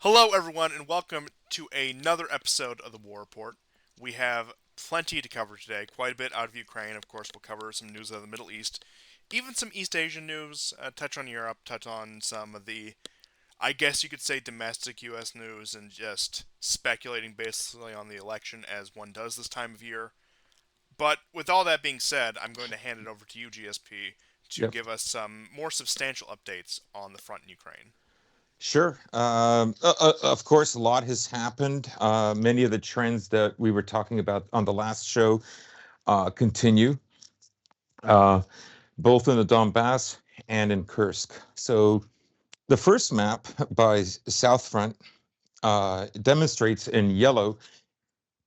Hello, everyone, and welcome to another episode of the War Report. We have plenty to cover today, quite a bit out of Ukraine. Of course, we'll cover some news out of the Middle East, even some East Asian news, touch on Europe, touch on some of the, I guess you could say, domestic U.S. news, and just speculating basically on the election as one does this time of year. But with all that being said, I'm going to hand it over to you, GSP, to Yep. give us some more substantial updates on the front in Ukraine. Sure. Of course, a lot has happened. Many of the trends that we were talking about on the last show continue, uh, both in the Donbass and in Kursk. So the first map by South Front demonstrates in yellow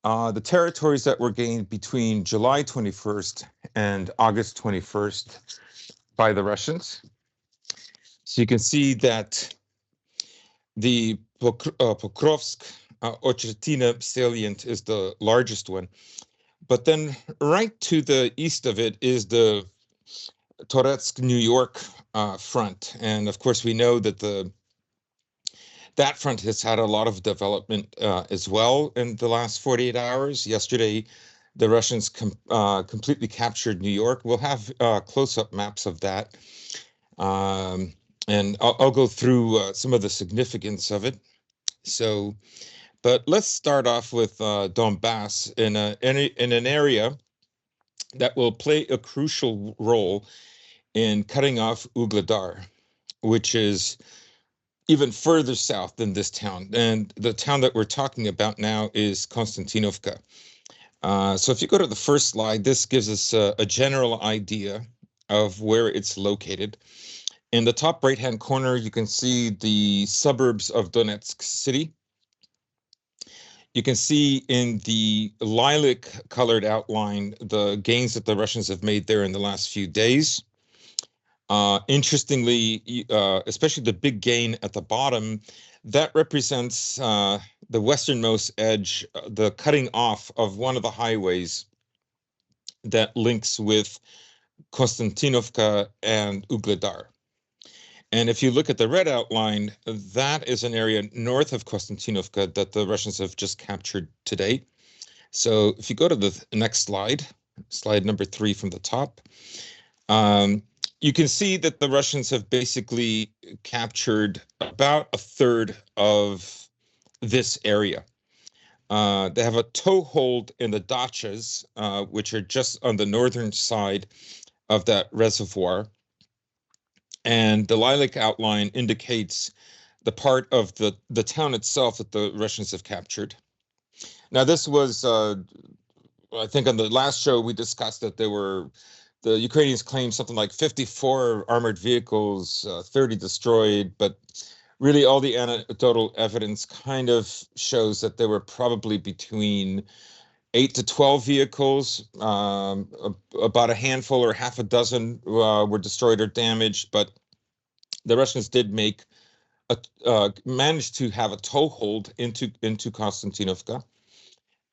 the territories that were gained between July 21st and August 21st by the Russians. So you can see that the Pokrovsk Ochertina salient is the largest one. But then right to the east of it is the Toretsk, New York front. And of course, we know that that front has had a lot of development as well in the last 48 hours. Yesterday, the Russians completely captured New York. We'll have close-up maps of that. Um, and I'll go through some of the significance of it. So, but let's start off with Donbass in an area that will play a crucial role in cutting off Ugledar, which is even further south than this town. And the town that we're talking about now is Konstantinovka. So if you go to the first slide, this gives us a general idea of where it's located. In the top right-hand corner, you can see the suburbs of Donetsk City. You can see in the lilac colored outline the gains that the Russians have made there in the last few days. Interestingly, especially the big gain at the bottom, that represents the westernmost edge, the cutting off of one of the highways that links with Konstantinovka and Ugledar. And if you look at the red outline, that is an area north of Konstantinovka that the Russians have just captured today. So if you go to the next slide, slide number 3 from the top, um, you can see that the Russians have basically captured about a third of this area. They have a toehold in the dachas, which are just on the northern side of that reservoir. And the lilac outline indicates the part of the town itself that the Russians have captured. Now, this was, I think, on the last show we discussed that the Ukrainians claimed something like 54 armored vehicles, 30 destroyed, but really all the anecdotal evidence kind of shows that there were probably between 8 to 12 vehicles. About a handful or half a dozen were destroyed or damaged, but the Russians did managed to have a toehold into Konstantinovka,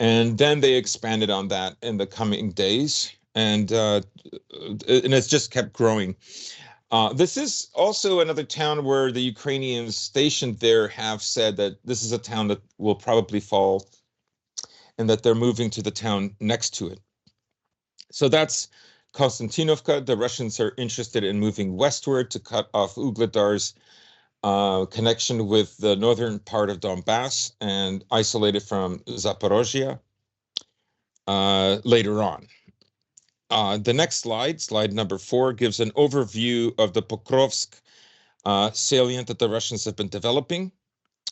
and then they expanded on that in the coming days, and it's just kept growing. This is also another town where the Ukrainians stationed there have said that this is a town that will probably fall, and that they're moving to the town next to it. So that's Konstantinovka. The Russians are interested in moving westward to cut off Ugledar's connection with the northern part of Donbass and isolate it from Zaporozhye later on. The next slide, slide number 4, gives an overview of the Pokrovsk salient that the Russians have been developing.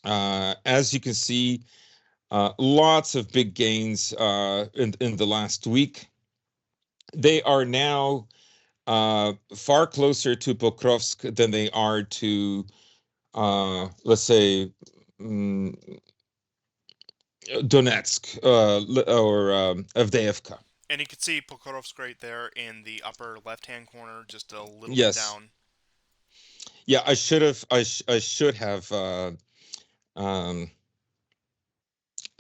As you can see, lots of big gains in the last week. They are now far closer to Pokrovsk than they are to, let's say, um, Donetsk or Avdiivka. And you can see Pokrovsk right there in the upper left-hand corner, just a little bit Yes. down. Yeah, I should have um,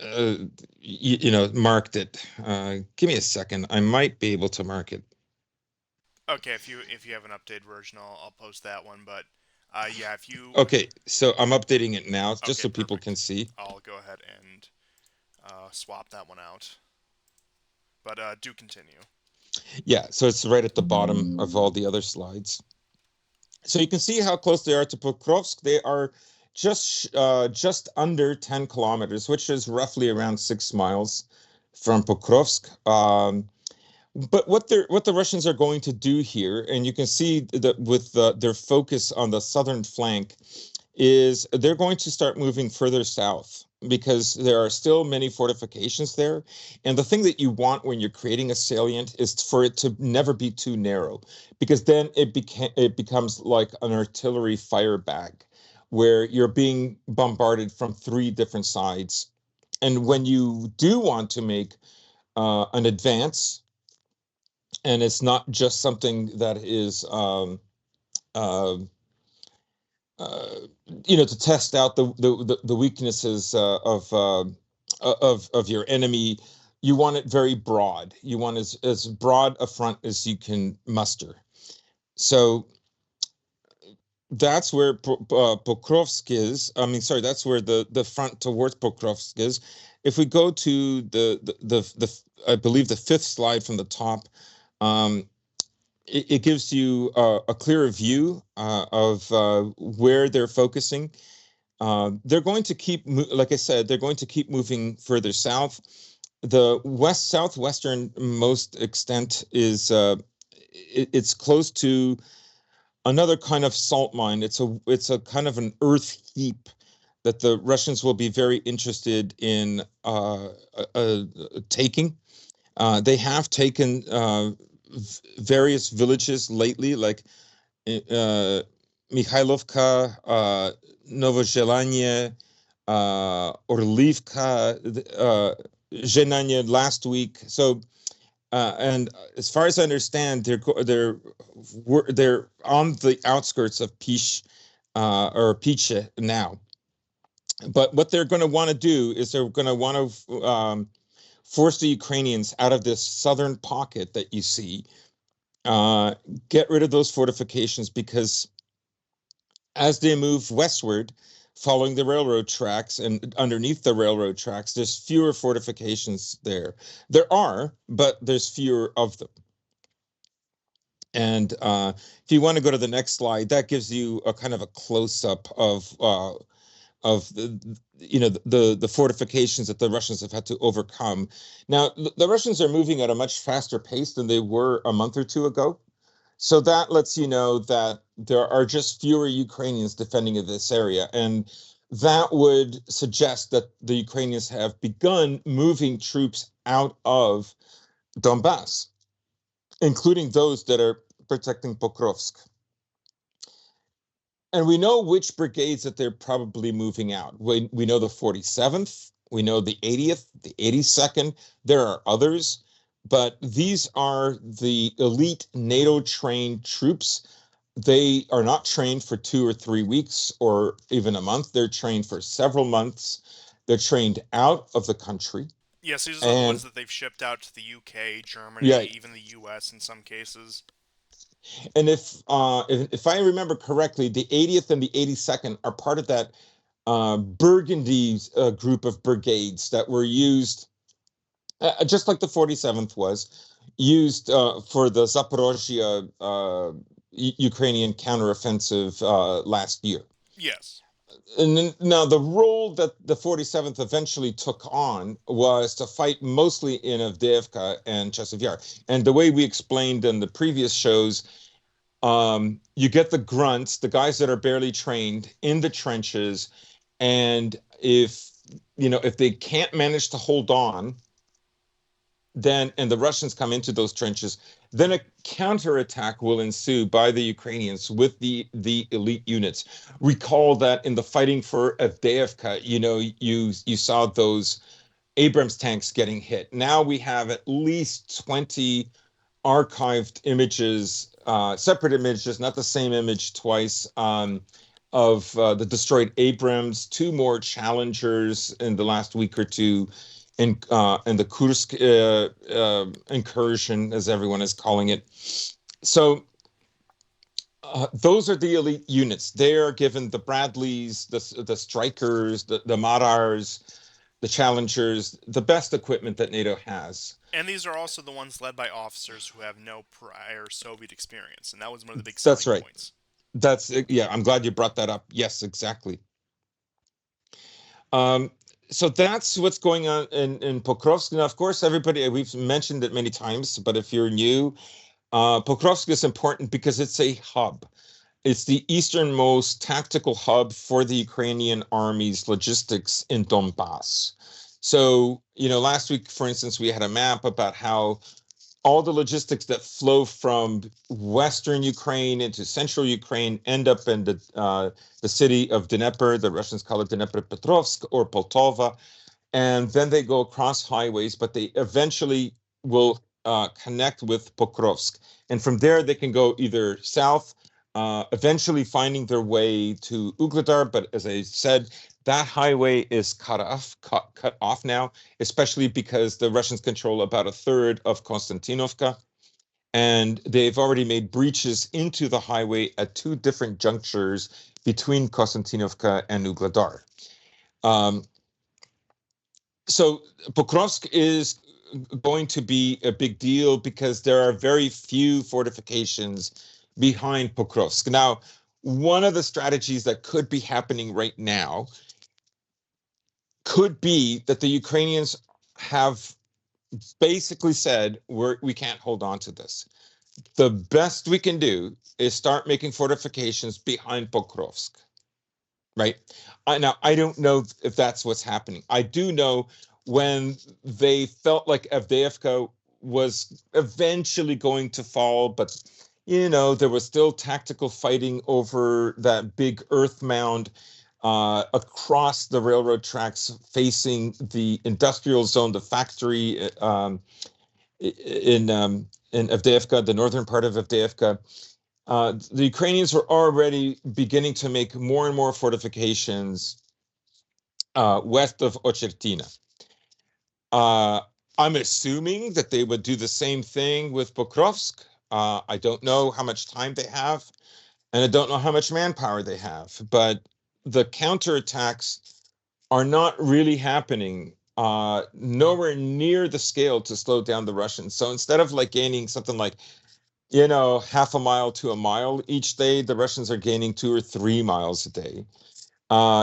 uh, marked it. Give me a second. I might be able to mark it. Okay, if you have an updated version, I'll post that one. But Yeah, if you. Okay, so I'm updating it now just Okay, so people perfect. can see. I'll go ahead and swap that one out. But do continue. Yeah, so it's right at the bottom of all the other slides. So you can see how close they are to Pokrovsk. They are just under 10 kilometers, which is roughly around 6 miles from Pokrovsk. But what the Russians are going to do here, and you can see that with their focus on the southern flank, is they're going to start moving further south because there are still many fortifications there. And the thing that you want when you're creating a salient is for it to never be too narrow, because then it becomes like an artillery fire bag where you're being bombarded from three different sides. And when you do want to make an advance, and it's not just something that is uh, uh, to test out the weaknesses of your enemy. You want it very broad. You want as broad a front as you can muster. So that's where Pokrovsk is. I mean, sorry, that's where the front towards Pokrovsk is. If we go to the I believe the fifth slide from the top, um, it gives you a clearer view of where they're focusing. They're going to keep, like I said, they're going to keep moving further south. The west southwestern most extent is it's close to another kind of salt mine. It's a kind of an earth heap that the Russians will be very interested in taking. They have taken various villages lately, like Mikhailovka, Novozelanie, Orlivka, Zhenanya last week. So, and as far as I understand, they're on the outskirts of Pish or Piche now. But what they're going to want to do is they're going to want to force the Ukrainians out of this southern pocket that you see, uh, get rid of those fortifications, because as they move westward, following the railroad tracks and underneath the railroad tracks, there's fewer fortifications there. There are, but there's fewer of them. And if you want to go to the next slide, that gives you a kind of a close up of the fortifications that the Russians have had to overcome. Now, the Russians are moving at a much faster pace than they were a month or two ago. So that lets you know that there are just fewer Ukrainians defending this area. And that would suggest that the Ukrainians have begun moving troops out of Donbass, including those that are protecting Pokrovsk. And we know which brigades that they're probably moving out. We know the 47th, we know the 80th, the 82nd. There are others, but these are the elite NATO trained troops. They are not trained for 2 or 3 weeks or even a month. They're trained for several months. They're trained out of the country. Yes, these are the ones And that they've shipped out to the UK, Germany, yeah, even the US in some cases. and if I remember correctly, the 80th and the 82nd are part of that Burgundy group of brigades that were used, just like the 47th was used for the Zaporozhye Ukrainian counteroffensive last year. Yes. And now the role that the 47th eventually took on was to fight mostly in Avdiivka and Chasiv Yar. And the way we explained in the previous shows, you get the grunts, the guys that are barely trained in the trenches, and if they can't manage to hold on, then and the Russians come into those trenches, then a counterattack will ensue by the Ukrainians with the elite units. Recall that in the fighting for Avdiivka, you saw those Abrams tanks getting hit. Now we have at least 20 archived images, separate images, not the same image twice, of the destroyed Abrams, two more Challengers in the last week or two, in the Kursk incursion, as everyone is calling it. So Those are the elite units. They are given the Bradleys, the Strikers, the Madars, the Challengers, the best equipment that NATO has. And these are also the ones led by officers who have no prior Soviet experience, and that was one of the big That's selling right. points. That's yeah. I'm glad you brought that up. Yes, exactly. Um, so that's what's going on in Pokrovsk. Now, of course, everybody, we've mentioned it many times, but if you're new, Pokrovsk is important because it's a hub. It's the easternmost tactical hub for the Ukrainian army's logistics in Donbass. So, last week, for instance, we had a map about how all the logistics that flow from Western Ukraine into Central Ukraine end up in the city of Dnepr. The Russians call it Dnepropetrovsk or Poltava, and then they go across highways, but they eventually will connect with Pokrovsk, and from there they can go either south, eventually finding their way to Ugledar. But as I said, that highway is cut off now, especially because the Russians control about a third of Konstantinovka, and they've already made breaches into the highway at two different junctures between Konstantinovka and Ugledar. Um, so Pokrovsk is going to be a big deal because there are very few fortifications behind Pokrovsk. Now, one of the strategies that could be happening right now could be that the Ukrainians have basically said, we can't hold on to this. The best we can do is start making fortifications behind Pokrovsk, right? Now, I don't know if that's what's happening. I do know when they felt like Avdiivka was eventually going to fall, but there was still tactical fighting over that big earth mound across the railroad tracks facing the industrial zone, the factory in Avdiivka, the northern part of Avdiivka. The Ukrainians were already beginning to make more and more fortifications west of Ochertina. I'm assuming that they would do the same thing with Pokrovsk. I don't know how much time they have, and I don't know how much manpower they have, but the counterattacks are not really happening nowhere near the scale to slow down the Russians. So instead of gaining something like half a mile to a mile each day, the Russians are gaining 2 or 3 miles a day.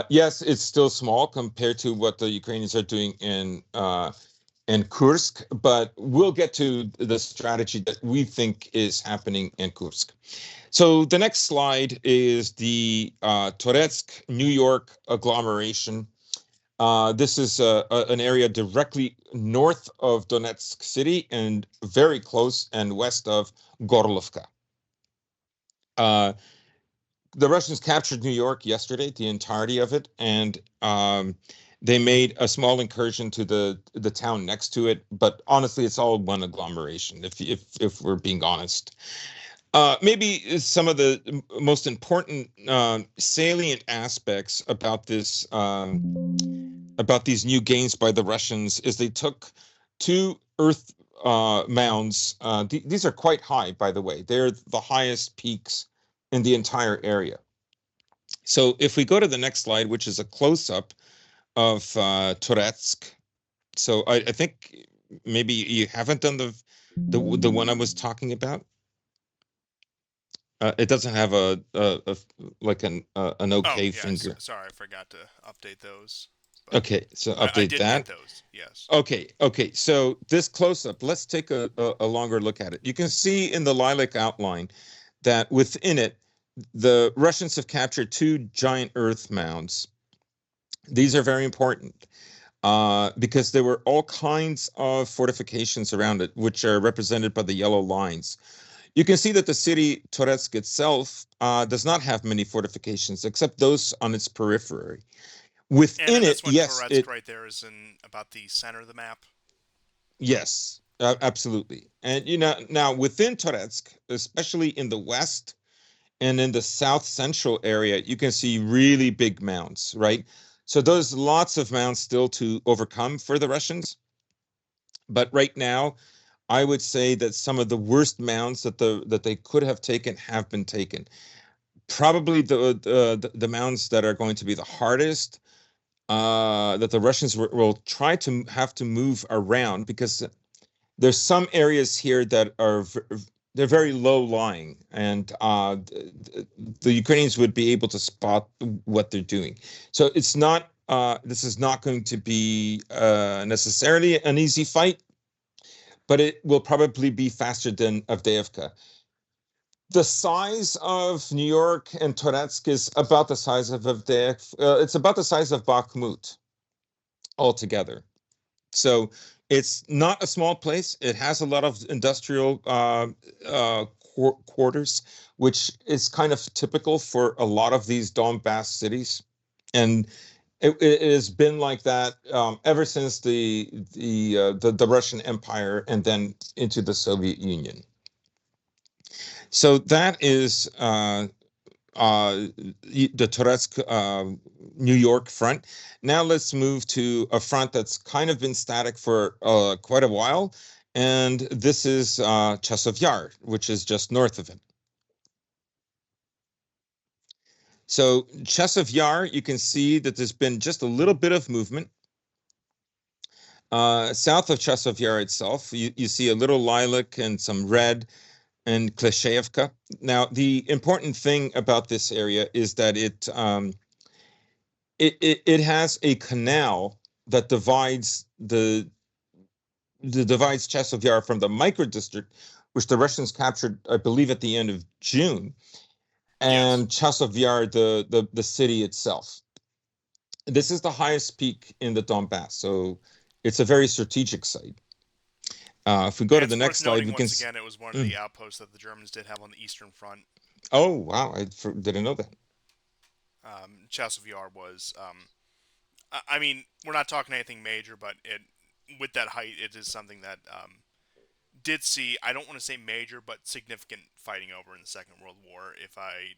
Yes, it's still small compared to what the Ukrainians are doing in Kursk, but we'll get to the strategy that we think is happening in Kursk. So the next slide is the Toretsk, New York agglomeration. This is an area directly north of Donetsk city and very close and west of Gorlovka. The Russians captured New York yesterday, the entirety of it, and they made a small incursion to the town next to it. But honestly, it's all one agglomeration, if we're being honest. Maybe some of the most important salient aspects about this about these new gains by the Russians is they took two Earth mounds. These are quite high, by the way. They're the highest peaks in the entire area. So if we go to the next slide, which is a close-up of Toretsk. So I think maybe you haven't done the one I was talking about. It doesn't have an Oh, okay yeah, finger. sorry, I forgot to update those. But Okay, so I update did get that. those, yes. Okay. So this close-up, let's take a longer look at it. You can see in the lilac outline that within it, the Russians have captured two giant earth mounds. These are very important because there were all kinds of fortifications around it, which are represented by the yellow lines. You can see that the city Toretsk itself does not have many fortifications except those on its periphery. And Within then it, this one, yes, Toretsk, right there, is in about the center of the map. yes, absolutely. And now within Toretsk, especially in the west and in the south central area, you can see really big mounds, right? So there's lots of mounds still to overcome for the Russians. But right now, I would say that some of the worst mounds that they could have taken have been taken. Probably the mounds that are going to be the hardest, that the Russians will try to have to move around, because there's some areas here that are they're very low lying, and the Ukrainians would be able to spot what they're doing. So it's not this is not going to be necessarily an easy fight, but it will probably be faster than Avdiivka. The size of New York and Toretsk is about the size of Avdiivka. It's about the size of Bakhmut altogether. So it's not a small place. It has a lot of industrial quarters, which is kind of typical for a lot of these Donbass cities, and it has been like that ever since the Russian Empire and then into the Soviet Union. So that is the Toretsk New York front. Now let's move to a front that's kind of been static for quite a while, and this is Chasiv Yar, which is just north of it. So Chasiv Yar, you can see that there's been just a little bit of movement. South of Chasiv Yar itself, you see a little lilac and some red and Kleshevka. Now, the important thing about this area is that it has a canal that divides divides Chasiv Yar from the micro district, which the Russians captured, I believe, at the end of June, and Yes. Chasiv Yar, the city itself. This is the highest peak in the Donbass, so it's a very strategic site. If we go And to the it's worth next slide, noting we can. once again, it was one of the outposts that the Germans did have on the Eastern Front. Oh wow, I didn't know that. Chasiv Yar was, I mean, we're not talking anything major, but with that height, it is something that did see, I don't want to say major, but significant fighting over in the Second World War, if I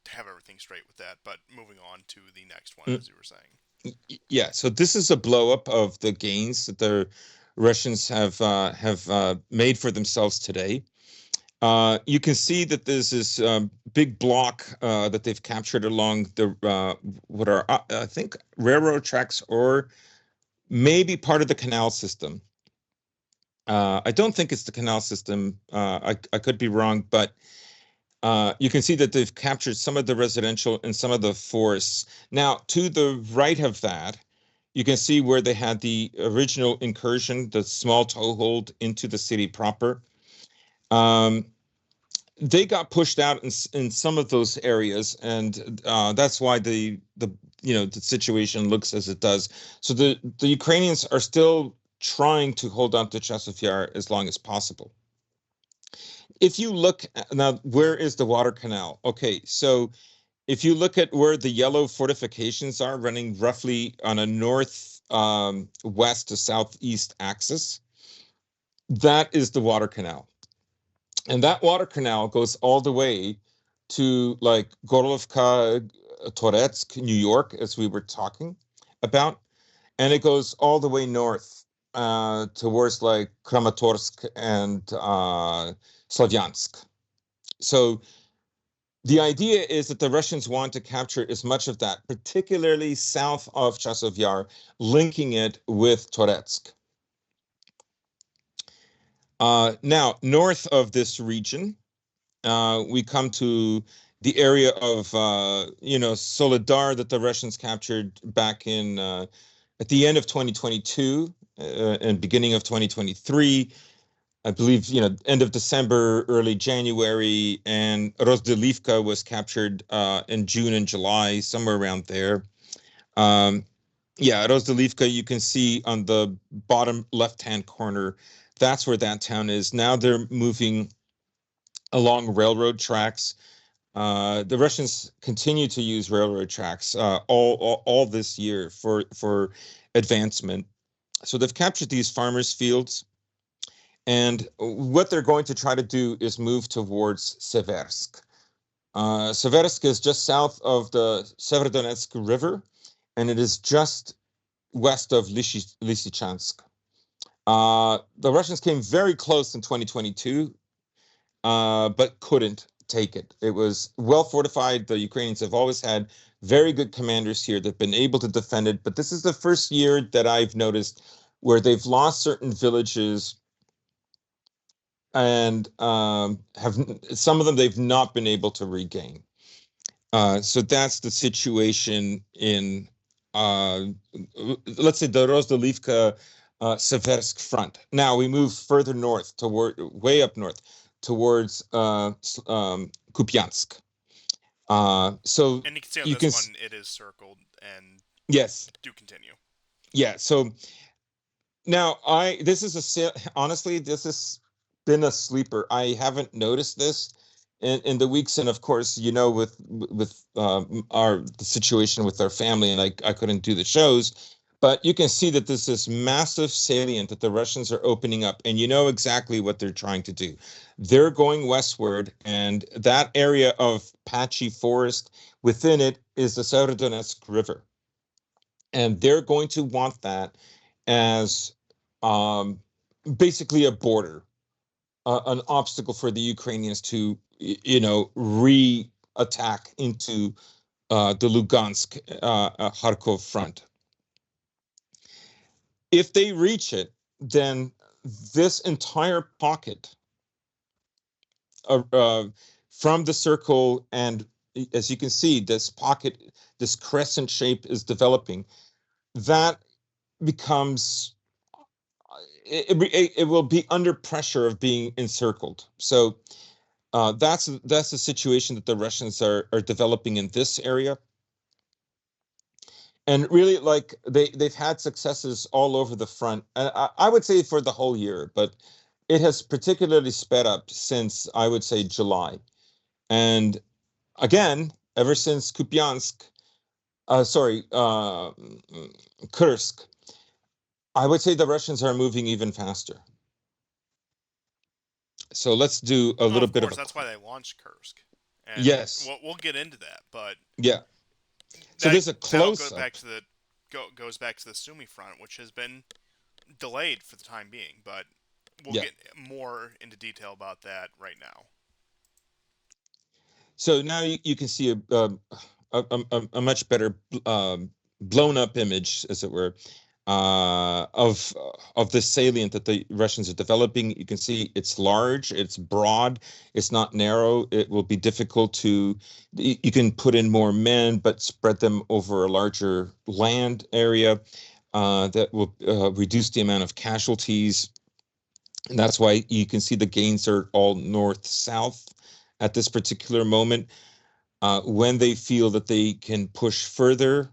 have everything straight with that. But moving on to the next one, as you were saying. Yeah, so this is a blow up of the gains that the Russians have made for themselves today. You can see that there's this big block that they've captured along the what are I think railroad tracks, or maybe part of the canal system. I don't think it's the canal system. I could be wrong, but you can see that they've captured some of the residential and some of the forests. Now, to the right of that, you can see where they had the original incursion, the small toehold into the city proper. They got pushed out in some of those areas, and that's why the situation looks as it does. So the Ukrainians are still trying to hold on to Chasiv Yar as long as possible. If you look now, where is the water canal? Okay, so if you look at where the yellow fortifications are running roughly on a north west to southeast axis, that is the water canal. And that water canal goes all the way to like Gorlovka, Toretsk, New York, as we were talking about. And it goes all the way north towards like Kramatorsk and Slavyansk. So the idea is that the Russians want to capture as much of that, particularly south of Chasiv Yar, linking it with Toretsk. Now, north of this region, we come to the area of Solidar that the Russians captured back in at the end of 2022 and beginning of 2023. I believe, end of December, early January, and Rozdelivka was captured in June and July, somewhere around there. Yeah, Rozdelivka, you can see on the bottom left-hand corner, that's where that town is. Now they're moving along railroad tracks. The Russians continue to use railroad tracks all this year for advancement. So they've captured these farmers' fields. And what they're going to try to do is move towards Seversk. Seversk is just south of the Severodonetsk River, and it is just west of Lysychansk. The Russians came very close in 2022, but couldn't take it. It was well fortified. The Ukrainians have always had very good commanders here. They've been able to defend it, but this is the first year that I've noticed where they've lost certain villages, and have some of them they've not been able to regain. So that's the situation in, let's say, the Rozdolivka Seversk front. Now we move further north, way up north, towards Kupiansk. So And you can see on you this can, one, it is circled, and yes, do continue. yeah. So now honestly, this has been a sleeper. I haven't noticed this in the weeks, and of course, with the situation with our family, and I couldn't do the shows, but you can see that this is massive salient that the Russians are opening up, and you know exactly what they're trying to do. They're going westward, and that area of patchy forest within it is the Severodonetsk River, and they're going to want that as um, basically a border, an obstacle for the Ukrainians to, re-attack into the Lugansk, Kharkov front. If they reach it, then this entire pocket, from the circle, and as you can see, this pocket, this crescent shape is developing. That becomes it will be under pressure of being encircled. So that's the situation that the Russians are developing in this area. And really, like, they've had successes all over the front, and I would say for the whole year, but it has particularly sped up since, I would say, July. And again, ever since Kursk, I would say the Russians are moving even faster. So let's do a Oh, little of bit of course, a, that's why they launched Kursk, and yes, we'll get into that. But yeah. So that there's a that'll close up. goes back to the Sumy front, which has been delayed for the time being. But we'll Yeah. get more into detail about that right now. So now you can see a much better blown up image, as it were, of the salient that the Russians are developing. You can see it's large, it's broad, it's not narrow. It will be difficult to. You can put in more men, but spread them over a larger land area. That will reduce the amount of casualties. And that's why you can see the gains are all north-south at this particular moment. When they feel that they can push further,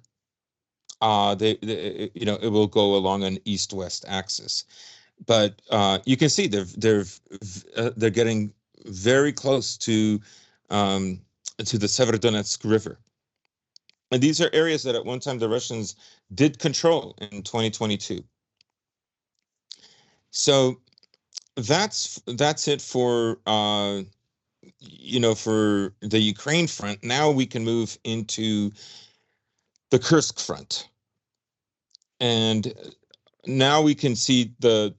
it will go along an east-west axis. But you can see they're getting very close to the Severodonetsk River. And these are areas that at one time the Russians did control in 2022. So that's it for for the Ukraine front. Now we can move into the Kursk front, and now we can see the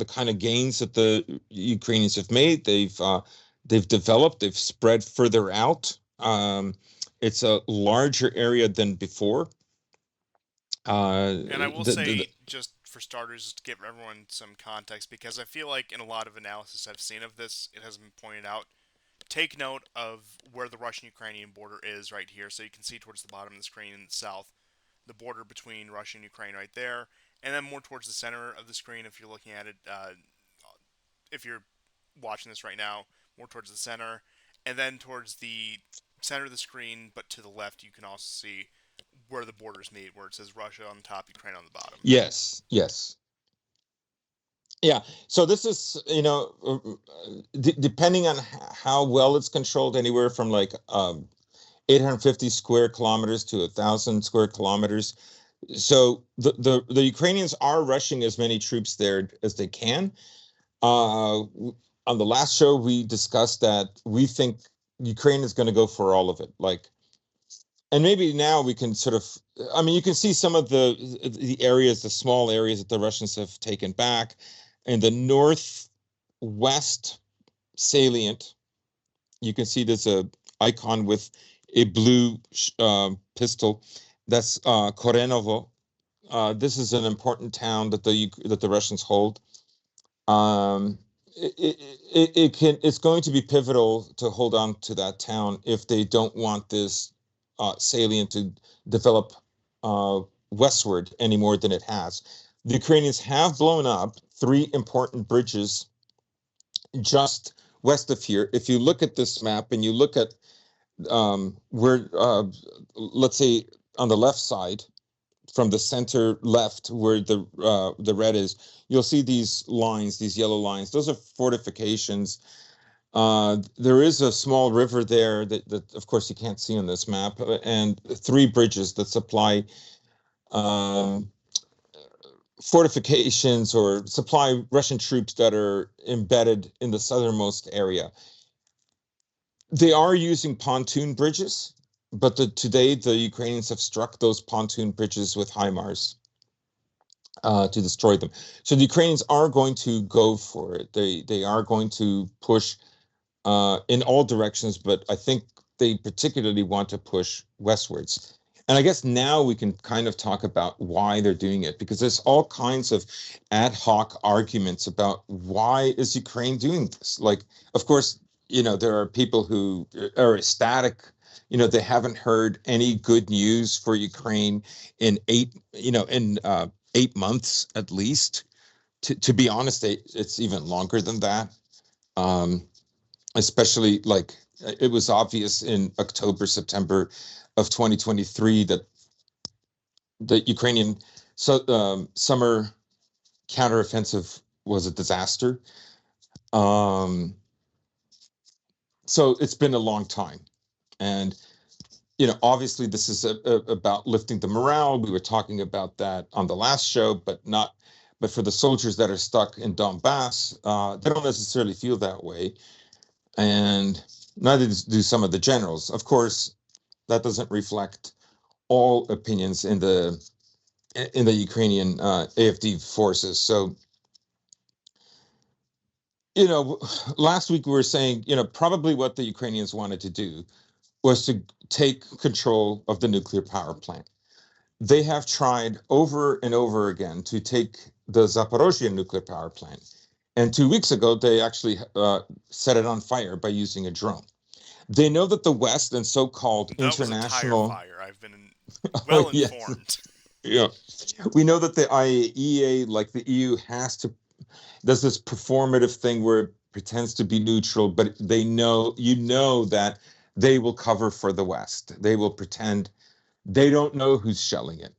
kind of gains that the Ukrainians have made. They've developed, they've spread further out. It's a larger area than before. And I will The say, just for starters, just to give everyone some context, because I feel like in a lot of analysis I've seen of this, it has been pointed out. Take note of where the Russian-Ukrainian border is right here. So you can see towards the bottom of the screen in the south, the border between Russia and Ukraine right there, and then more towards the center of the screen if you're looking at it, if you're watching this right now, more towards the center, and then towards the center of the screen, but to the left, you can also see where the borders meet, where it says Russia on the top, Ukraine on the bottom. Yes, yes. Yeah. So this is, depending on how well it's controlled, anywhere from like 850 square kilometers to 1,000 square kilometers. So the Ukrainians are rushing as many troops there as they can. On the last show, we discussed that we think Ukraine is going to go for all of it. Like, and maybe now we can sort of, I mean, you can see some of the areas, the small areas that the Russians have taken back. in the northwest salient, you can see there's a icon with a blue pistol. That's Korenovo. This is an important town that the Russians hold. Um, it's going to be pivotal to hold on to that town if they don't want this salient to develop westward any more than it has. The Ukrainians have blown up three important bridges just west of here. If you look at this map and you look at where, let's say, on the left side, from the center left where the red is, you'll see these lines, these yellow lines. Those are fortifications. There is a small river there that of course you can't see on this map, and three bridges that supply um, fortifications or supply Russian troops that are embedded in the southernmost area. They are using pontoon bridges, but today the Ukrainians have struck those pontoon bridges with HIMARS to destroy them. So the Ukrainians are going to go for it. They are going to push in all directions, but I think they particularly want to push westwards. And I guess now we can kind of talk about why they're doing it, because there's all kinds of ad hoc arguments about why is Ukraine doing this. Like, of course, there are people who are ecstatic. They haven't heard any good news for Ukraine in 8 months at least. To be honest, it's even longer than that. Um, Especially like it was obvious in October, September of 2023 that the Ukrainian summer counteroffensive was a disaster. Um, so it's been a long time. And, obviously this is about lifting the morale. We were talking about that on the last show, but for the soldiers that are stuck in Donbass, they don't necessarily feel that way. And neither do some of the generals. Of course, that doesn't reflect all opinions in the Ukrainian AFD forces. So, you know, last week we were saying, probably what the Ukrainians wanted to do was to take control of the nuclear power plant. They have tried over and over again to take the Zaporozhye nuclear power plant. And 2 weeks ago, they actually set it on fire by using a drone. They know that the West and so-called That was a tire international, fire. I've been oh well yes, informed. yeah, we know that the IAEA, like the EU, does this performative thing where it pretends to be neutral, but they know, that they will cover for the West. They will pretend they don't know who's shelling it.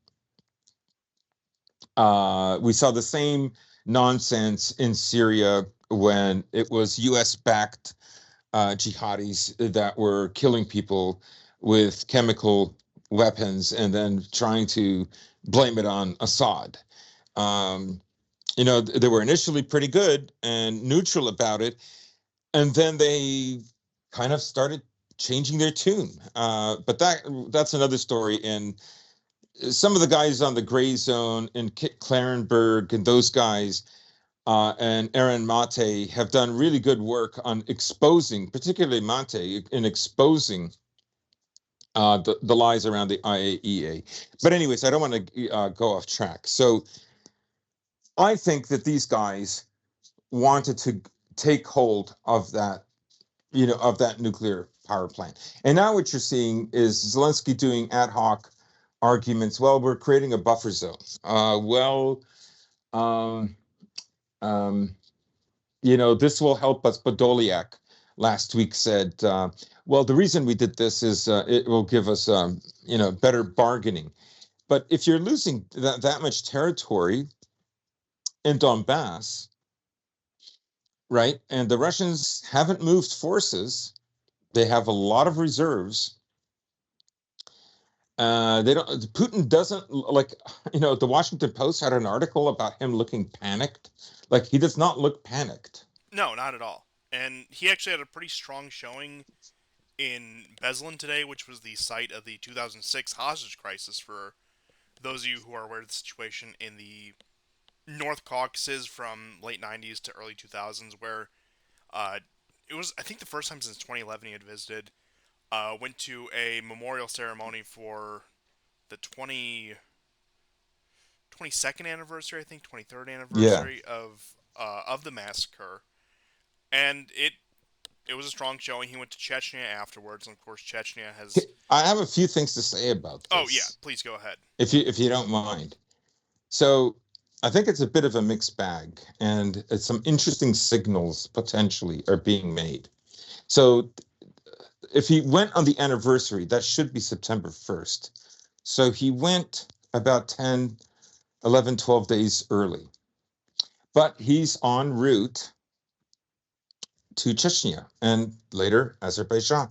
We saw the same nonsense in Syria when it was US-backed jihadis that were killing people with chemical weapons and then trying to blame it on Assad. Um, they were initially pretty good and neutral about it, and then they kind of started changing their tune. But that's another story. And some of the guys on the Gray Zone and Kit Clarenberg and those guys and Aaron Mate have done really good work on exposing, particularly Mate, in exposing the lies around the IAEA. But anyways, I don't want to go off track. So I think that these guys wanted to take hold of that nuclear power plant. And now what you're seeing is Zelensky doing ad hoc arguments. Well, we're creating a buffer zone. Um, um, this will help us. Podolyak last week said, well, the reason we did this is it will give us, better bargaining. But if you're losing that much territory in Donbass, right, and the Russians haven't moved forces, they have a lot of reserves. They don't. Putin doesn't like. The Washington Post had an article about him looking panicked. Like he does not look panicked. No, not at all. And he actually had a pretty strong showing in Beslan today, which was the site of the 2006 hostage crisis. For those of you who are aware of the situation in the North Caucasus from late '90s to early 2000s, where uh, it was I think the first time since 2011 he had visited. Went to a memorial ceremony for the 22nd anniversary, I think 23rd Yeah. anniversary of the massacre, and it was a strong showing. He went to Chechnya afterwards, and of course Chechnya has. I have a few things to say about Oh yeah, this, please go ahead. if you don't mind. So I think it's a bit of a mixed bag, and some interesting signals potentially are being made. So if he went on the anniversary, that should be September 1st. So he went about 10, 11, 12 days early, but he's en route to Chechnya and later Azerbaijan,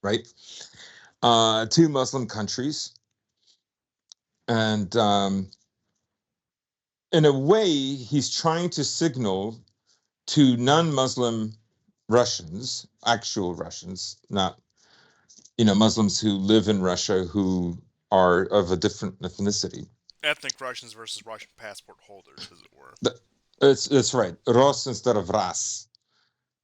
right? Two Muslim countries. And in a way, he's trying to signal to non-Muslim Russians, actual Russians, not Muslims who live in Russia who are of a different ethnicity. Ethnic Russians versus Russian passport holders, as it were. It's right, Ros instead of Ras.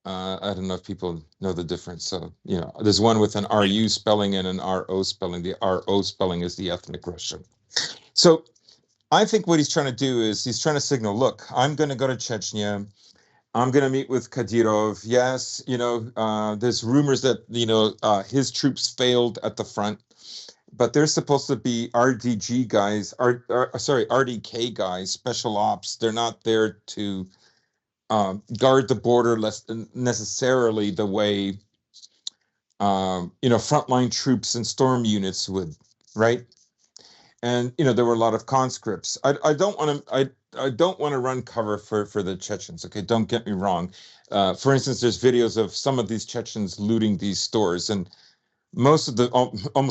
I don't know if people know the difference. So there's one with an Yeah. RU spelling and an RO spelling. The RO spelling is the ethnic Russian. So I think what he's trying to do is he's trying to signal, look, I'm going to go to Chechnya. I'm going to meet with Kadyrov. Yes, there's rumors that, his troops failed at the front, but they're supposed to be RDG guys, sorry, RDK guys, special ops. They're not there to guard the border less necessarily the way, frontline troops and storm units would, right? And there were a lot of conscripts. I don't want to I don't want to run cover for the Chechens. Okay, don't get me wrong. For instance, there's videos of some of these Chechens looting these stores, and almost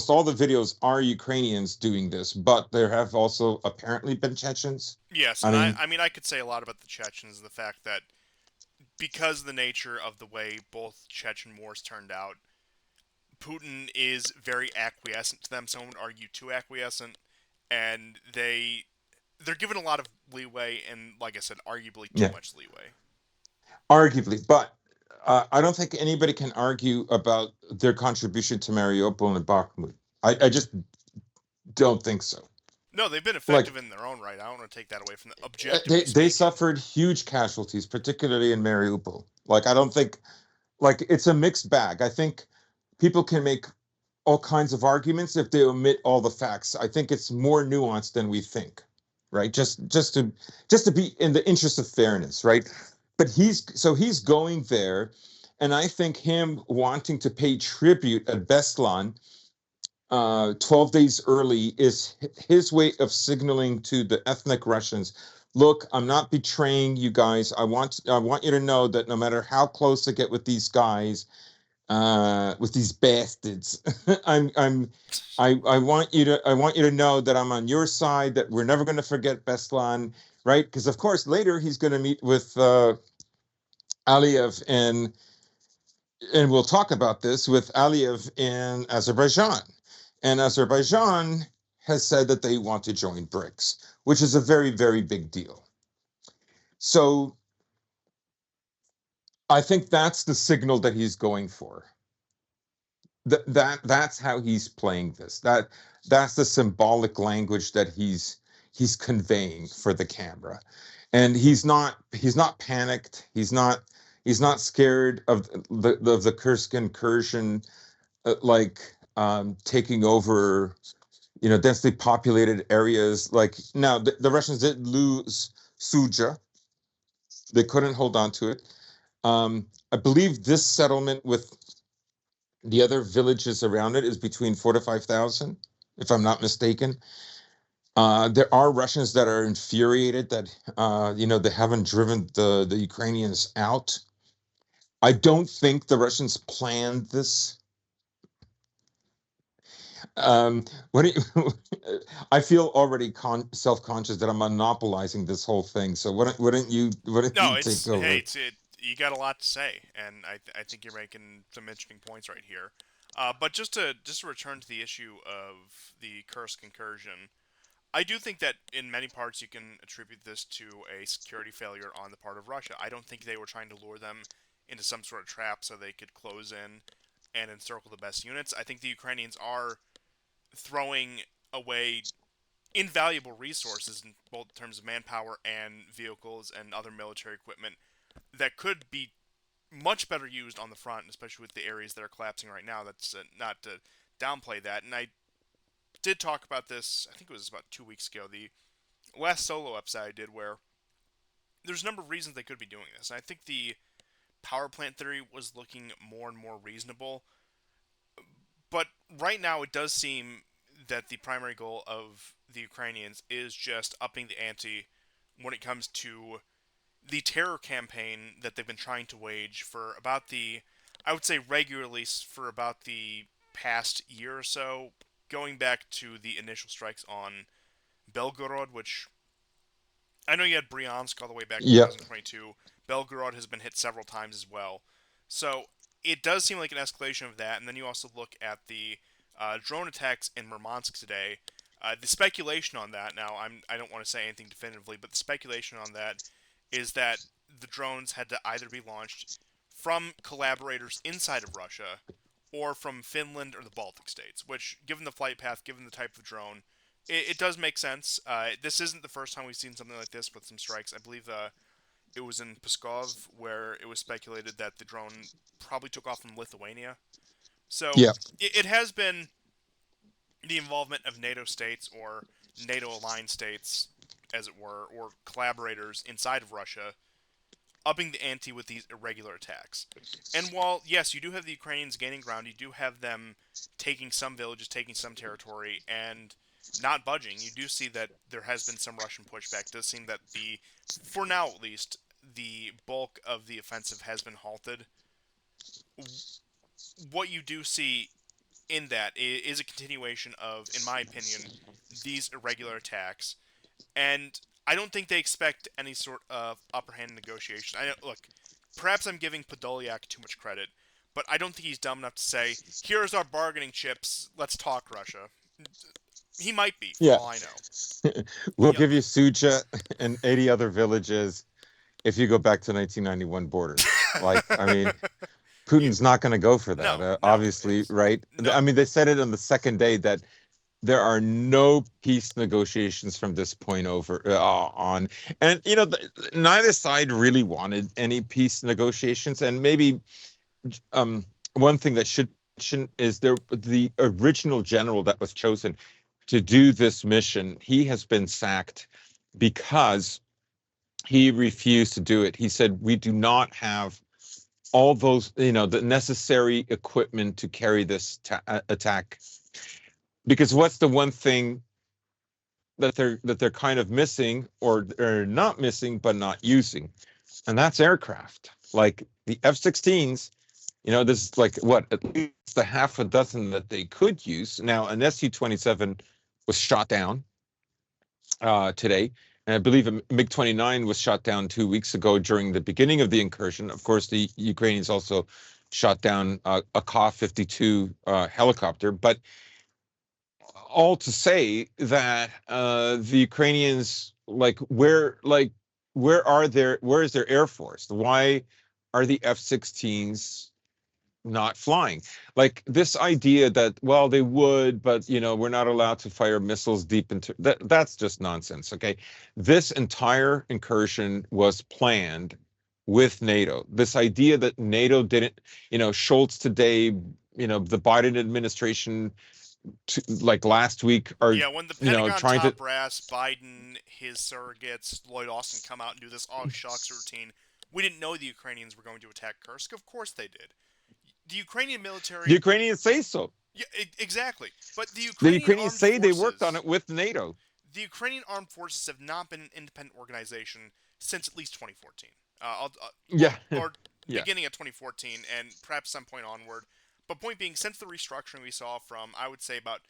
all the videos are Ukrainians doing this, but there have also apparently been Chechens. Yes, I and I, mean, I mean, I could say a lot about the Chechens. The fact that because of the nature of the way both Chechen wars turned out, Putin is very acquiescent to them. Some would argue too acquiescent, and they're given a lot of leeway, and like I said, arguably too yeah, much leeway. arguably, but I don't think anybody can argue about their contribution to Mariupol and Bakhmut. I just don't think so. No, they've been Like effective in their own right. I don't want to take that away from them, objectively they speaking. suffered huge casualties, particularly in Mariupol. Like I don't think like it's a mixed bag. I think people can make all kinds of arguments if they omit all the facts. I think it's more nuanced than we think, right? Just to be in the interest of fairness, right? But he's going there, and I think him wanting to pay tribute at Beslan 12 days early is his way of signaling to the ethnic Russians, look, I'm not betraying you guys. I want you to know that no matter how close I get with these guys, with these bastards, I'm I want you to know that I'm on your side, that we're never going to forget Beslan, right? Because of course later he's going to meet with Aliyev, and we'll talk about this with Aliyev in Azerbaijan. And Azerbaijan has said that they want to join BRICS, which is a very, very big deal. So I think that's the signal that he's going for. That's how he's playing this. That's the symbolic language that he's conveying for the camera. And he's not panicked. He's not scared of the Kursk incursion, like taking over densely populated areas. Like now, the Russians did lose Suja; they couldn't hold on to it. I believe this settlement with the other villages around it is between 4 to 5,000, if I'm not mistaken. There are Russians that are infuriated that they haven't driven the Ukrainians out. I don't think the Russians planned this. Um, what do you, I feel already self-conscious that I'm monopolizing this whole thing. So wouldn't you No, take it's hey, over? it's it. You got a lot to say, and I think you're making some interesting points right here. But just to return to the issue of the Kursk incursion, I do think that in many parts you can attribute this to a security failure on the part of Russia. I don't think they were trying to lure them into some sort of trap so they could close in and encircle the best units. I think the Ukrainians are throwing away invaluable resources in both terms of manpower and vehicles and other military equipment that could be much better used on the front, especially with the areas that are collapsing right now. That's not to downplay that. And I did talk about this, I think it was about 2 weeks ago, the last solo episode I did, where there's a number of reasons they could be doing this. And I think the power plant theory was looking more and more reasonable. But right now, it does seem that the primary goal of the Ukrainians is just upping the ante when it comes to the terror campaign that they've been trying to wage for about I would say regularly for about the past year or so, going back to the initial strikes on Belgorod, which I know you had Bryansk all the way back in Yep. 2022. Belgorod has been hit several times as well. So it does seem like an escalation of that. And then you also look at the drone attacks in Murmansk today. The speculation on that, now I don't want to say anything definitively, but the speculation on that is that the drones had to either be launched from collaborators inside of Russia or from Finland or the Baltic states, which, given the flight path, given the type of drone, it does make sense. This isn't the first time we've seen something like this with some strikes. I believe it was in Pskov where it was speculated that the drone probably took off from Lithuania. So Yep. it has been the involvement of NATO states or NATO aligned states, as it were, or collaborators inside of Russia, upping the ante with these irregular attacks. And while, yes, you do have the Ukrainians gaining ground, you do have them taking some villages, taking some territory, and not budging, you do see that there has been some Russian pushback. It does seem that for now at least, the bulk of the offensive has been halted. What you do see in that is a continuation of, in my opinion, these irregular attacks. And I don't think they expect any sort of upper hand in negotiation. Look, perhaps I'm giving Podolyak too much credit, but I don't think he's dumb enough to say, "Here's our bargaining chips. Let's talk, Russia." He might be, for Yeah. all I know. We'll Yep. give you Suja and 80 other villages if you go back to 1991 borders. Like, I mean, Yeah. Putin's not going to go for that, No, no, obviously, it's right? no. I mean, they said it on the second day that there are no peace negotiations from this point over on. And, neither side really wanted any peace negotiations. And maybe um, one thing that should mention is the original general that was chosen to do this mission, he has been sacked because he refused to do it. He said, we do not have all those, the necessary equipment to carry this attack. Because what's the one thing that they're kind of missing, or they're not missing but not using, and that's aircraft. Like the F-16s, there's like what, at least a half a dozen that they could use. Now an Su-27 was shot down today. And I believe a MiG-29 was shot down 2 weeks ago during the beginning of the incursion. Of course, the Ukrainians also shot down a Ka-52 helicopter. But all to say that the Ukrainians, where is their air force? Why are the F-16s not flying? Like this idea that, well, they would, but we're not allowed to fire missiles deep into that's just nonsense. Okay, this entire incursion was planned with NATO. This idea that NATO didn't, Schultz today, the Biden administration, like last week, are Yeah, when the Pentagon trying to. top brass, Biden, his surrogates, Lloyd Austin come out and do this "oh shucks" routine, we didn't know the Ukrainians were going to attack Kursk. Of course they did. The Ukrainian The military, Ukrainians say so. yeah, exactly. But the The Ukrainian Ukrainians armed say they worked on forces, it with NATO. the Ukrainian armed forces have not been an independent organization since at least 2014. Yeah. Or Yeah. beginning of 2014, and perhaps some point onward. But point being, since the restructuring we saw from, I would say, about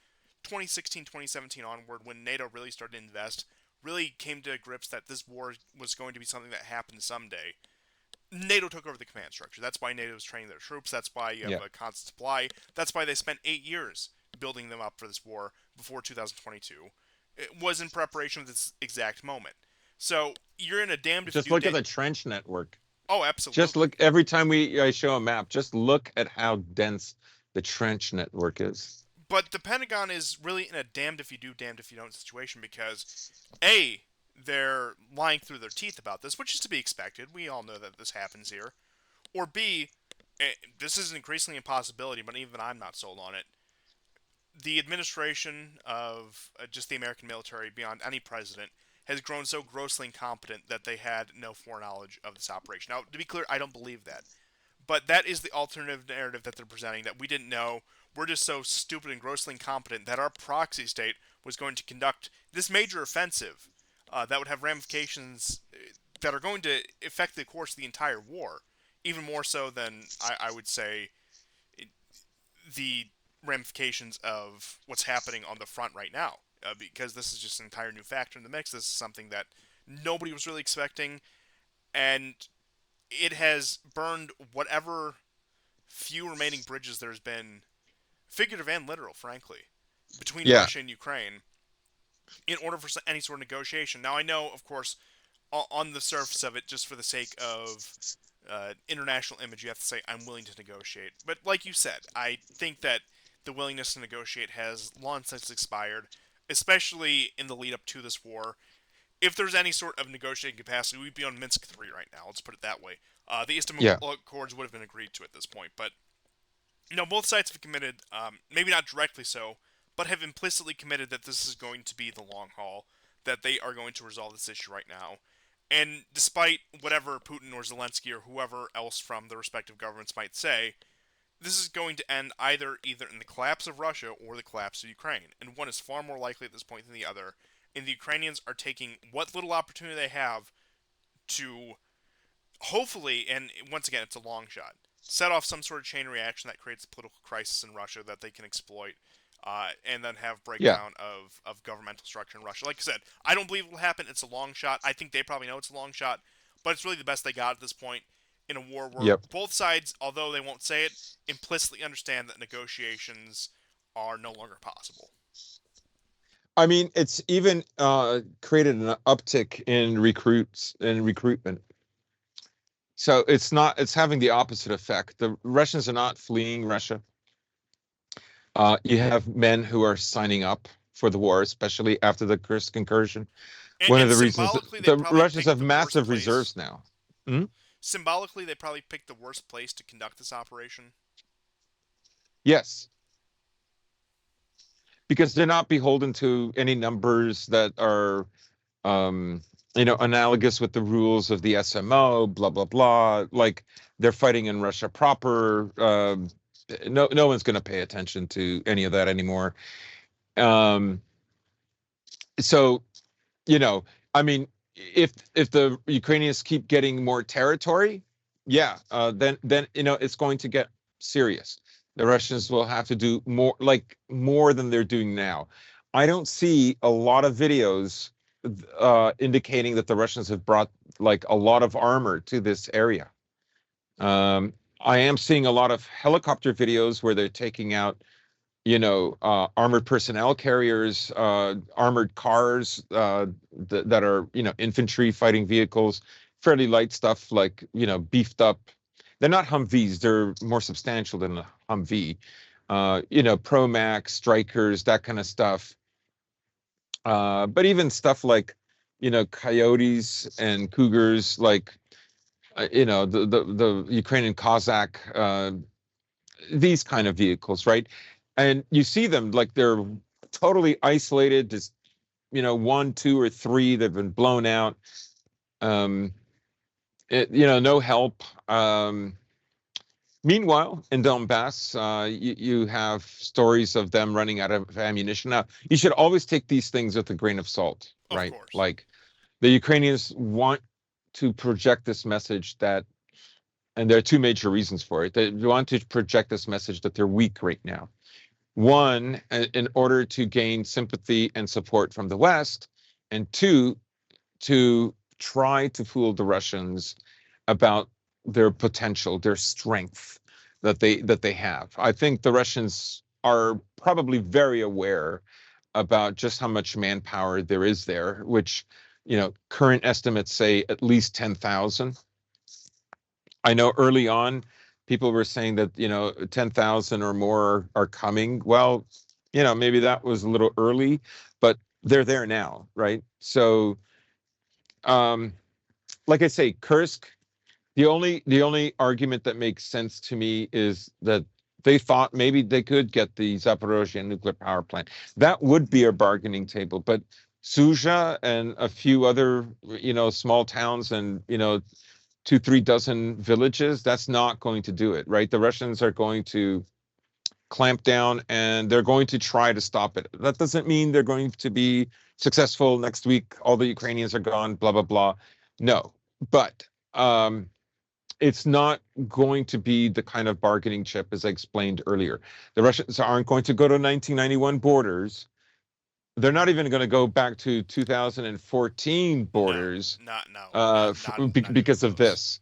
2016, 2017 onward, when NATO really started to invest, really came to grips that this war was going to be something that happened someday. NATO took over the command structure. That's why NATO is training their troops. That's why you have Yeah. a constant supply. That's why they spent 8 years building them up for this war before 2022. was in preparation for this exact moment. So you're in a damned if you Just do. look at the trench network. Oh, Just absolutely. look every time I show a map. Just look at how dense the trench network is. But the Pentagon is really in a damned if you do, damned if you don't situation because A, they're lying through their teeth about this, which is to be expected. We all know that this happens here. Or B, this is an increasingly impossibility, but even I'm not sold on it. The administration of just the American military, beyond any president, has grown so grossly incompetent that they had no foreknowledge of this operation. Now, to be clear, I don't believe that. But that is the alternative narrative that they're presenting, that we didn't know. We're just so stupid and grossly incompetent that our proxy state was going to conduct this major offensive that would have ramifications that are going to affect the course of the entire war, even more so than I would say the ramifications of what's happening on the front right now. Because this is just an entire new factor in the mix. This is something that nobody was really expecting, and it has burned whatever few remaining bridges there's been, figurative and literal, frankly, between Yeah, Russia and Ukraine in order for any sort of negotiation. Now, I know, of course, on the surface of it, just for the sake of international image, you have to say, I'm willing to negotiate. But like you said, I think that the willingness to negotiate has long since expired, especially in the lead up to this war. If there's any sort of negotiating capacity, we'd be on Minsk 3 right now. Let's put it that way. The Istanbul yeah. Accords would have been agreed to at this point, but both sides have committed, maybe not directly so, but have implicitly committed that this is going to be the long haul, that they are going to resolve this issue right now. And despite whatever Putin or Zelensky or whoever else from the respective governments might say, this is going to end either in the collapse of Russia or the collapse of Ukraine. And one is far more likely at this point than the other. And the Ukrainians are taking what little opportunity they have to hopefully, and once again, it's a long shot, set off some sort of chain reaction that creates a political crisis in Russia that they can exploit, and then have Yeah. breakdown of governmental structure in Russia. Like I said, I don't believe it will happen. It's a long shot. I think they probably know it's a long shot, but it's really the best they got at this point in a war where Yep. both sides, although they won't say it, implicitly understand that negotiations are no longer possible. I mean, it's even created an uptick in recruits and recruitment. So it's having the opposite effect. The Russians are not fleeing Russia. You have men who are signing up for the war, especially after the Kursk incursion. One of And the reasons that symbolically, they the probably Russians picked have the worst massive place. reserves now. Hmm? Symbolically, they probably picked the worst place to conduct this operation. Yes, because they're not beholden to any numbers that are, um, analogous with the rules of the SMO. Blah blah blah. Like they're fighting in Russia proper. No one's going to pay attention to any of that anymore. Um, so you know, I mean, if the Ukrainians keep getting more territory, yeah, then it's going to get serious. The Russians will have to do more, like more than they're doing now. I don't see a lot of videos indicating that the Russians have brought like a lot of armor to this area. I am seeing a lot of helicopter videos where they're taking out armored personnel carriers, armored cars that are, infantry fighting vehicles, fairly light stuff like, beefed up. They're not Humvees, they're more substantial than a Humvee. Pro Max, Strikers, that kind of stuff. But even stuff like, Coyotes and Cougars, like, the Ukrainian Cossack, these kind of vehicles, right? And you see them like they're totally isolated, just one, two, or three that have been blown out. Um, no help. Meanwhile, in Donbass, you have stories of them running out of ammunition. Now, you should always take these things with a grain of salt, Of right? course. Like the Ukrainians want to project this message that, and there are two major reasons for it. They want to project this message that they're weak right now. One, in order to gain sympathy and support from the West, and two, to try to fool the Russians about their potential, their strength that they have. I think the Russians are probably very aware about just how much manpower there is there, which, current estimates say at least 10,000. I know early on people were saying that, 10,000 or more are coming. Well, maybe that was a little early, but they're there now, right? So, um, like I say, Kursk, the only argument that makes sense to me is that they thought maybe they could get the Zaporozhye nuclear power plant. That would be a bargaining table, but Suja and a few other, small towns and, two, 3 dozen villages, that's not going to do it, right? The Russians are going to clamp down and they're going to try to stop it. That doesn't mean they're going to be successful next week. All the Ukrainians are gone, blah, blah, blah. No, but it's not going to be the kind of bargaining chip as I explained earlier. The Russians aren't going to go to 1991 borders. They're not even going to go back to 2014 No, borders not no, not not not even because of close. this.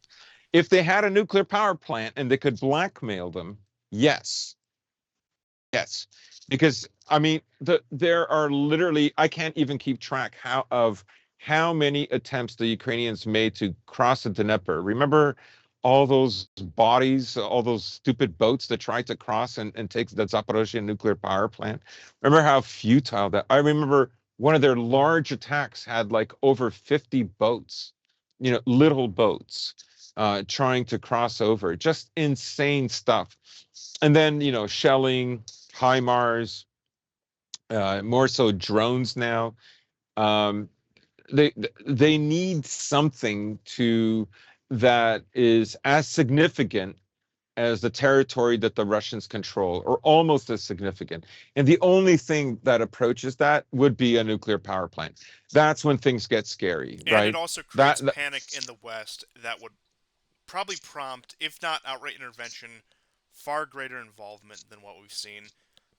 If they had a nuclear power plant and they could blackmail them, yes, yes, because I mean, there are literally I can't even keep track how many attempts the Ukrainians made to cross the Dnieper. Remember all those bodies, all those stupid boats that tried to cross and take the Zaporozhye nuclear power plant? Remember how futile that? I remember one of their large attacks had like over 50 boats, little boats, trying to cross over. Just insane stuff. And then, shelling, HIMARS, more so drones now. Um, they need something to that is as significant as the territory that the Russians control, or almost as significant. And the only thing that approaches that would be a nuclear power plant. That's when things get scary, And it right? also creates That panic in the West that would probably prompt, if not outright intervention, far greater involvement than what we've seen.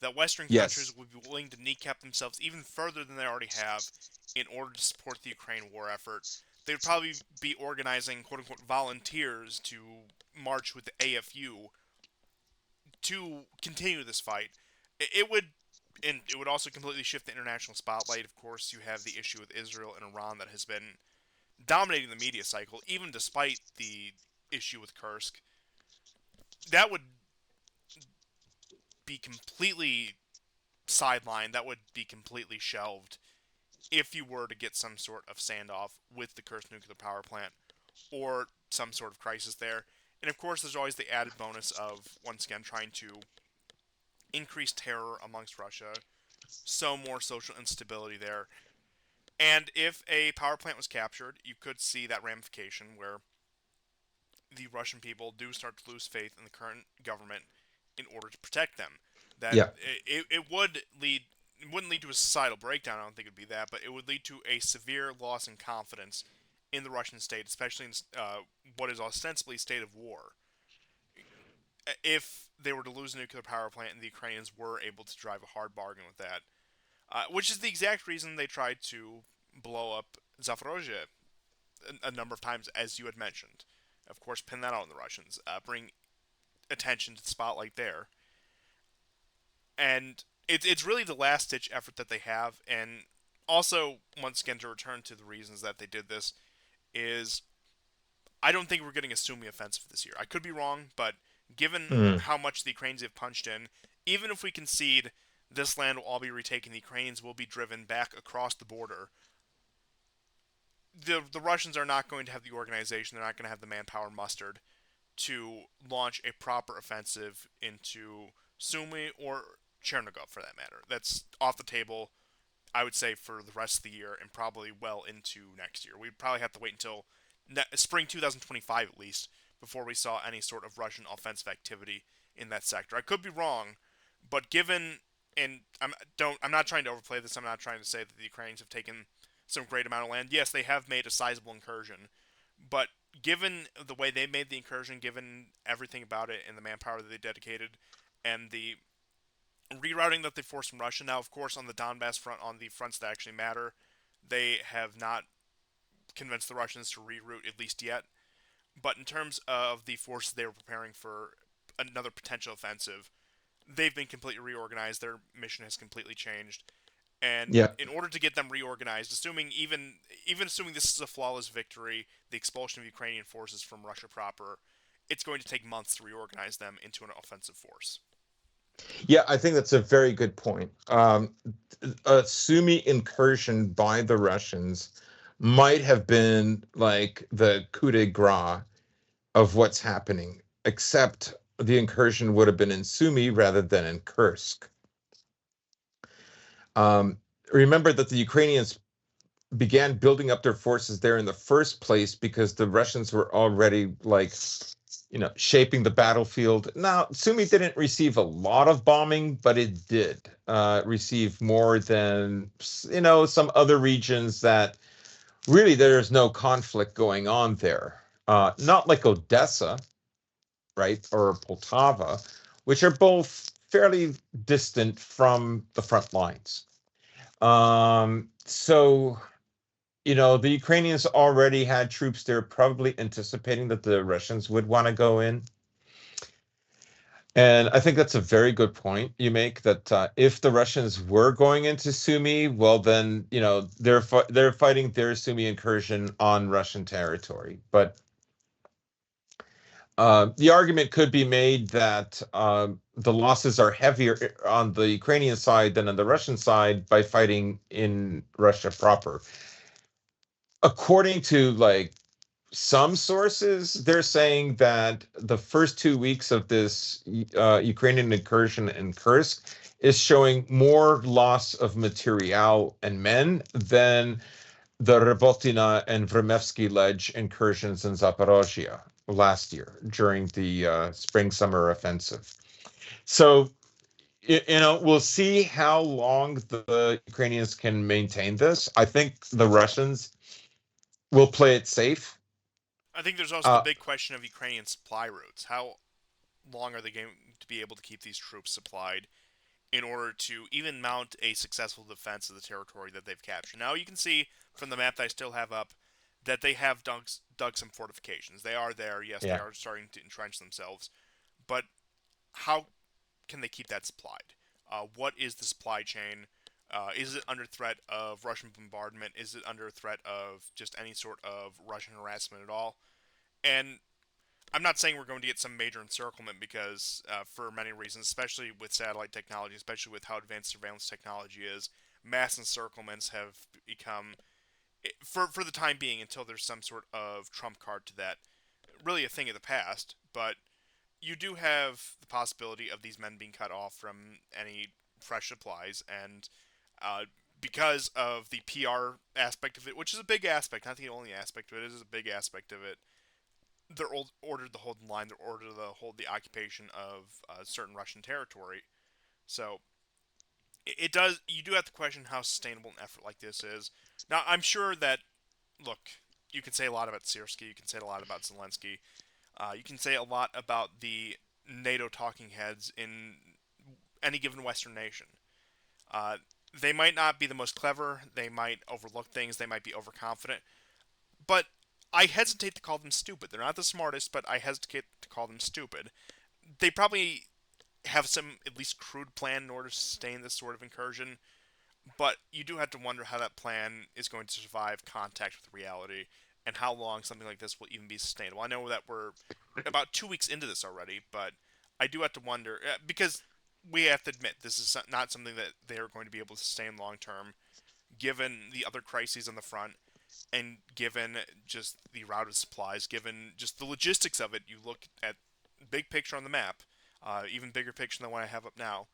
That Western countries yes, would be willing to kneecap themselves even further than they already have in order to support the Ukraine war effort. They would probably be organizing quote unquote volunteers to march with the AFU to continue this fight. It would and it would also completely shift the international spotlight. Of course, you have the issue with Israel and Iran that has been dominating the media cycle, even despite the issue with Kursk. That would be completely sidelined. That would be completely shelved if you were to get some sort of standoff with the Kursk nuclear power plant or some sort of crisis there. And of course, there's always the added bonus of, once again, trying to increase terror amongst Russia, so more social instability there. And if a power plant was captured, you could see that ramification where the Russian people do start to lose faith in the current government in order to protect them. That yeah. it would lead it wouldn't lead to a societal breakdown. I don't think it would be that, but it would lead to a severe loss in confidence in the Russian state, especially in what is ostensibly a state of war. If they were to lose a nuclear power plant and the Ukrainians were able to drive a hard bargain with that, which is the exact reason they tried to blow up Zaporozhye a number of times, as you had mentioned. Of course, pin that on the Russians, bring attention to the spotlight there, and it's really the last ditch effort that they have. And also, once again, to return to the reasons that they did this, is I don't think we're getting a Sumi offensive this year. I could be wrong, but given Mm. how much the Ukrainians have punched in, even if we concede this land will all be retaken, the Ukrainians will be driven back across the border. The Russians are not going to have the organization, they're not going to have the manpower mustered to launch a proper offensive into Sumy or Chernigov for that matter. That's off the table, I would say, for the rest of the year and probably well into next year. We'd probably have to wait until spring 2025 at least before we saw any sort of Russian offensive activity in that sector. I could be wrong, but given and I'm not trying to overplay this. I'm not trying to say that the Ukrainians have taken some great amount of land. Yes, they have made a sizable incursion, but given the way they made the incursion, given everything about it and the manpower that they dedicated, and the rerouting that they forced from Russia. Now, of course, on the Donbass front, on the fronts that actually matter, they have not convinced the Russians to reroute at least yet. But in terms of the forces they were preparing for another potential offensive, they've been completely reorganized. Their mission has completely changed, And Yeah. in order to get them reorganized, assuming even assuming this is a flawless victory, the expulsion of Ukrainian forces from Russia proper, it's going to take months to reorganize them into an offensive force. Yeah, I think that's a very good point. A Sumy incursion by the Russians might have been like the coup de grace of what's happening, except the incursion would have been in Sumy rather than in Kursk. Um, Remember that the Ukrainians began building up their forces there in the first place because the Russians were already like, shaping the battlefield. Now, Sumy didn't receive a lot of bombing, but it did receive more than, some other regions that really there's no conflict going on there. Not like Odessa, right, or Poltava, which are both fairly distant from the front lines. So the Ukrainians already had troops there, probably anticipating that the Russians would want to go in. And I think that's a very good point you make, that if the Russians were going into Sumy, well, then they're fighting their Sumy incursion on Russian territory. But the argument could be made that the losses are heavier on the Ukrainian side than on the Russian side by fighting in Russia proper. According to some sources, they're saying that the first 2 weeks of this Ukrainian incursion in Kursk is showing more loss of material and men than the Robotina and Vremevsky ledge incursions in Zaporozhye last year during the spring-summer offensive. So, we'll see how long the Ukrainians can maintain this. I think the Russians will play it safe. I think there's also the Uh, big question of Ukrainian supply routes. How long are they going to be able to keep these troops supplied in order to even mount a successful defense of the territory that they've captured? Now, you can see from the map that I still have up that they have dug some fortifications. They are there. Yes, they yeah. are starting to entrench themselves. But how can they keep that supplied? What is the supply chain? Is it under threat of Russian bombardment? Is it under threat of just any sort of Russian harassment at all? And I'm not saying we're going to get some major encirclement because, for many reasons, especially with satellite technology, especially with how advanced surveillance technology is, mass encirclements have become, for the time being, until there's some sort of trump card to that, really a thing of the past. But you do have the possibility of these men being cut off from any fresh supplies, and uh, because of the PR aspect of it, which is a big aspect, not the only aspect of it, is a big aspect of it. They're ordered to hold the line. They're ordered to hold the occupation of certain Russian territory. So it does. You do have to question how sustainable an effort like this is. Now, I'm sure that, look, you can say a lot about Syrskyi. You can say a lot about Zelensky. You can say a lot about the NATO talking heads in any given Western nation. Uh, they might not be the most clever. They might overlook things. They might be overconfident. But I hesitate to call them stupid. They're not the smartest, but I hesitate to call them stupid. They probably have some at least crude plan in order to sustain this sort of incursion, but you do have to wonder how that plan is going to survive contact with reality and how long something like this will even be sustainable. I know that we're about 2 weeks into this already, but I do have to wonder because we have to admit this is not something that they are going to be able to sustain long term, given the other crises on the front and given just the route of supplies, given just the logistics of it. You look at big picture on the map, even bigger picture than what I have up now.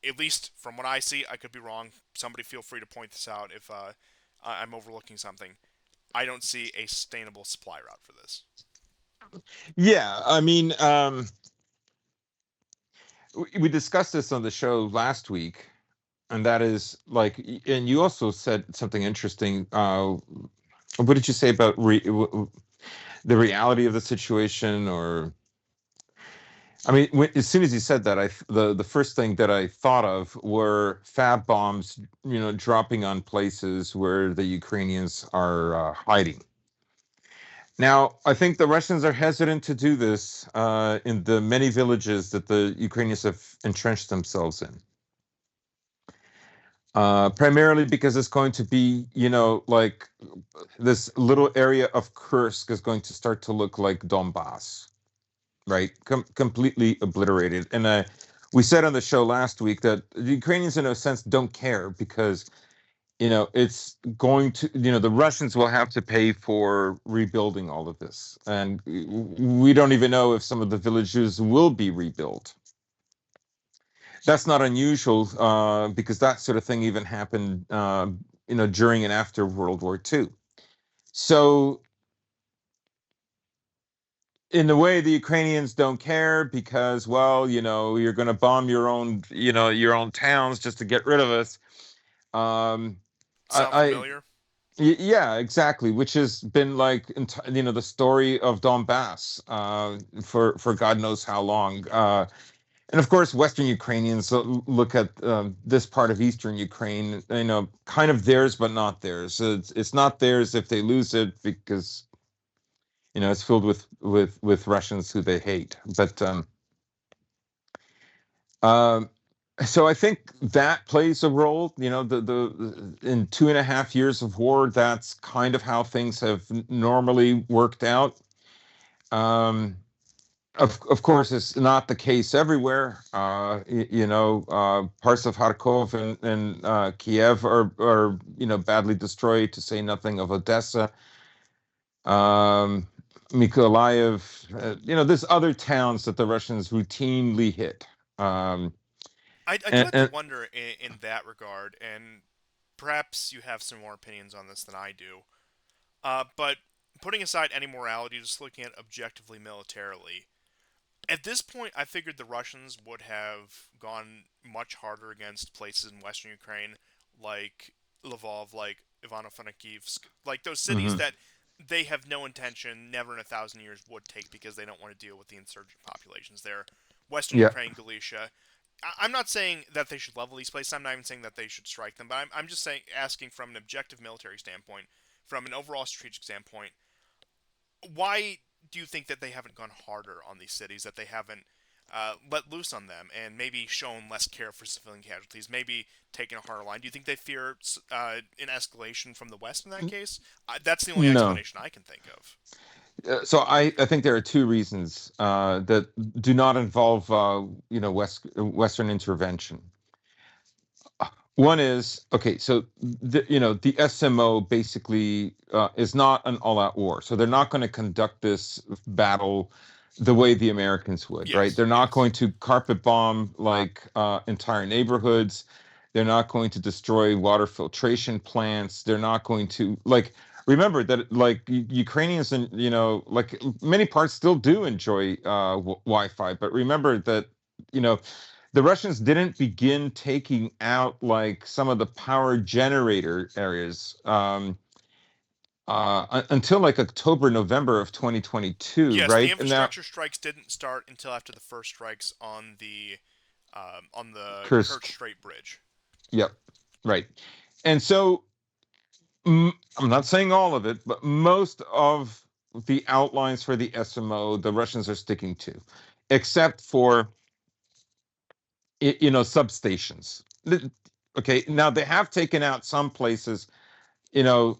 At least from what I see, I could be wrong. Somebody feel free to point this out if I'm overlooking something. I don't see a sustainable supply route for this. Yeah, I mean, we discussed this on the show last week, and that is like, and you also said something interesting. What did you say about the reality of the situation? Or, I mean, as soon as you said that, the first thing that I thought of were fab bombs, dropping on places where the Ukrainians are hiding. Now, I think the Russians are hesitant to do this in the many villages that the Ukrainians have entrenched themselves in. Primarily because it's going to be, like this little area of Kursk is going to start to look like Donbass, right? Completely obliterated. And we said on the show last week that the Ukrainians, in a sense, don't care because, it's going to, the Russians will have to pay for rebuilding all of this. And we don't even know if some of the villages will be rebuilt. That's not unusual because that sort of thing even happened, during and after World War II. So in a way, the Ukrainians don't care because, well, you're going to bomb your own towns just to get rid of us. Um, Sound I familiar? yeah, exactly. Which has been like, the story of Donbass for God knows how long. And of course, Western Ukrainians look at this part of Eastern Ukraine, kind of theirs, but not theirs. It's not theirs if they lose it because it's filled with Russians who they hate. But um, so I think that plays a role. The in 2.5 years of war, that's kind of how things have normally worked out. Um, of course, it's not the case everywhere. Parts of Kharkov and Kiev are badly destroyed. To say nothing of Odessa, um, Mykolaiv. There's other towns that the Russians routinely hit. Um, I do and, have to and wonder in that regard, and perhaps you have some more opinions on this than I do. But putting aside any morality, just looking at objectively militarily, at this point, I figured the Russians would have gone much harder against places in Western Ukraine, like Lvov, like Ivano-Frankivsk, like those cities mhm. that they have no intention, never in 1,000 years, would take because they don't want to deal with the insurgent populations there. Western Yeah, Ukraine, Galicia. I'm not saying that they should level these places. I'm not even saying that they should strike them, but I'm just saying, asking from an objective military standpoint, from an overall strategic standpoint, why do you think that they haven't gone harder on these cities, that they haven't let loose on them and maybe shown less care for civilian casualties, maybe taken a harder line? Do you think they fear an escalation from the West in that case? That's the only no. explanation I can think of. So I think there are two reasons that do not involve Western intervention. One is okay. So the SMO basically is not an all-out war. So they're not going to conduct this battle the way the Americans would, right? Yes, They're not yes. going to carpet bomb like entire neighborhoods. They're not going to destroy water filtration plants. They're not going to like. Remember that like Ukrainians and like many parts still do enjoy Wi-Fi, but remember that you know the Russians didn't begin taking out like some of the power generator areas until like October, November of 2022, Yes, the right? And now infrastructure strikes didn't start until after the first strikes on the Kerch Kursk, Strait Bridge. yep, right. And so I'm not saying all of it, but most of the outlines for the SMO, the Russians are sticking to, except for substations. Okay, now they have taken out some places that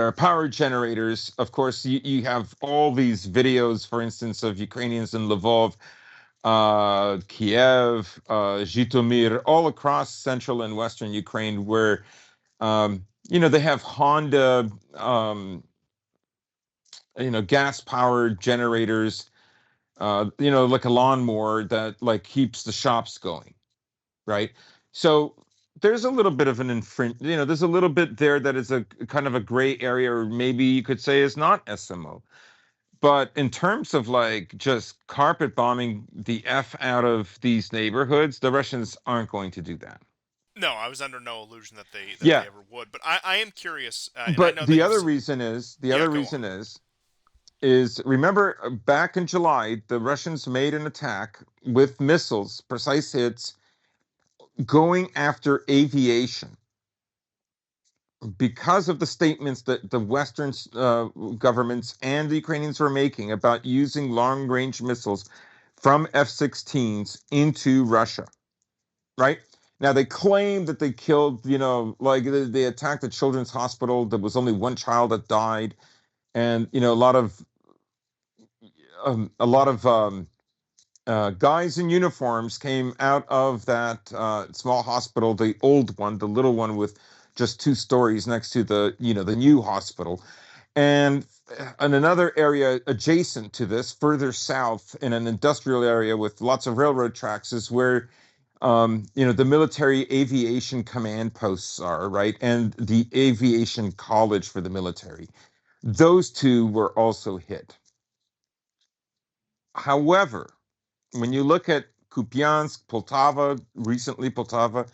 are power generators. Of course, you have all these videos, for instance, of Ukrainians in Lvov, Kiev, Zhytomyr, all across central and western Ukraine, where they have Honda, gas powered generators, like a lawnmower that like keeps the shops going, right? So there's a little bit of an there's a little bit there that is a kind of a gray area, or maybe you could say is not SMO. But in terms of like just carpet bombing the F out of these neighborhoods, the Russians aren't going to do that. No, I was under no illusion that they Yeah, ever would. But I am curious, and I but know that the you've. other reason is Yeah, go on. remember back in July, the Russians made an attack with missiles, precise hits, going after aviation because of the statements that the Western governments and the Ukrainians were making about using long range missiles from F 16s into Russia, right? Now they claim that they killed, like they attacked a children's hospital. There was only one child that died, and a lot of guys in uniforms came out of that small hospital, the old one, the little one with just 2 stories next to the new hospital. And in another area adjacent to this, further south in an industrial area with lots of railroad tracks, is where the military aviation command posts are, right? And the aviation college for the military. Those two were also hit. However, when you look at Kupiansk, Poltava, recently Poltava,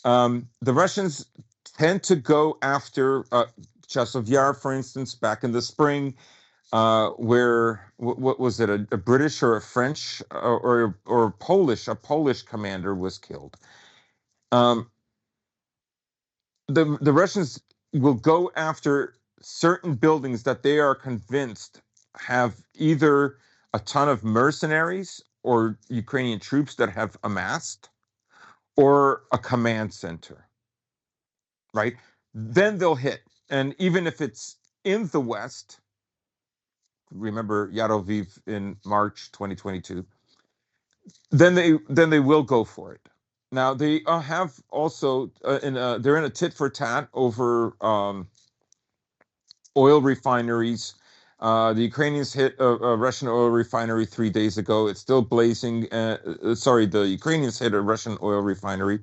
the Russians tend to go after Chasov Yar, for instance, back in the spring, where what was it, a British or a French or a Polish commander was killed. Um, the Russians will go after certain buildings that they are convinced have either a ton of mercenaries or Ukrainian troops that have amassed, or a command center, right? Then they'll hit. And even if it's in the West, remember Yaroviv in March 2022, then they will go for it. Now they have also they're in a tit for tat over oil refineries. The Ukrainians hit a Russian oil refinery 3 days ago. It's still blazing. Sorry, the Ukrainians hit a Russian oil refinery,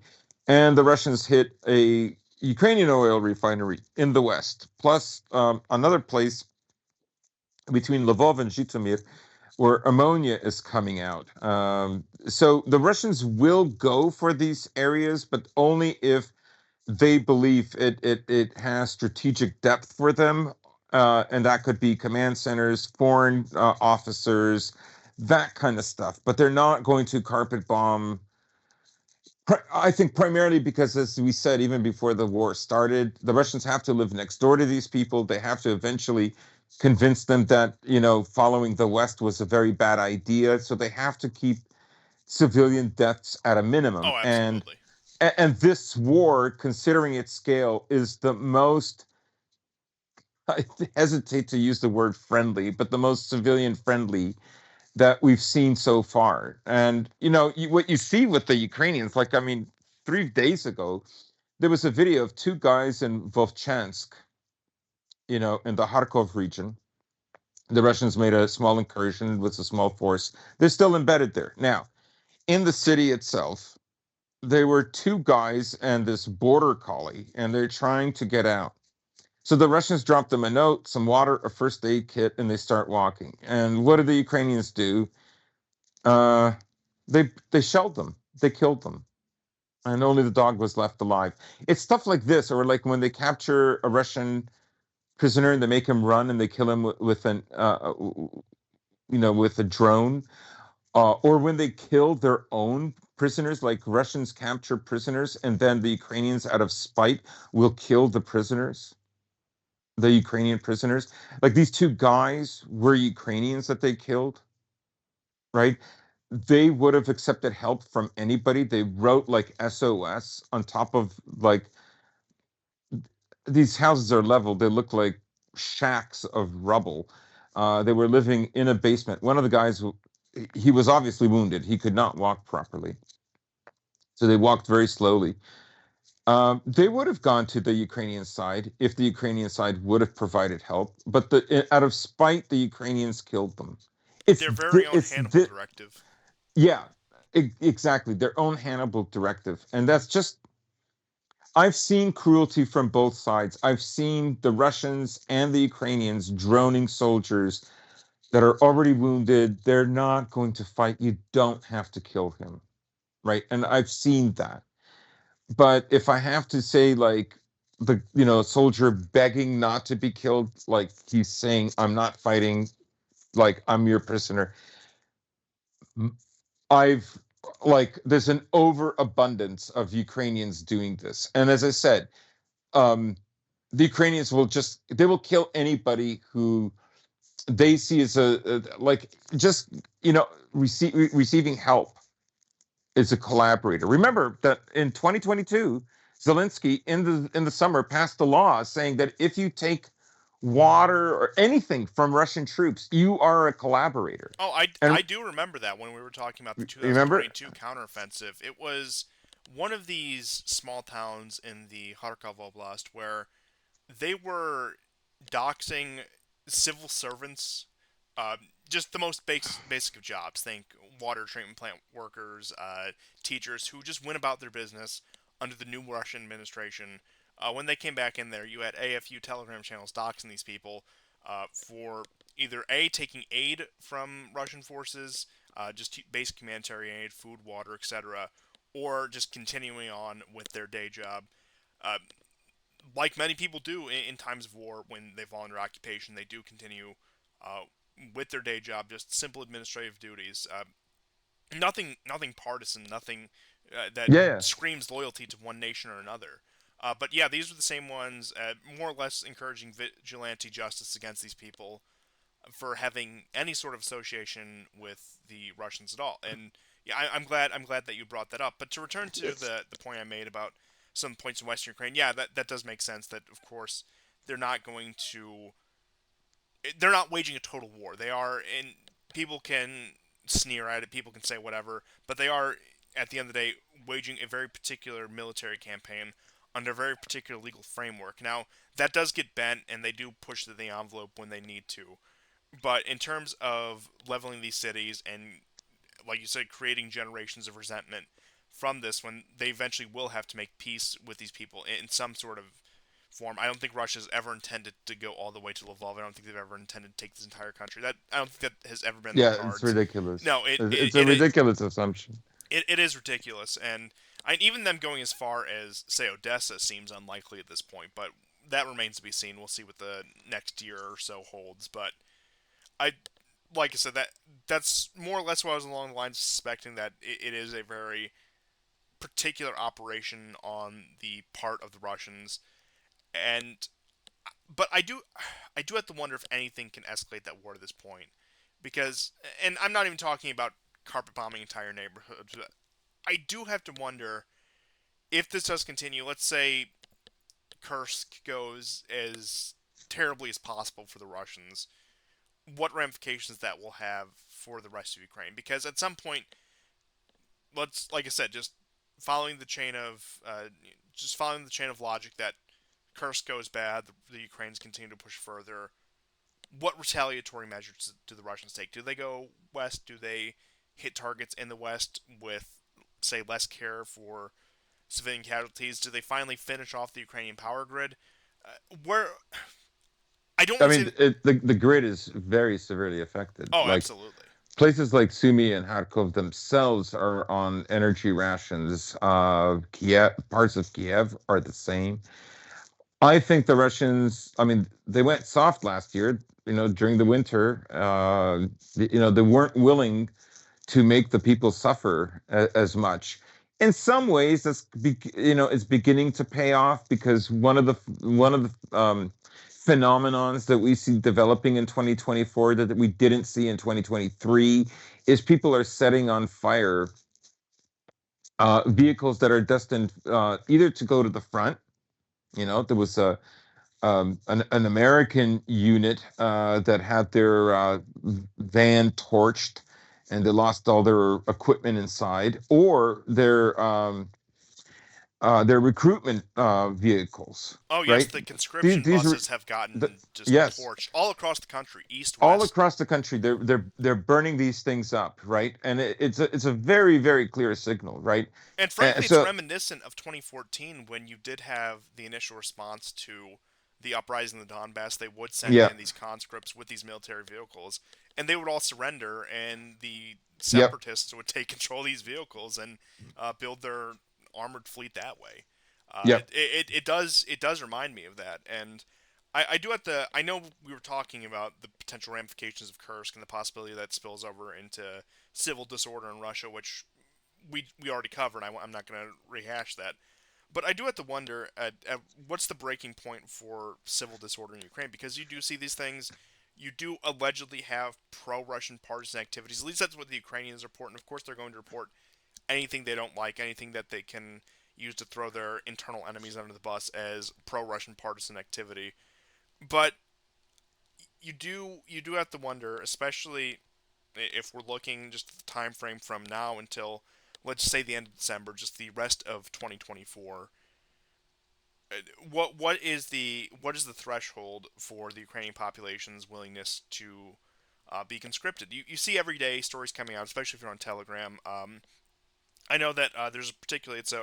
and the Russians hit a Ukrainian oil refinery in the west, plus another place between Lvov and Zhytomyr where ammonia is coming out. So the Russians will go for these areas, but only if they believe it has strategic depth for them, and that could be command centers, foreign officers, that kind of stuff. But they're not going to carpet bomb. I think primarily because, as we said, even before the war started, the Russians have to live next door to these people. They have to eventually convince them that following the West was a very bad idea. So they have to keep civilian deaths at a minimum. Oh, And absolutely. and this war, considering its scale, is the most, I hesitate to use the word friendly, but the most civilian friendly that we've seen so far. And, what you see with the Ukrainians, like, I mean, 3 days ago, there was a video of two guys in Vovchansk, in the Kharkov region. The Russians made a small incursion with a small force. They're still embedded there. Now, in the city itself, they were two guys and this border collie, and they're trying to get out. So the Russians drop them a note, some water, a first aid kit, and they start walking. And what do the Ukrainians do? Uh, they shelled them. They killed them, and only the dog was left alive. It's stuff like this, or like when they capture a Russian prisoner and they make him run and they kill him with a drone, or when they kill their own prisoners, like Russians capture prisoners and then the Ukrainians, out of spite, will kill the Ukrainian prisoners. Like these two guys were Ukrainians that they killed, right? They would have accepted help from anybody. They wrote like SOS on top of, like, these houses are leveled. They look like shacks of rubble. They were living in a basement. One of the guys, he was obviously wounded. He could not walk properly. So they walked very slowly. They would have gone to the Ukrainian side if the Ukrainian side would have provided help, but out of spite, the Ukrainians killed them. It's Their very own it's Hannibal directive. Yeah, exactly, their own Hannibal directive, and that's just. I've seen cruelty from both sides. I've seen the Russians and the Ukrainians droning soldiers that are already wounded. They're not going to fight. You don't have to kill him, right? And I've seen that. But if I have to say, like, the soldier begging not to be killed, like he's saying, I'm not fighting, like I'm your prisoner. I've like there's an overabundance of Ukrainians doing this. And as I said, um, the Ukrainians they will kill anybody who they see as like just receiving help is a collaborator. Remember that in 2022, Zelensky in the summer passed a law saying that if you take water or anything from Russian troops, you are a collaborator. Oh, I, And I do remember that when we were talking about the remember, 2022 counteroffensive. It was one of these small towns in the Kharkov Oblast where they were doxing civil servants, uh, just the most basic of jobs. Think water treatment plant workers, teachers who just went about their business under the new Russian administration. When they came back in there, you had AFU Telegram channels doxing these people for either A, taking aid from Russian forces, just basic humanitarian aid, food, water, etc., or just continuing on with their day job. Uh, like many people do in times of war, when they fall under occupation, they do continue uh, with their day job, just simple administrative duties. Nothing partisan, nothing that yeah, screams loyalty to one nation or another. But yeah, these are the same ones, more or less encouraging vigilante justice against these people for having any sort of association with the Russians at all. And yeah, I'm glad that you brought that up. But to return to the point I made about some points in Western Ukraine, yeah, that does make sense. That of course they're not going to they're not waging a total war. They are, and people can sneer at it, people can say whatever, but they are at the end of the day waging a very particular military campaign under a very particular legal framework. Now that does get bent, and they do push the envelope when they need to. But in terms of leveling these cities and, like you said, creating generations of resentment from this, when they eventually will have to make peace with these people in some sort of form, I don't think Russia's ever intended to go all the way to Lvov. I don't think they've ever intended to take this entire country. That I don't think that has ever been in their yeah, it's cards. ridiculous. No, it It's it, a it, it, ridiculous assumption. it is ridiculous, and even them going as far as say Odessa seems unlikely at this point. But that remains to be seen. We'll see what the next year or so holds. But I, like I said, that's more or less what I was along the lines of suspecting, that it is a very particular operation on the part of the Russians, and but I do have to wonder if anything can escalate that war to this point, because, and I'm not even talking about carpet bombing entire neighborhoods. But I do have to wonder if this does continue. Let's say Kursk goes as terribly as possible for the Russians, what ramifications that will have for the rest of Ukraine. Because at some point, let's, like I said, following the chain of just following the chain of logic that Kursk goes bad, the Ukrainians continue to push further. What retaliatory measures do the Russians take? Do they go west? Do they hit targets in the west with, say, less care for civilian casualties? Do they finally finish off the Ukrainian power grid? Where I don't I want to mean, say. the grid is very severely affected. Oh, Like absolutely. places like Sumy and Kharkov themselves are on energy rations. Kiev, parts of Kiev are the same. I think the Russians, I mean, they went soft last year, during the winter. They weren't willing to make the people suffer as much. In some ways, it's beginning to pay off, because one of the phenomenons that we see developing in 2024 that we didn't see in 2023 is people are setting on fire vehicles that are destined either to go to the front. There was an American unit that had their van torched, and they lost all their equipment inside, or their recruitment vehicles, Oh yes, right? the These, conscription these are buses have the, gotten just yes, torched all across the country, east, all west, across the country. They're burning these things up, right? And it's a very, very clear signal, right? and frankly, it's So reminiscent of 2014 when you did have the initial response to the uprising in the Donbass. They would send yeah, in these conscripts with these military vehicles, and they would all surrender, and the yep, separatists would take control of these vehicles and build their armored fleet that way. yep. It does remind me of that, and I do have to. I know we were talking about the potential ramifications of Kursk and the possibility that spills over into civil disorder in Russia, which we already covered. I'm not going to rehash that, but I do have to wonder at what's the breaking point for civil disorder in Ukraine, because you do see these things. You do allegedly have pro-Russian partisan activities. At least that's what the Ukrainians report, and of course they're going to report anything they don't like, anything that they can use to throw their internal enemies under the bus as pro-Russian partisan activity. But you do have to wonder, especially if we're looking just at the time frame from now until, let's say, the end of December, just the rest of 2024. What is the threshold for the Ukrainian population's willingness to be conscripted? You see every day stories coming out, especially if you're on Telegram. I know that it's a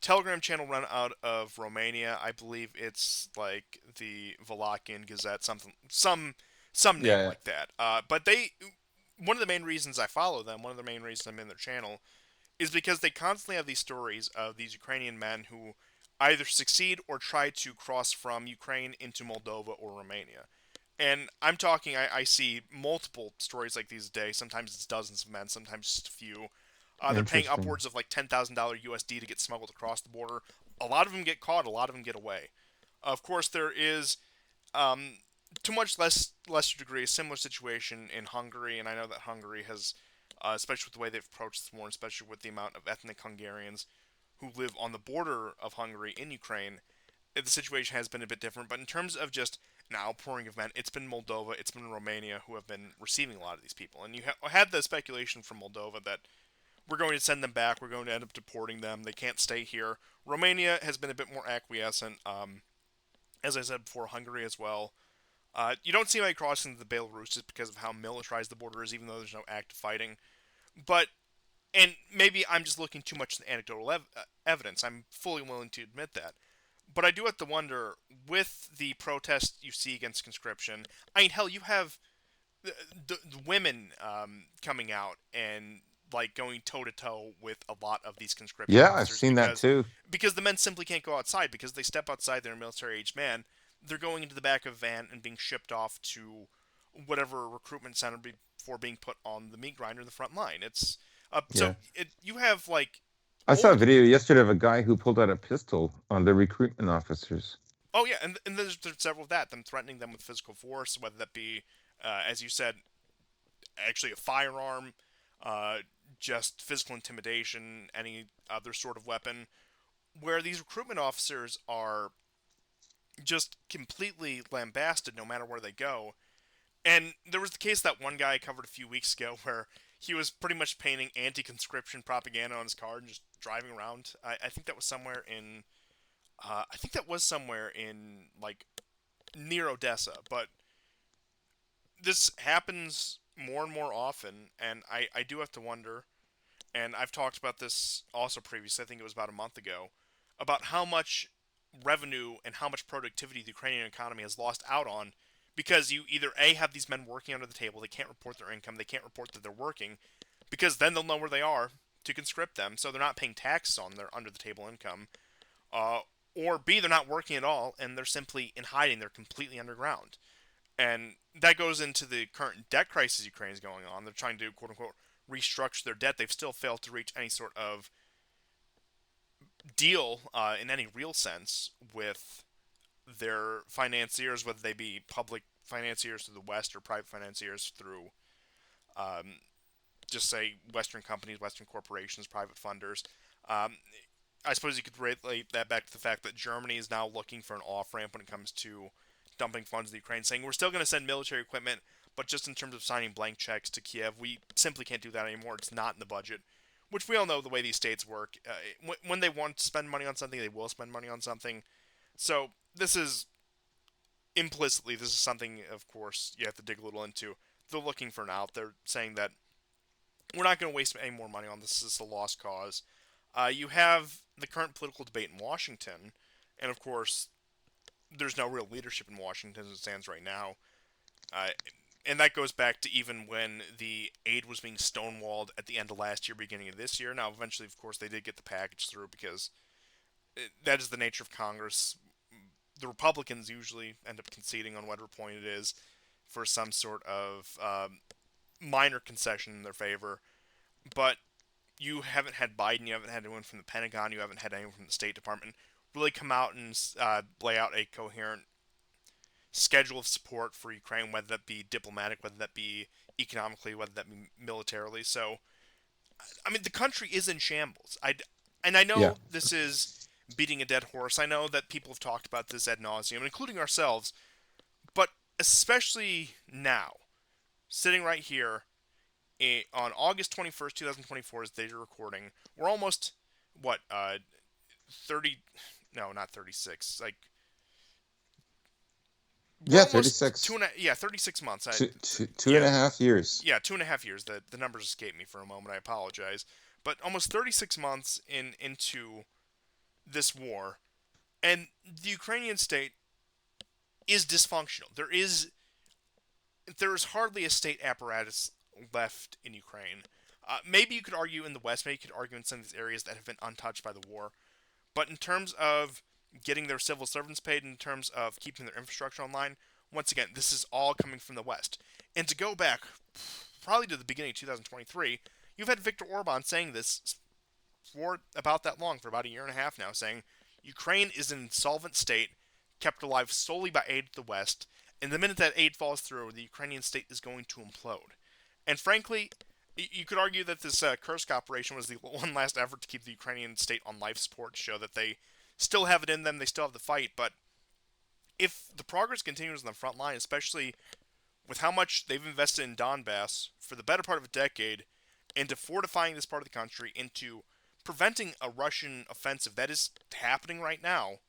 Telegram channel run out of Romania. I believe it's like the Valachian Gazette, some name Yeah, like that. But they one of the main reasons I follow them, one of the main reasons I'm in their channel, is because they constantly have these stories of these Ukrainian men who either succeed or try to cross from Ukraine into Moldova or Romania. And I'm talking, I see multiple stories like these a day. Sometimes it's dozens of men, sometimes just a few. They're paying interesting. upwards of like $10,000 USD to get smuggled across the border. A lot of them get caught, a lot of them get away. Of course, there is um, to much lesser degree a similar situation in Hungary, and I know that Hungary has, especially with the way they've approached this war, especially with the amount of ethnic Hungarians who live on the border of Hungary in Ukraine, the situation has been a bit different. But in terms of just an outpouring of men, it's been Moldova, it's been Romania who have been receiving a lot of these people. And you had the speculation from Moldova that we're going to send them back, we're going to end up deporting them, they can't stay here. Romania has been a bit more acquiescent. As I said before, Hungary as well. You don't see anybody crossing the Belarus just because of how militarized the border is, even though there's no active fighting. But and maybe I'm just looking too much at anecdotal evidence. I'm fully willing to admit that. But I do have to wonder, with the protests you see against conscription, I mean, hell, you have the women coming out and like going toe to toe with a lot of these conscription yeah, I've officers seen that too. because the men simply can't go outside because they step outside they're a military age man. They're going into the back of a van and being shipped off to whatever recruitment center before being put on the meat grinder in the front line. It's Yeah, you have like I saw a old. video yesterday of a guy who pulled out a pistol on the recruitment officers. Oh yeah, and there's several of that. Them threatening them with physical force, whether that be, as you said, actually a firearm, uh, just physical intimidation, any other sort of weapon. Where these recruitment officers are just completely lambasted no matter where they go. And there was the case that one guy I covered a few weeks ago where he was pretty much painting anti-conscription propaganda on his car and just driving around. I think that was somewhere in, like near Odessa. But this happens more and more often, and I do have to wonder. And I've talked about this also previously. I think it was about a month ago, about how much revenue and how much productivity the Ukrainian economy has lost out on because you either A, have these men working under the table, they can't report their income, they can't report that they're working, because then they'll know where they are to conscript them, so they're not paying taxes on their under the table income. Uh, or B, they're not working at all and they're simply in hiding, they're completely underground. And that goes into the current debt crisis Ukraine is going on. They're trying to quote unquote restructure their debt. They've still failed to reach any sort of deal in any real sense with their financiers, whether they be public financiers through the West or private financiers through, um, just say, Western companies, Western corporations, private funders. Um, I suppose you could relate that back to the fact that Germany is now looking for an off ramp when it comes to dumping funds to Ukraine, saying we're still going to send military equipment, but just in terms of signing blank checks to Kiev, we simply can't do that anymore. It's not in the budget. Which we all know the way these states work. When they want to spend money on something, they will spend money on something. So this is something, of course, you have to dig a little into. They're looking for an out. They're saying that we're not going to waste any more money on this. This is a lost cause. You have the current political debate in Washington, and of course, there's no real leadership in Washington as it stands right now. Uh, and that goes back to even when the aid was being stonewalled at the end of last year, beginning of this year. Now, eventually, of course, they did get the package through because that is the nature of Congress. The Republicans usually end up conceding on whatever point it is for some sort of minor concession in their favor. But you haven't had Biden, you haven't had anyone from the Pentagon, you haven't had anyone from the State Department really come out and lay out a coherent schedule of support for Ukraine, whether that be diplomatic, whether that be economically, whether that be militarily. So I mean, the country is in shambles. And I Yeah. know this is beating a dead horse. I know that people have talked about this ad nauseum, including ourselves. But especially now, sitting right here on August 21st, 2024, as the date of recording, we're almost what 30? No, not 36. Like we're Yeah, almost 36. 36 months. Two and Yeah, a half years. yeah, 2.5 years. The numbers escaped me for a moment. I apologize, but almost 36 months into this war, and the Ukrainian state is dysfunctional. There is hardly a state apparatus left in Ukraine. Maybe you could argue in the West, maybe you could argue in some of these areas that have been untouched by the war. But in terms of getting their civil servants paid, in terms of keeping their infrastructure online, once again, this is all coming from the West. And to go back probably to the beginning of 2023, you've had Viktor Orban saying this for about that long, for about a year and a half now, saying Ukraine is an insolvent state kept alive solely by aid to the West, and the minute that aid falls through, the Ukrainian state is going to implode. And frankly, you could argue that this Kursk operation was the one last effort to keep the Ukrainian state on life support, to show that they still have it in them, they still have the fight. But if the progress continues on the front line, especially with how much they've invested in Donbass for the better part of a decade, into fortifying this part of the country, into preventing a Russian offensive that is happening right now,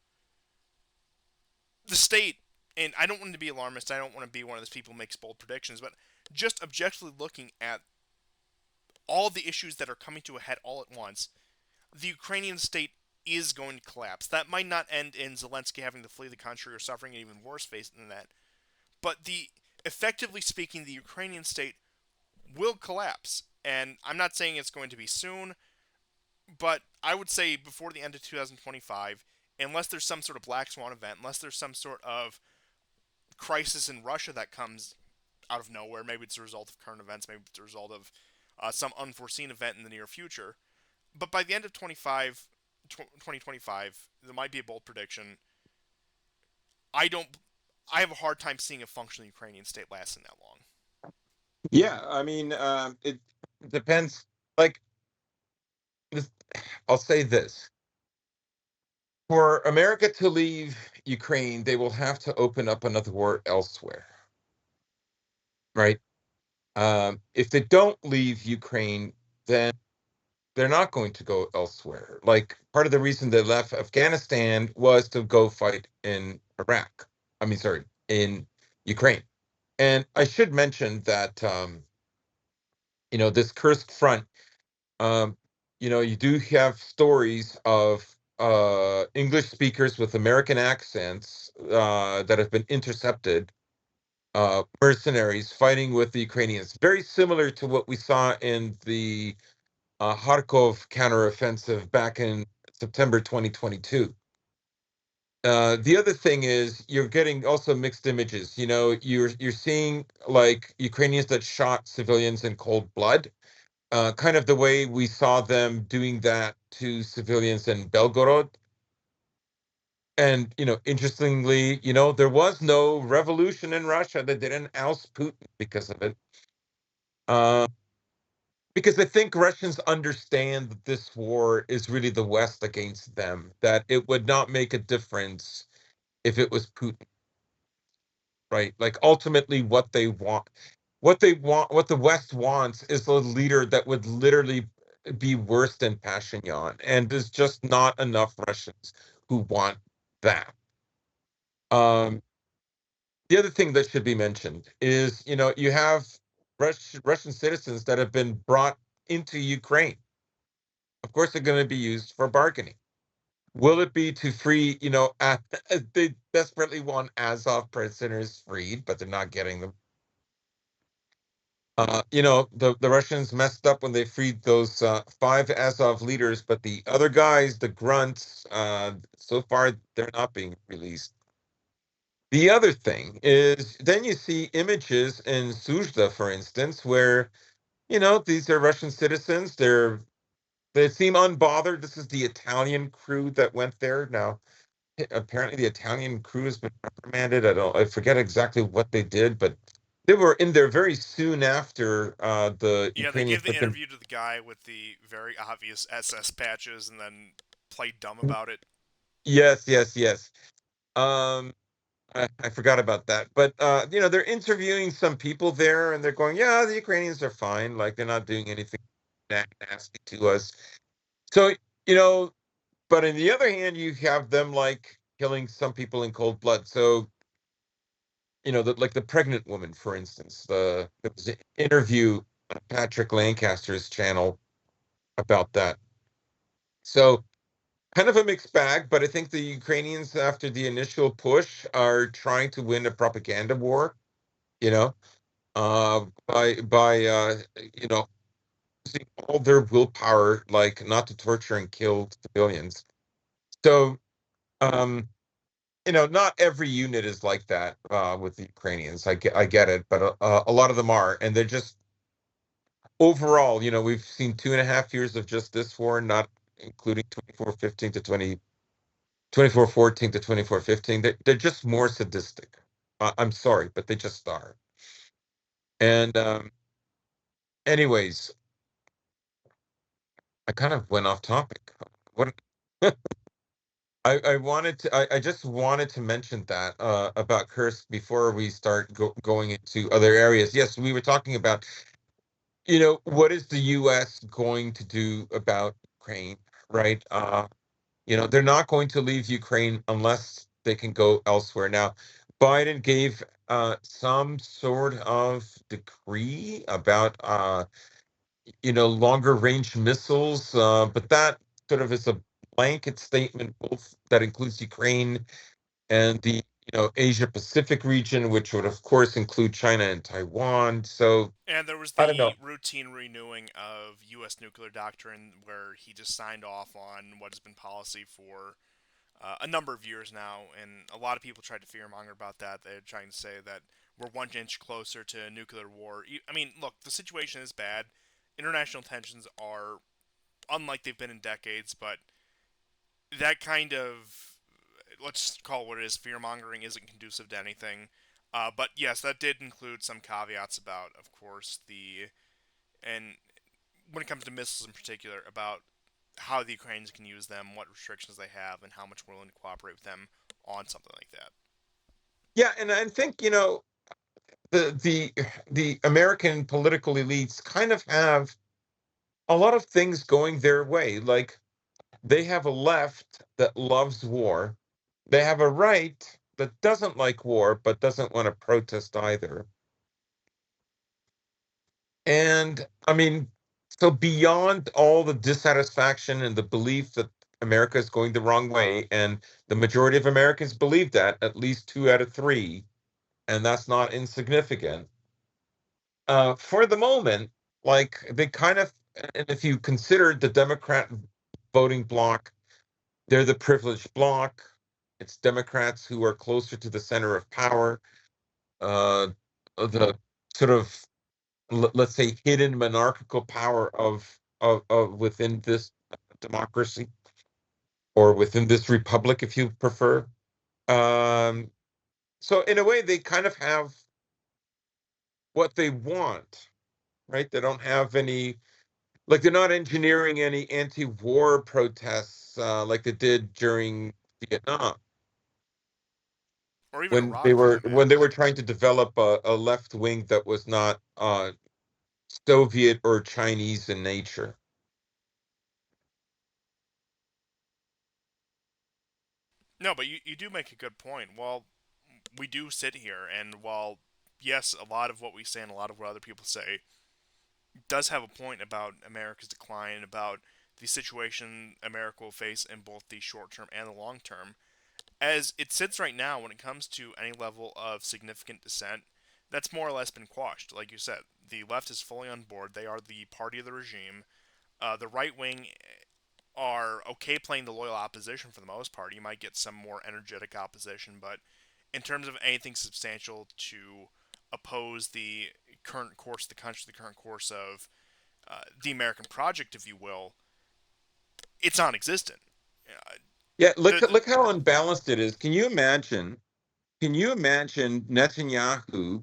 the state, and I don't want to be alarmist, I don't want to be one of those people who makes bold predictions, but just objectively looking at all the issues that are coming to a head all at once, the Ukrainian state is going to collapse. That might not end in Zelensky having to flee the country or suffering an even worse fate than that, but effectively speaking, the Ukrainian state will collapse. And I'm not saying it's going to be soon, but I would say before the end of 2025, unless there's some sort of black swan event, unless there's some sort of crisis in Russia that comes out of nowhere, maybe it's a result of current events, maybe it's a result of some unforeseen event in the near future. But by the end of 2025, there might be a bold prediction. I don't. I have a hard time seeing a functional Ukrainian state lasting that long. Yeah, I mean, it depends. Like, this, I'll say this: for America to leave Ukraine, they will have to open up another war elsewhere, right? If they don't leave Ukraine, then they're not going to go elsewhere. Like, part of the reason they left Afghanistan was to go fight in Iraq. I mean, sorry, in Ukraine. And I should mention that this Kursk front, um, you do have stories of English speakers with American accents that have been intercepted, mercenaries fighting with the Ukrainians, very similar to what we saw in the Kharkov counteroffensive back in September 2022. The other thing is you're getting also mixed images. You're seeing like Ukrainians that shot civilians in cold blood, kind of the way we saw them doing that to civilians in Belgorod. And interestingly, there was no revolution in Russia that didn't oust Putin because of it. Uh, because I think Russians understand that this war is really the West against them, that it would not make a difference if it was Putin, right? Like, ultimately what the West wants is a leader that would literally be worse than Pashinyan, and there's just not enough Russians who want that. Um, the other thing that should be mentioned is, you have Russian citizens that have been brought into Ukraine. Of course, they're going to be used for bargaining. Will it be to free, they desperately want Azov prisoners freed, but they're not getting them. The Russians messed up when they freed those five Azov leaders, but the other guys, the grunts, so far they're not being released. The other thing is, then you see images in Suzda, for instance, where these are Russian citizens. They seem unbothered. This is the Italian crew that went there. Now, apparently, the Italian crew has been reprimanded. I forget exactly what they did, but they were in there very soon after the Yeah, they Ukrainians gave the had been. interview to the guy with the very obvious SS patches and then played dumb about it. Yes, yes, yes. Um, I forgot about that. But they're interviewing some people there, and they're going, "Yeah, the Ukrainians are fine. Like they're not doing anything nasty to us." So you know, but on the other hand, you have them like killing some people in cold blood. So like the pregnant woman, for instance. There was an interview on Patrick Lancaster's channel about that. So kind of a mixed bag, but I think the Ukrainians, after the initial push, are trying to win a propaganda war. You know, by using all their willpower, like not to torture and kill civilians. So, um, not every unit is like that with the Ukrainians. I get it, but a lot of them are, and they're just overall. We've seen 2.5 years of just this war, not including 24-15 to 24-14 to 24-15. They're just more sadistic. I'm sorry, but they just are. And anyways, I kind of went off topic. What I just wanted to mention that about Kursk before we start going into other areas. Yes, we were talking about, what is the U.S. going to do about Ukraine, right? They're not going to leave Ukraine unless they can go elsewhere. Now, Biden gave some sort of decree about longer range missiles, but that sort of is a blanket statement, both that includes Ukraine and the Asia Pacific region, which would of course include China and Taiwan. So And there was I don't know. the routine renewing of U.S. nuclear doctrine where he just signed off on what has been policy for a number of years now, and a lot of people tried to fearmonger about that. They're trying to say that we're 1 inch closer to nuclear war. I mean, look, the situation is bad. International tensions are unlike they've been in decades, but that kind of, let's call it what it is, fearmongering isn't conducive to anything. But yes, that did include some caveats about, of course, and when it comes to missiles in particular, about how the Ukrainians can use them, what restrictions they have, and how much we're willing to cooperate with them on something like that. Yeah, and I think the American political elites kind of have a lot of things going their way. Like they have a left that loves war. They have a right that doesn't like war but doesn't want to protest either. And I mean, so beyond all the dissatisfaction and the belief that America is going the wrong way, and the majority of Americans believe that, at least 2 out of 3, and that's not insignificant. For the moment, like they kind of, and if you consider the Democrat voting bloc, they're the privileged bloc. It's Democrats who are closer to the center of power. The sort of, let's say, hidden monarchical power of within this democracy, or within this republic, if you prefer. Um, so in a way, they kind of have what they want, right? They don't have any, like they're not engineering any anti-war protests like they did during Vietnam, Or even when they Iraq, for were that when they matter. were trying to develop a left wing that was not Soviet or Chinese in nature. No, but you do make a good point. Well, we do sit here, and while, yes, a lot of what we say and a lot of what other people say does have a point about America's decline and about the situation America will face in both the short term and the long term, as it sits right now, when it comes to any level of significant dissent, that's more or less been quashed. Like you said, the left is fully on board. They are the party of the regime. The right wing are okay playing the loyal opposition for the most part. You might get some more energetic opposition, but in terms of anything substantial to oppose the current course of the country, the current course of the American project, if you will, it's non-existent. Uh, Yeah, the, look how unbalanced it is. Can you imagine? Can you imagine Netanyahu?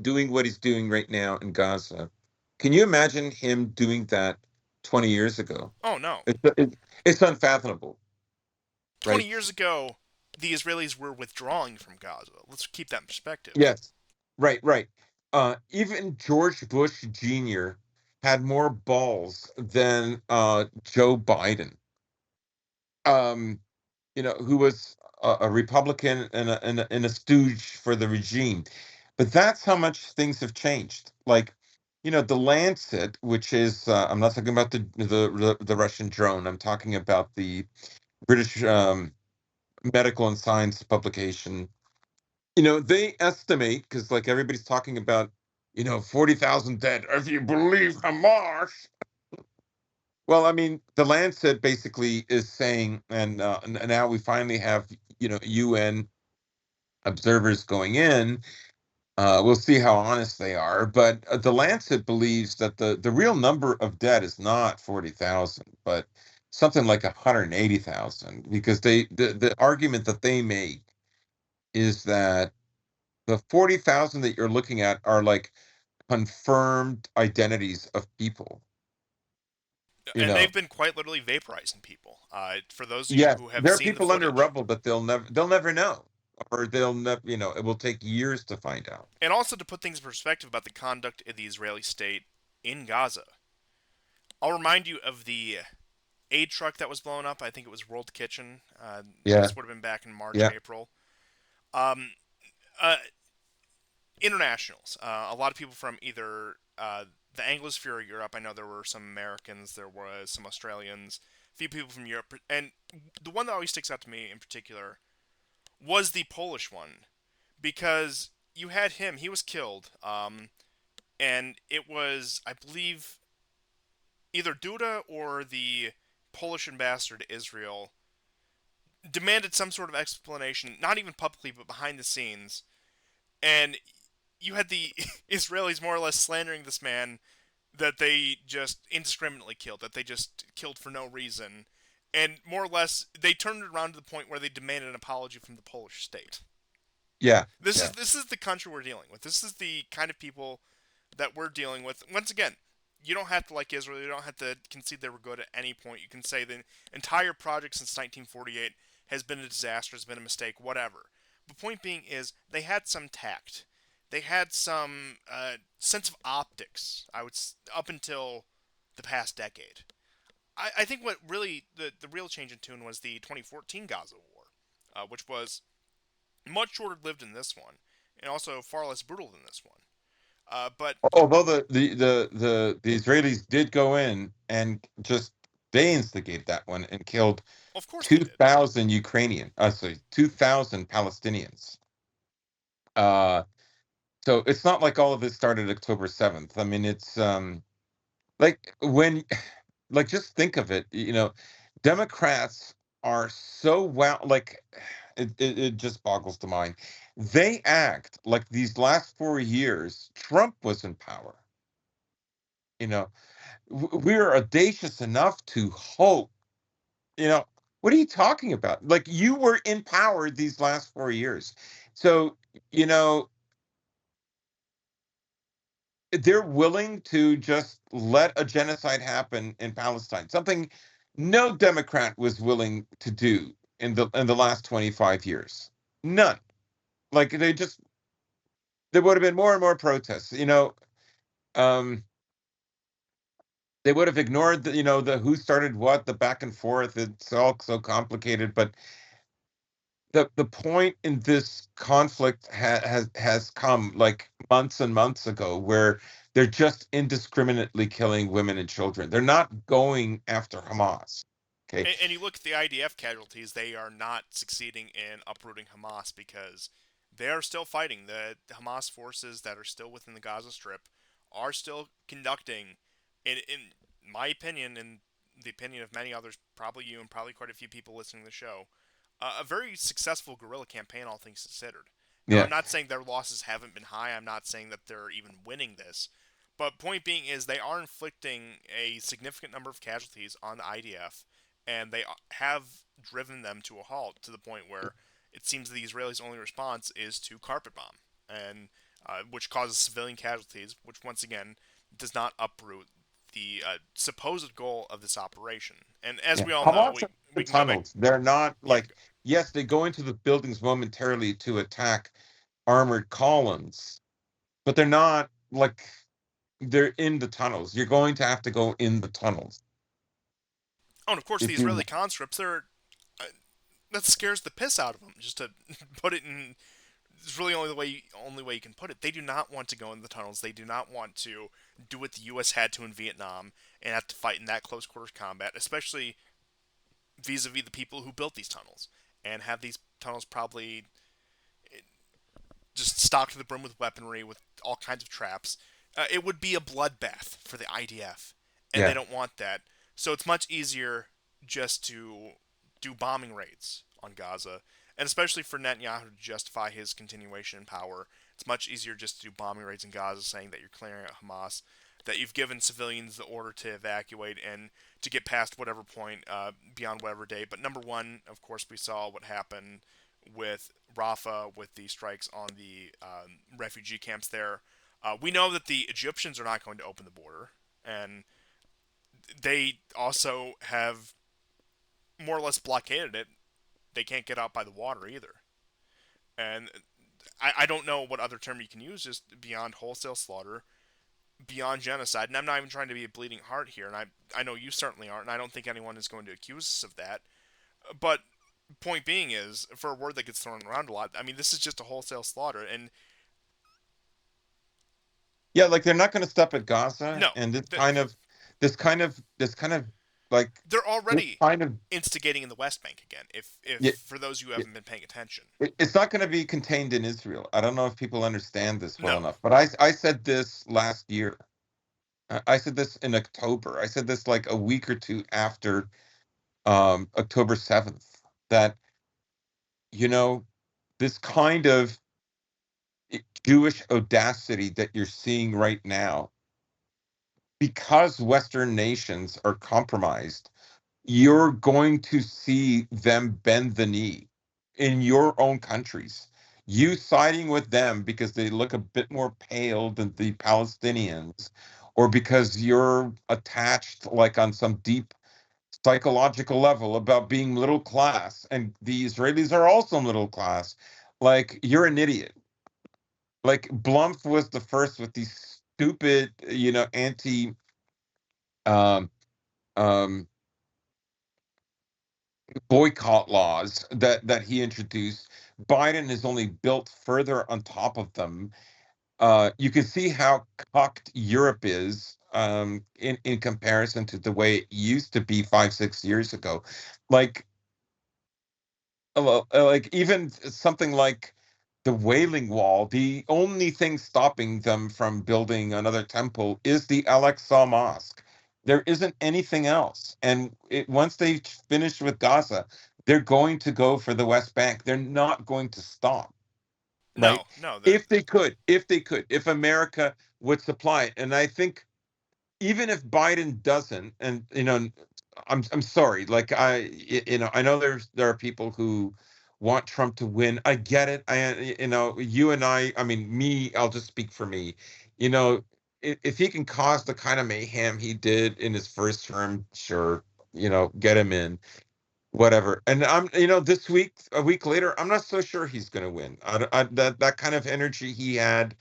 doing what he's doing right now in Gaza, can you imagine him doing that 20 years ago? Oh no. It's unfathomable, 20 right? years ago, the Israelis were withdrawing from Gaza. Let's keep that in perspective. Yes, right, right. Even George Bush Jr. had more balls than Joe Biden, um, who was a Republican and a stooge for the regime. But that's how much things have changed. Like, the Lancet, which is I'm not talking about the Russian drone. I'm talking about the British medical and science publication. They estimate, because like everybody's talking about, 40,000 dead, if you believe Hamas. Well, I mean, the Lancet basically is saying, and now we finally have, UN observers going in. We'll see how honest they are, but the Lancet believes that the real number of dead is not 40,000, but something like 180,000, because the argument that they make is that the 40,000 that you're looking at are like confirmed identities of people. You And know, they've been quite literally vaporizing people. For those of you yes, who have there are seen the people under footage, rubble that they'll never know, or they'll never, it will take years to find out. and also to put things in perspective about the conduct of the Israeli state in Gaza, I'll remind you of the aid truck that was blown up. I think it was World Kitchen. Yeah, This would have been back in March, yeah. April. Um, uh, Internationals. A lot of people from either the Anglosphere or Europe. I know there were some Americans, there was some Australians, a few people from Europe, and the one that always sticks out to me in particular was the Polish one because you had him. He was killed, and it was, I believe, either Duda or the Polish ambassador to Israel demanded some sort of explanation, not even publicly, but behind the scenes. And you had the Israelis more or less slandering this man that they just indiscriminately killed, that they just killed for no reason. And more or less, they turned it around to the point where they demanded an apology from the Polish state. Yeah, This is yeah, this is the country we're dealing with. This is the kind of people that we're dealing with. Once again, you don't have to like Israel. You don't have to concede they were good at any point. You can say the entire project since 1948 has been a disaster, has been a mistake, whatever. The point being is they had some tact. They had some sense of optics. Up until the past decade. I think what really the real change in tune was the 2014 Gaza War, which was much shorter lived than this one, and also far less brutal than this one. But although the Israelis did go in and just they instigate that one and killed of course they did. 2,000 Ukrainian, sorry, 2,000 Palestinians. Uh, so it's not like all of this started October 7th. I mean, it's like when, like, just think of it. Democrats are so well, like, it just boggles the mind. They act like these last 4 years, Trump was in power. You know, we're audacious enough to hope. You know, what are you talking about? Like, you were in power these last 4 years. So, you know, they're willing to just let a genocide happen in Palestine, something no Democrat was willing to do in the last 25 years. None. Like, there would have been more and more protests. Um, they would have ignored the who started what, the back and forth. It's all so complicated, but the point in this conflict has come like months and months ago, where they're just indiscriminately killing women and children. They're not going after Hamas. Okay. And you look at the IDF casualties; they are not succeeding in uprooting Hamas because they are still fighting. The Hamas forces that are still within the Gaza Strip are still conducting, in my opinion, and the opinion of many others, probably you and probably quite a few people listening to the show, a very successful guerrilla campaign, all things considered. Now, I'm Yeah. not saying their losses haven't been high. I'm not saying that they're even winning this. But point being is they are inflicting a significant number of casualties on the IDF, and they have driven them to a halt to the point where it seems the Israelis' only response is to carpet bomb. And which causes civilian casualties, which once again does not uproot the supposed goal of this operation. And as Yeah. we all know, Hamas we are the we can go back. tunnels. They're not Yeah, like, yes, they go into the buildings momentarily to attack armored columns, but they're not like they're in the tunnels. You're going to have to go in the tunnels oh, and of course the if you. Israeli conscripts, they're that scares the piss out of them. Just to put it in, it's really only way you can put it. They do not want to go in the tunnels. They do not want to do what the U.S. had to in Vietnam and have to fight in that close quarters combat, especially vis-a-vis the people who built these tunnels and have these tunnels probably just stocked to the brim with weaponry, with all kinds of traps. It would be a bloodbath for the IDF, and they Yeah, don't want that. So it's much easier just to do bombing raids on Gaza, and especially for Netanyahu to justify his continuation in power. It's much easier just to do bombing raids in Gaza, saying that you're clearing out Hamas, that you've given civilians the order to evacuate and to get past whatever point, beyond whatever day. But number one, of course, we saw what happened with Rafah, with the strikes on the refugee camps there. We know that the Egyptians are not going to open the border, and they also have more or less blockaded it. They can't get out by the water either. And I don't know what other term you can use, just beyond wholesale slaughter, beyond genocide. And I'm not even trying to be a bleeding heart here, and I know you certainly aren't, and I don't think anyone is going to accuse us of that. But point being is, for a word that gets thrown around a lot, I mean, this is just a wholesale slaughter, and yeah, like they're not going to stop at Gaza, no, and th- this kind of like they're this already kind of instigating in the West Bank again. If yeah, for those who yeah, haven't been paying attention, it's not going to be contained in Israel. I don't know if people understand this well no, enough, but I said this last year. I said this in October. I said this like a week or two after October 7th, that you know this kind of Jewish audacity that you're seeing right now, because Western nations are compromised, you're going to see them bend the knee in your own countries. You siding with them because they look a bit more pale than the Palestinians, or because you're attached, like on some deep psychological level, about being middle class, and the Israelis are also middle class, like you're an idiot. Like Blumf was the first with these stupid, anti um, um, boycott laws that he introduced. Biden has only built further on top of them. You can see how cocked Europe is, in comparison to the way it used to be 5, 6 years ago. Like, like even something like the Wailing Wall, the only thing stopping them from building another temple is the Al-Aqsa Mosque. There isn't anything else. And once they finish with Gaza, they're going to go for the West Bank. They're not going to stop, right? no, no. If America would supply it. And I think even if Biden doesn't, and I'm sorry, like I know there are people who want Trump to win. I get it. You and I mean, I'll just speak for me. You know, if he can cause the kind of mayhem he did in his first term, sure, get him in, whatever. And this week, a week later, I'm not so sure he's going to win. That kind of energy he had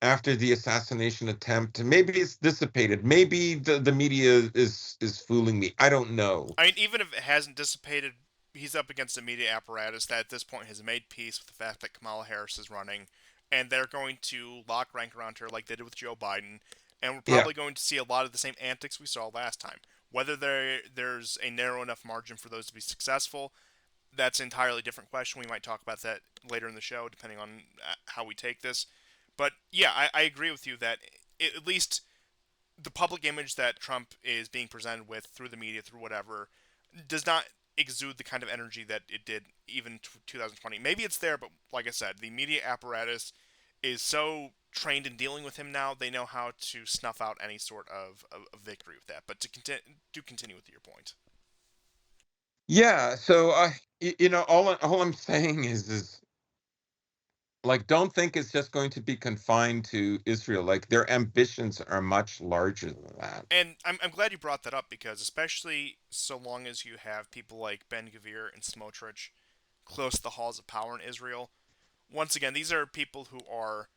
after the assassination attempt, maybe it's dissipated. Maybe the media is fooling me. I don't know. I mean, even if it hasn't dissipated, he's up against a media apparatus that at this point has made peace with the fact that Kamala Harris is running, and they're going to lock rank around her like they did with Joe Biden, and we're Yeah. probably going to see a lot of the same antics we saw last time. Whether there's a narrow enough margin for those to be successful, that's an entirely different question. We might talk about that later in the show, depending on how we take this. But yeah, I agree with you that at least the public image that Trump is being presented with through the media, through whatever, does not exude the kind of energy that it did even 2020. Maybe it's there, but like I said, the media apparatus is so trained in dealing with him now, they know how to snuff out any sort of victory with that. But to continue with your point. Yeah. So all I'm saying is Like, don't think it's just going to be confined to Israel. Like, their ambitions are much larger than that. And I'm glad you brought that up because, especially so long as you have people like Ben Gvir and Smotrich close to the halls of power in Israel, once again, these are people who are,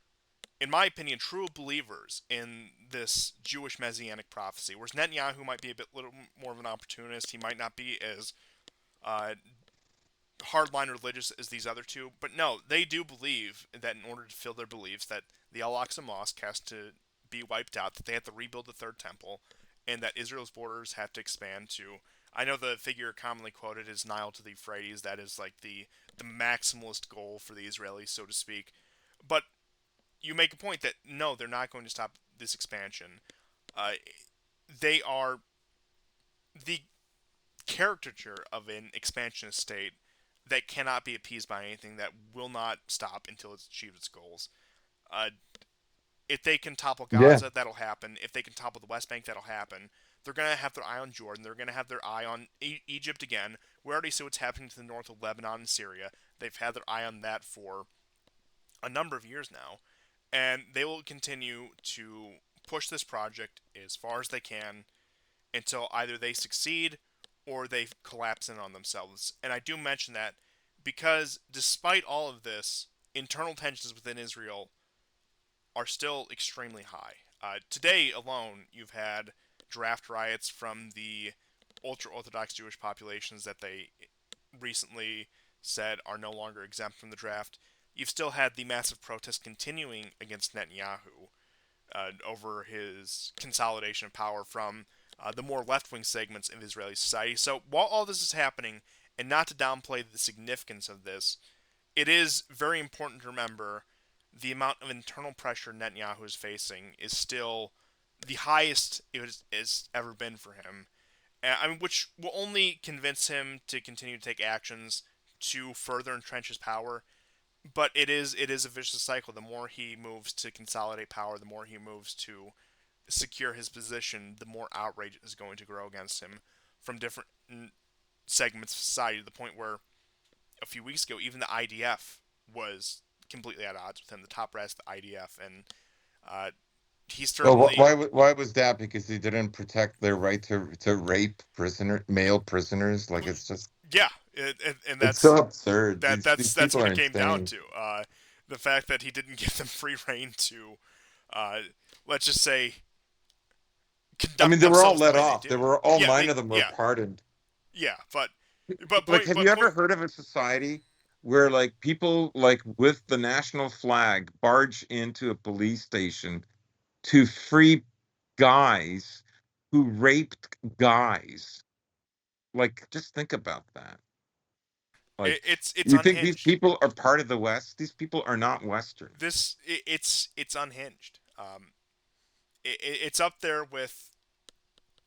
in my opinion, true believers in this Jewish messianic prophecy. Whereas Netanyahu might be a bit little more of an opportunist. He might not be as uh, hardline religious as these other two, but no, they do believe that in order to fill their beliefs, that the Al-Aqsa Mosque has to be wiped out, that they have to rebuild the third temple, and that Israel's borders have to expand to. I know the figure commonly quoted is Nile to the Euphrates. That is like the maximalist goal for the Israelis, so to speak. But you make a point that no, they're not going to stop this expansion. Uh, they are the caricature of an expansionist state that cannot be appeased by anything, that will not stop until it's achieved its goals. Uh, if they can topple Yeah. Gaza, that'll happen. If they can topple the West Bank, that'll happen. They're going to have their eye on Jordan. They're going to have their eye on Egypt again. We already see what's happening to the north of Lebanon and Syria. They've had their eye on that for a number of years now. And they will continue to push this project as far as they can until either they succeed or they collapse in on themselves. And I do mention that because despite all of this, internal tensions within Israel are still extremely high. Today alone, you've had draft riots from the ultra Orthodox Jewish populations that they recently said are no longer exempt from the draft. You've still had the massive protests continuing against Netanyahu over his consolidation of power from the more left wing segments of Israeli society. So while all this is happening, and not to downplay the significance of this, it is very important to remember the amount of internal pressure Netanyahu is facing is still the highest it has ever been for him. I mean, which will only convince him to continue to take actions to further entrench his power. But it is a vicious cycle. The more he moves to consolidate power, the more he moves to secure his position, the more outrage is going to grow against him from different segments of society, to the point where a few weeks ago, even the IDF was completely at odds with him, the top brass of the IDF. And uh, he Well, certainly, why was that? Because he didn't protect their right to rape male prisoners. Like, it's just, yeah, and it's so that's absurd. These that's people what are it came down insane. to. The fact that he didn't give them free reign to, uh, let's just say, I mean, conduct they were all themselves the let way they off. They do. were all Yeah, nine of them were yeah, pardoned. yeah. Like, have But you ever point. heard of a society where like people like with the national flag barge into a police station to free guys who raped guys? Like, just think about that. Like, It's you think these unhinged. people are part of the West? These people are not Western. It's unhinged. It's up there with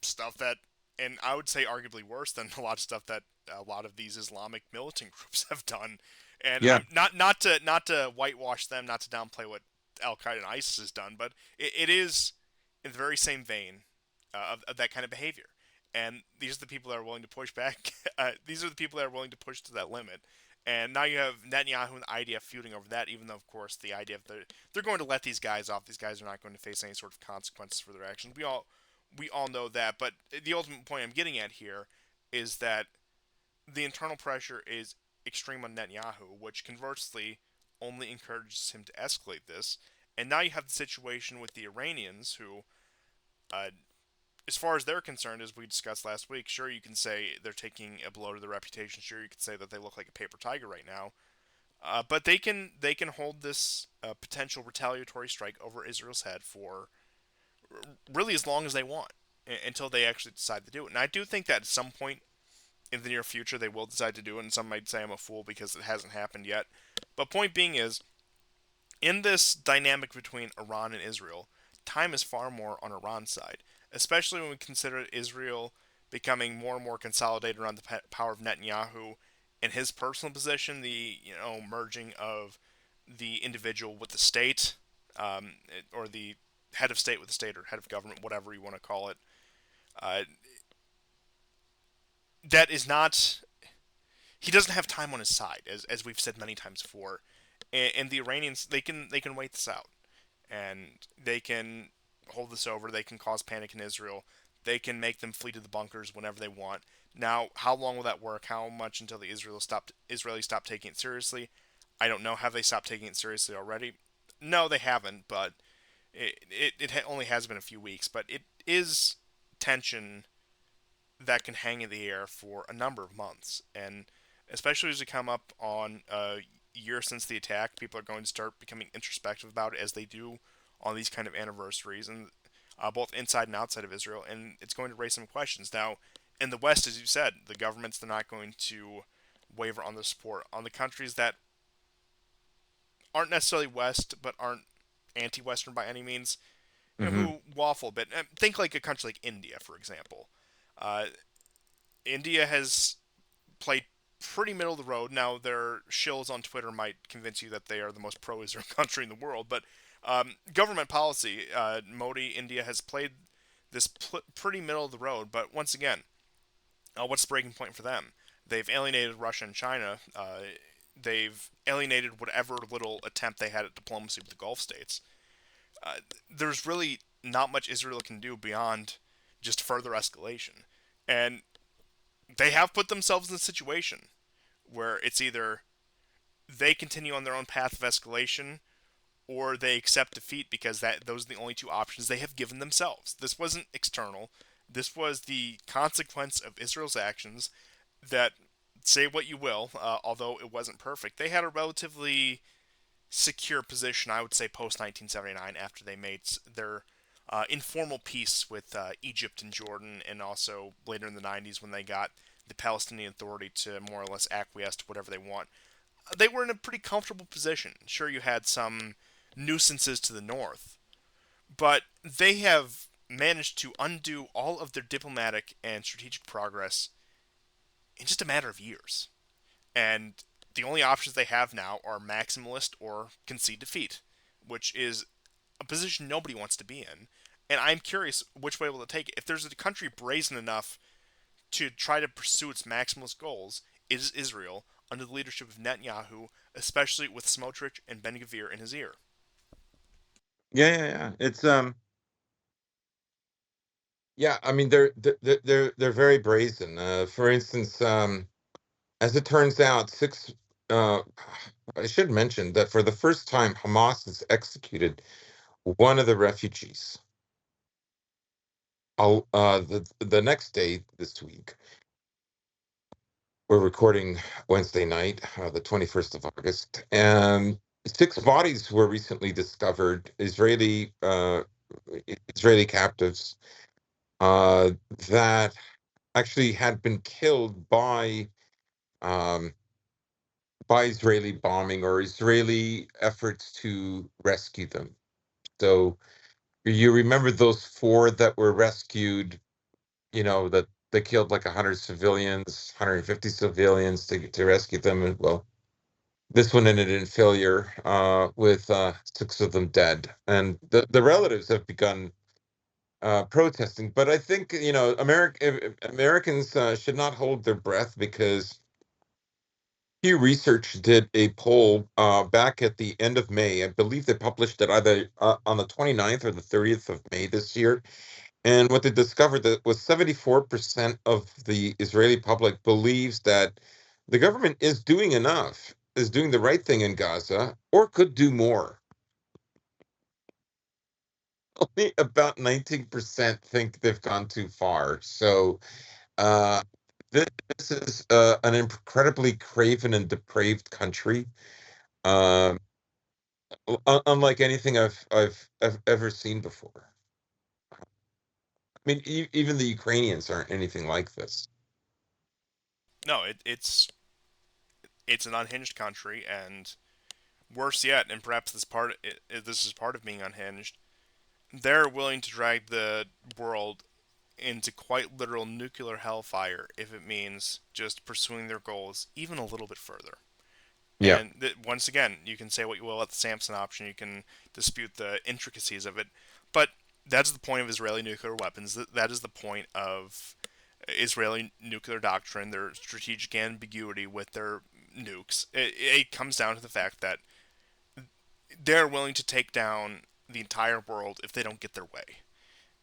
stuff that, and I would say arguably worse than a lot of stuff that a lot of these Islamic militant groups have done. And Yeah. I'm not to whitewash them, not to downplay what Al Qaeda and ISIS has done, but it is in the very same vein of that kind of behavior. And these are the people that are willing to push back. These are the people that are willing to push to that limit. And now you have Netanyahu and the IDF feuding over that, even though, of course, the IDF, they're going to let these guys off. These guys are not going to face any sort of consequences for their actions. We all know that. But the ultimate point I'm getting at here is that the internal pressure is extreme on Netanyahu, which conversely only encourages him to escalate this. And now you have the situation with the Iranians, who, uh, as far as they're concerned, as we discussed last week, sure, you can say they're taking a blow to their reputation. Sure, you could say that they look like a paper tiger right now. But they can hold this potential retaliatory strike over Israel's head for really as long as they want, until they actually decide to do it. And I do think that at some point in the near future they will decide to do it. And some might say I'm a fool because it hasn't happened yet. But point being is, in this dynamic between Iran and Israel, time is far more on Iran's side, especially when we consider Israel becoming more and more consolidated around the power of Netanyahu and his personal position, the merging of the individual with the state, or the head of state with the state, or head of government, whatever you want to call it. Uh, that is not. He doesn't have time on his side, as we've said many times before. and the Iranians they can wait this out, and they can hold this over. They can cause panic in Israel. They can make them flee to the bunkers whenever they want. Now, how long will that work? How much until the Israelis stop taking it seriously? I don't know. Have they stopped taking it seriously already? No, they haven't. But it only has been a few weeks. But it is tension that can hang in the air for a number of months, and especially as we come up on a year since the attack, people are going to start becoming introspective about it as they do on these kind of anniversaries, and both inside and outside of Israel, and it's going to raise some questions. Now, in the West, as you said, the governments they're not going to waver on their support. On the countries that aren't necessarily West but aren't anti-Western by any means, Hmm. who waffle a bit. Think like a country like India, for example. Uh, India has played pretty middle of the road. Now, their shills on Twitter might convince you that they are the most pro-Israel country in the world, but government policy, Modi, India has played this pretty middle of the road. But once again, what's the breaking point for them? They've alienated Russia and China. They've alienated whatever little attempt they had at diplomacy with the Gulf states. There's really not much Israel can do beyond just further escalation. And they have put themselves in a situation where it's either they continue on their own path of escalation or they accept defeat because those are the only two options they have given themselves. This wasn't external. This was the consequence of Israel's actions that, say what you will, although it wasn't perfect, they had a relatively secure position, I would say, post 1979 after they made their informal peace with Egypt and Jordan, and also later in the 90s when they got the Palestinian Authority to more or less acquiesce to whatever they want. They were in a pretty comfortable position. Sure, you had some nuisances to the north, but they have managed to undo all of their diplomatic and strategic progress in just a matter of years. And the only options they have now are maximalist or concede defeat, which is a position nobody wants to be in. And I'm curious which way will it take it. If there's a country brazen enough to try to pursue its maximalist goals, it is Israel under the leadership of Netanyahu, especially with Smotrich and Ben Gvir in his ear. Yeah, yeah, yeah. Yeah. I mean, they're very brazen. For instance, as it turns out, six. Uh, I should mention that for the first time, Hamas has executed one of the refugees. The next day this week, we're recording Wednesday night, the 21st of August, and six bodies were recently discovered, Israeli captives uh, that actually had been killed um, by Israeli bombing or Israeli efforts to rescue them. So you remember those four that were rescued, that they killed like 100 civilians, 150 civilians to rescue them. And well, this one ended in failure, with six of them dead. And the relatives have begun protesting. But I think, Americans should not hold their breath, because Pew Research did a poll back at the end of May. I believe they published it either on the 29th or the 30th of May this year. And what they discovered that was 74% of the Israeli public believes that the government is doing enough, is doing the right thing in Gaza, or could do more. Only about 19% think they've gone too far. So uh, this is an incredibly craven and depraved country. Um, Unlike anything I've ever seen before. I mean, even the Ukrainians aren't anything like this. No, it's an unhinged country, and worse yet, and perhaps this is part of being unhinged. They're willing to drag the world into quite literal nuclear hellfire if it means just pursuing their goals even a little bit further. Yeah. And once again, you can say what you will about the Samson option, you can dispute the intricacies of it, but that's the point of Israeli nuclear weapons. That is the point of Israeli nuclear doctrine, their strategic ambiguity with their nukes. It comes down to the fact that they're willing to take down the entire world if they don't get their way.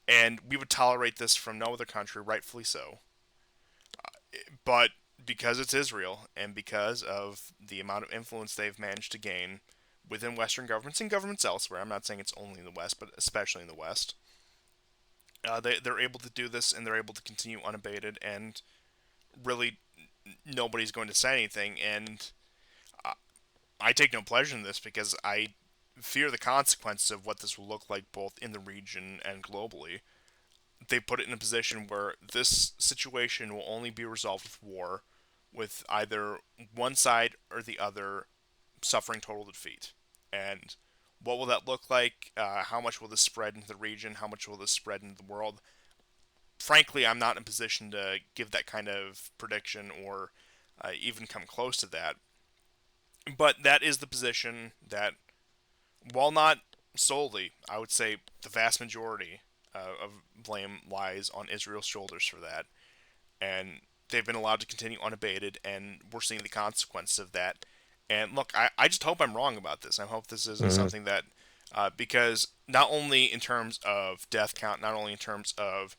And we would tolerate this from no other country, rightfully so. But because it's Israel and because of the amount of influence they've managed to gain within Western governments and governments elsewhere, I'm not saying it's only in the West, but especially in the West, they're able to do this and they're able to continue unabated, and really nobody's going to say anything. And I take no pleasure in this because I fear the consequences of what this will look like both in the region and globally. They put it in a position where this situation will only be resolved with war, with either one side or the other suffering total defeat. And what will that look like? How much will this spread into the region? How much will this spread into the world? Frankly, I'm not in a position to give that kind of prediction or even come close to that. But that is the position that, while not solely, I would say the vast majority of blame lies on Israel's shoulders for that. And they've been allowed to continue unabated, and we're seeing the consequences of that. And look, I just hope I'm wrong about this. I hope this isn't Hmm. something that, because not only in terms of death count, not only in terms of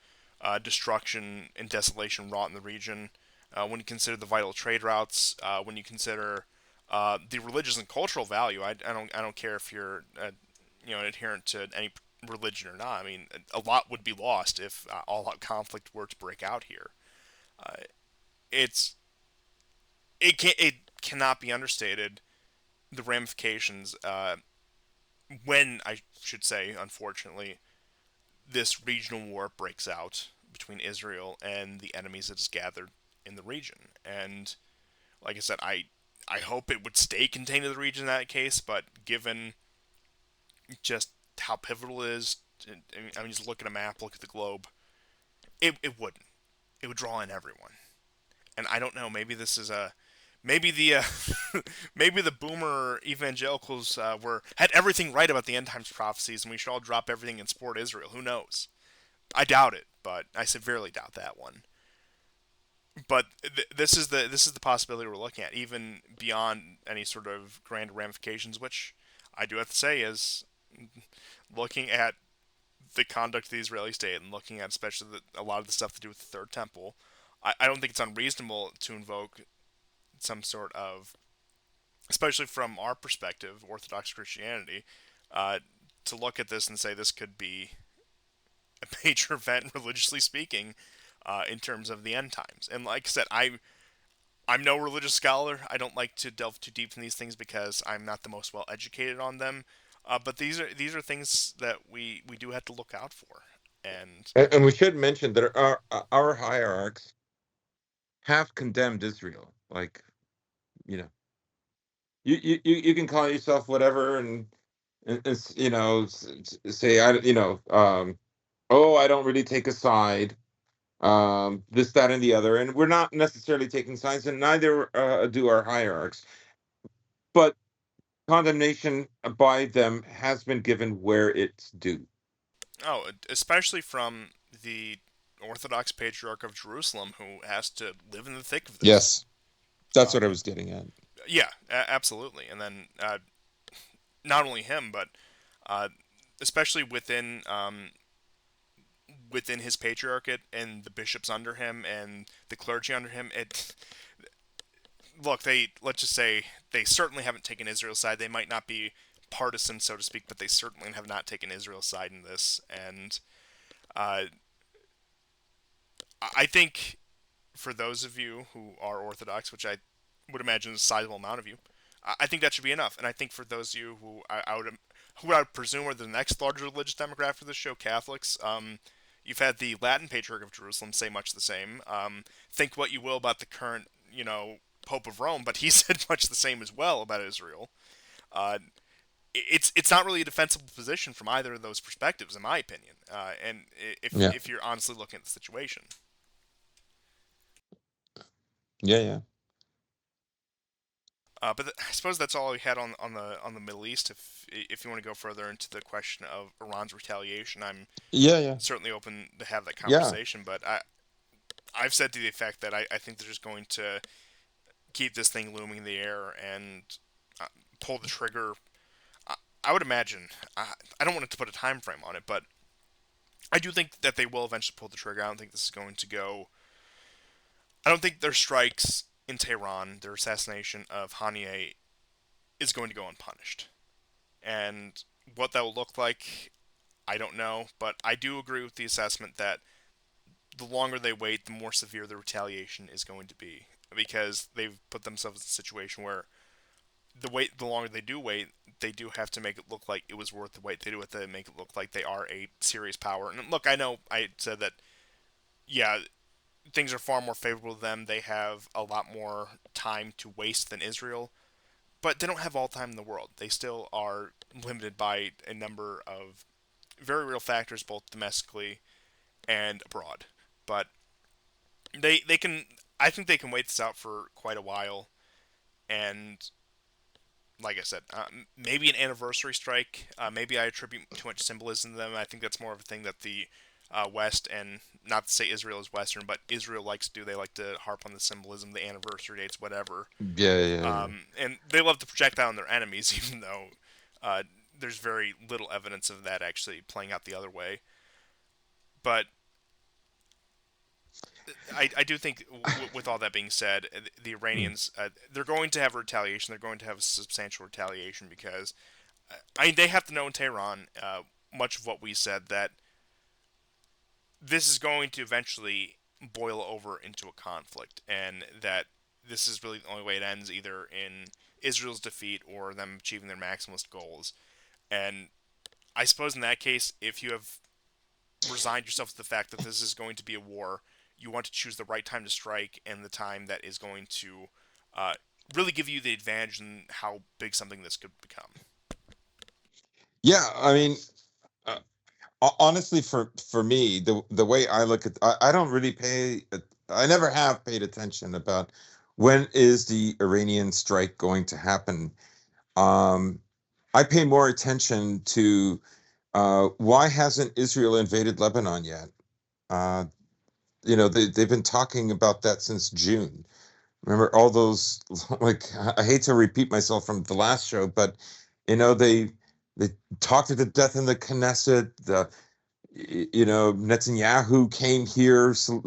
destruction and desolation wrought in the region, when you consider the vital trade routes, when you consider the religious and cultural value, I don't care if you're an adherent to any religion or not. I mean, a lot would be lost if all-out conflict were to break out here. Uh, it's it cannot be understated the ramifications when, I should say, unfortunately, this regional war breaks out between Israel and the enemies that is gathered in the region. And like I said, I hope it would stay contained to the region in that case, but given just how pivotal it is, I mean, just look at a map, look at the globe, it wouldn't. It would draw in everyone. And I don't know, maybe this is a maybe the maybe the boomer evangelicals were had everything right about the end times prophecies, and we should all drop everything and support Israel. Who knows? I doubt it, but I severely doubt that one. But this is the possibility we're looking at, even beyond any sort of grand ramifications, which I do have to say is looking at the conduct of the Israeli state and looking at especially a lot of the stuff to do with the Third Temple. I don't think it's unreasonable to invoke some sort of, especially from our perspective, Orthodox Christianity, uh, to look at this and say this could be a major event, religiously speaking, in terms of the end times. And like I said, I'm no religious scholar. I don't like to delve too deep in these things because I'm not the most well educated on them. But these are things that we do have to look out for. And And we should mention that our hierarchs have condemned Israel. Like, you know, you can call yourself whatever, and say oh, I don't really take a side, this, that, and the other, and we're not necessarily taking sides, and neither do our hierarchs. But condemnation by them has been given where it's due. especially from the Orthodox Patriarch of Jerusalem, who has to live in the thick of this. Yes, that's what I Um, was getting at. yeah, absolutely. And then not only him, but uh, especially within his patriarchate and the bishops under him and the clergy under him. It look, they let's just say they certainly haven't taken Israel's side. They might not be partisan, so to speak, but they certainly have not taken Israel's side in this. And uh, I think for those of you who are Orthodox, which I would imagine is a sizable amount of you, I think that should be enough. And I think for those of you who I would presume are the next larger religious demographic for this show, Catholics, you've had the Latin Patriarch of Jerusalem say much the same. Think what you will about the current, Pope of Rome, but he said much the same as well about Israel. Uh, it's not really a defensible position from either of those perspectives, in my opinion. And if Yeah, if you're honestly looking at the situation. yeah, yeah, But I suppose that's all we had on the Middle East. If you want to go further into the question of Iran's retaliation, I'm yeah, yeah, certainly open to have that yeah. conversation. But I've said to the effect that I think they're just going to keep this thing looming in the air and uh, pull the trigger. I would imagine. I don't want to put a time frame on it, but I do think that they will eventually pull the trigger. I don't think this is going to go. I don't think their strikes in Tehran, their assassination of Haniyeh, is going to go unpunished. And what that will look like, I don't know. But I do agree with the assessment that the longer they wait, the more severe the retaliation is going to be, because they've put themselves in a situation where the longer they do wait, they do have to make it look like it was worth the wait. They do have to make it look like they are a serious power. And look, I know I said that, yeah, things are far more favorable to them. They have a lot more time to waste than Israel, but they don't have all the time in the world. They still are limited by a number of very real factors, both domestically and abroad. But they can. I think they can wait this out for quite a while, and like I said, maybe an anniversary strike. Maybe I attribute too much symbolism to them. I think that's more of a thing that the West, and not to say Israel is Western, but Israel likes to do. They like to harp on the symbolism, the anniversary dates, whatever. Yeah, yeah, yeah. And they love to project that on their enemies, even though uh, there's very little evidence of that actually playing out the other way. But I do think, with all that being said, the Mm. Iranians, they're going to have retaliation. They're going to have a substantial retaliation because I mean, they have to know in Tehran, much of what we said, that this is going to eventually boil over into a conflict, and that this is really the only way it ends, either in Israel's defeat or them achieving their maximalist goals. And I suppose in that case, if you have resigned yourself to the fact that this is going to be a war, you want to choose the right time to strike and the time that is going to uh, really give you the advantage in how big something this could become. Yeah, I mean, uh, honestly, for me, the way I look at, I don't really I never have paid attention about when is the Iranian strike going to happen. Um, I pay more attention to why hasn't Israel invaded Lebanon yet? Uh, they've been talking about that since June. Remember all those, like, I hate to repeat myself from the last show, but they talked it to death in the Knesset. Netanyahu came here, so,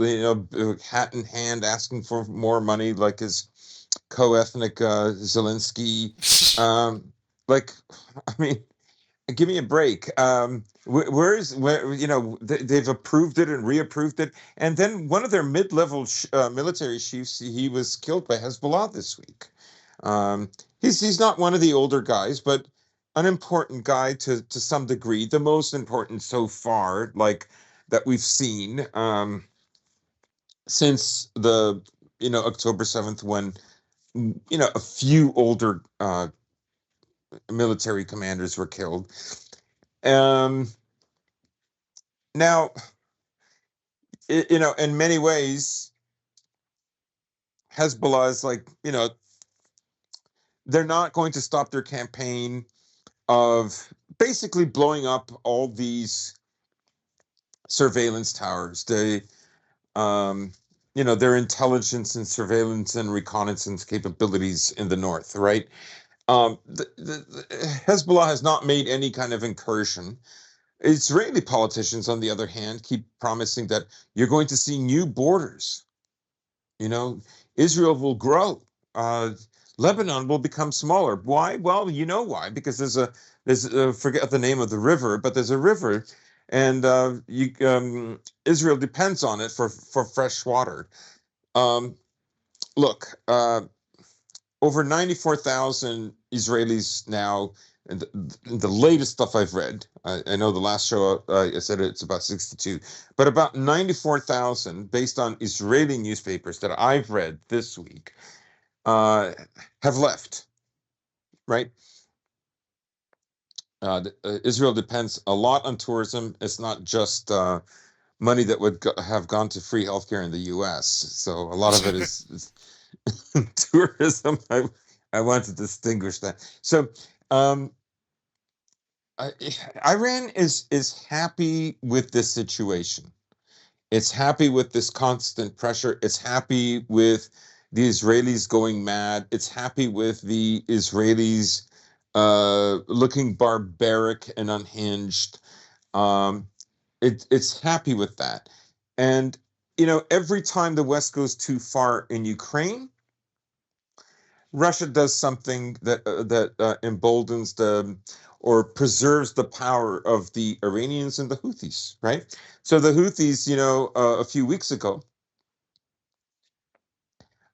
hat in hand, asking for more money, like his co-ethnic Zelensky. Um, like, I mean, give me a break. Where they've approved it and reapproved it, and then one of their mid-level military chiefs, he was killed by Hezbollah this week. Um, he's not one of the older guys, but an important guy to some degree, the most important so far, like that we've seen since the October 7th, when a few older military commanders were killed. Um, Now, in many ways, Hezbollah is like, they're not going to stop their campaign of basically blowing up all these surveillance towers. Um, their intelligence and surveillance and reconnaissance capabilities in the north, right? Hezbollah has not made any kind of incursion. Israeli politicians, on the other hand, keep promising that you're going to see new borders. You know, Israel will grow. Uh, Lebanon will become smaller. Why? Well, you know why? Because there's forget the name of the river, but there's a river, and Israel depends on it for fresh water. Um, Look, over 94,000 Israelis now. And the latest stuff I've read, I know the last show I said it's about 62, but about 94,000, based on Israeli newspapers that I've read this week, uh, have left, right? Israel depends a lot on tourism. It's not just money that would have gone to free healthcare in the U.S. So a lot of it is tourism. I want to distinguish that. So um, I, Iran is happy with this situation. It's happy with this constant pressure. It's happy with the Israelis going mad. It's happy with the Israelis looking barbaric and unhinged. Um, it's happy with that. And, every time the West goes too far in Ukraine, Russia does something that emboldens the or preserves the power of the Iranians and the Houthis, right? So the Houthis, a few weeks ago,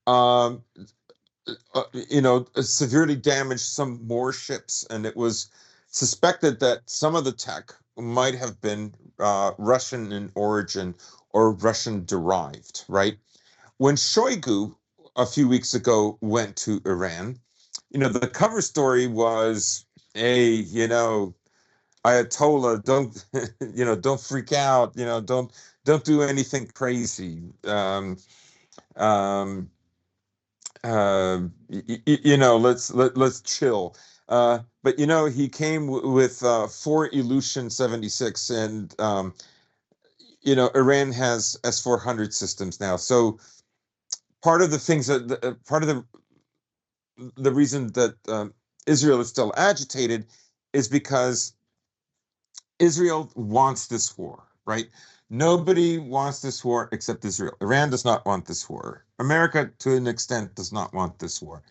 um, severely damaged some more ships, and it was suspected that some of the tech might have been Russian in origin or Russian derived, right? When Shoigu a few weeks ago went to Iran, the cover story was, hey, Ayatollah, don't, don't freak out, don't do anything crazy. Um, let's chill. But he came with 4 Ilyushin 76, and Iran has S-400 systems now. So part of the things part of the reason that Israel is still agitated is because Israel wants this war, right? Nobody wants this war except Israel. Iran does not want this war. America, to an extent, does not want this war.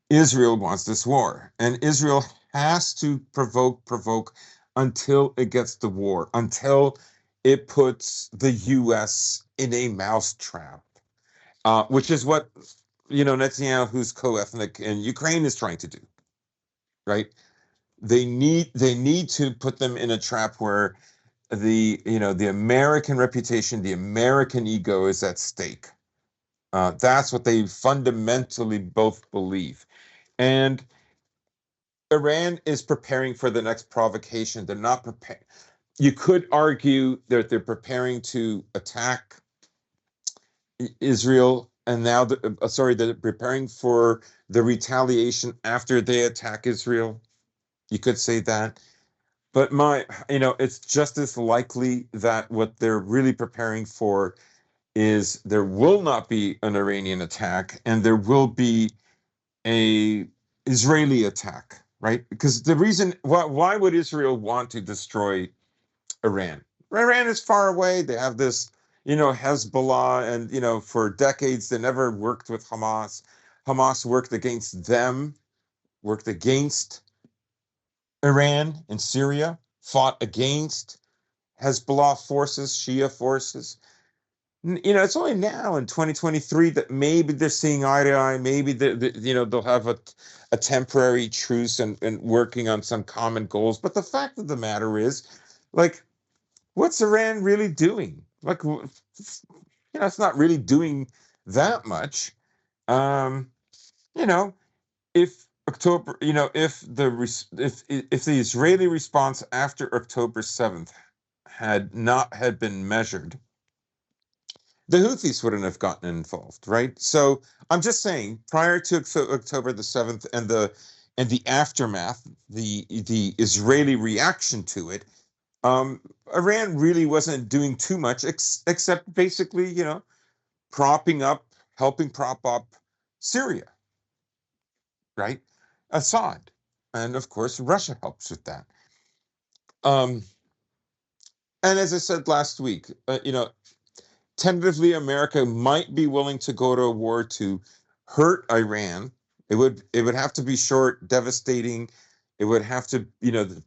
Israel wants this war, and Israel has to provoke until it gets the war, until it puts the U.S. in a mousetrap, which is what Netanyahu's co-ethnic in Ukraine is trying to do, right? They need to put them in a trap where the American reputation, the American ego is at stake. That's what they fundamentally both believe. And Iran is preparing for the next provocation. They're not prepared. You could argue that they're preparing to attack Israel, and now, they're preparing for the retaliation after they attack Israel. You could say that. But it's just as likely that what they're really preparing for is there will not be an Iranian attack, and there will be a Israeli attack, right? Because the reason why would Israel want to destroy Iran? Iran is far away. They have this, Hezbollah, and for decades they never worked with Hamas. Hamas worked against them, worked against Iran and Syria, fought against Hezbollah forces, Shia forces. It's only now in 2023 that maybe they're seeing eye to eye. Maybe they'll have a temporary truce and working on some common goals. But the fact of the matter is, like, what's Iran really doing? Like, it's not really doing that much. Um, you know, if October, if the Israeli response after October 7th had been measured, the Houthis wouldn't have gotten involved, right? So I'm just saying, prior to October the 7th and the aftermath, the Israeli reaction to it, Iran really wasn't doing too much except basically, propping up, helping prop up Syria, right? Assad, and of course Russia helps with that. Um, and as I said last week, tentatively America might be willing to go to a war to hurt Iran. It would have to be short, devastating. It would have to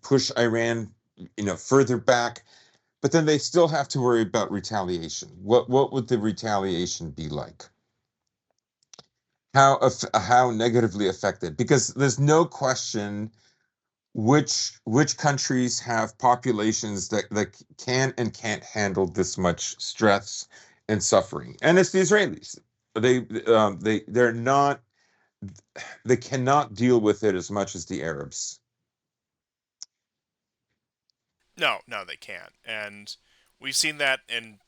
push Iran further back. But then they still have to worry about retaliation. What would the retaliation be like? How negatively affected? Because there's no question which countries have populations that can and can't handle this much stress and suffering, and it's the Israelis. They're not, they cannot deal with it as much as the Arabs. No, no, they can't. And we've seen that, and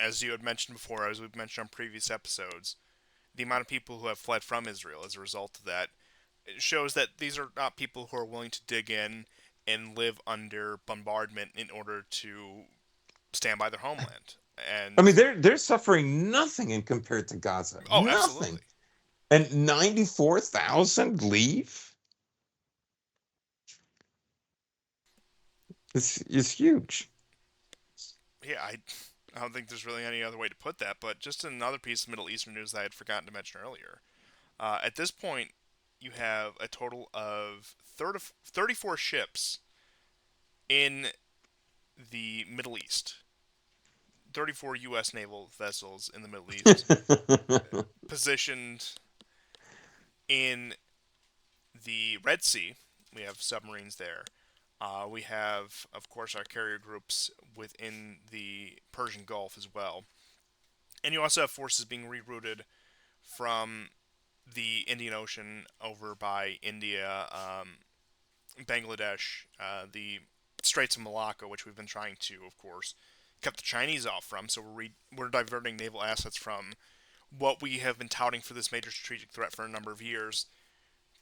as you had mentioned before, as we've mentioned on previous episodes, the amount of people who have fled from Israel as a result of that, it shows that these are not people who are willing to dig in and live under bombardment in order to stand by their homeland. I mean, And they're suffering nothing in compared to Gaza, oh, nothing, absolutely. and 94,000 leave. It's huge. Yeah, I don't think there's really any other way to put that. But just another piece of Middle Eastern news that I had forgotten to mention earlier. At this point, you have a total of 34 ships in the Middle East. 34 U.S. naval vessels in the Middle East positioned in the Red Sea. We have submarines there. We have, of course, our carrier groups within the Persian Gulf as well. And you also have forces being rerouted from the Indian Ocean over by India, Bangladesh, the Straits of Malacca, which we've been trying to, of course, cut the Chinese off from. So we're diverting naval assets from what we have been touting for this major strategic threat for a number of years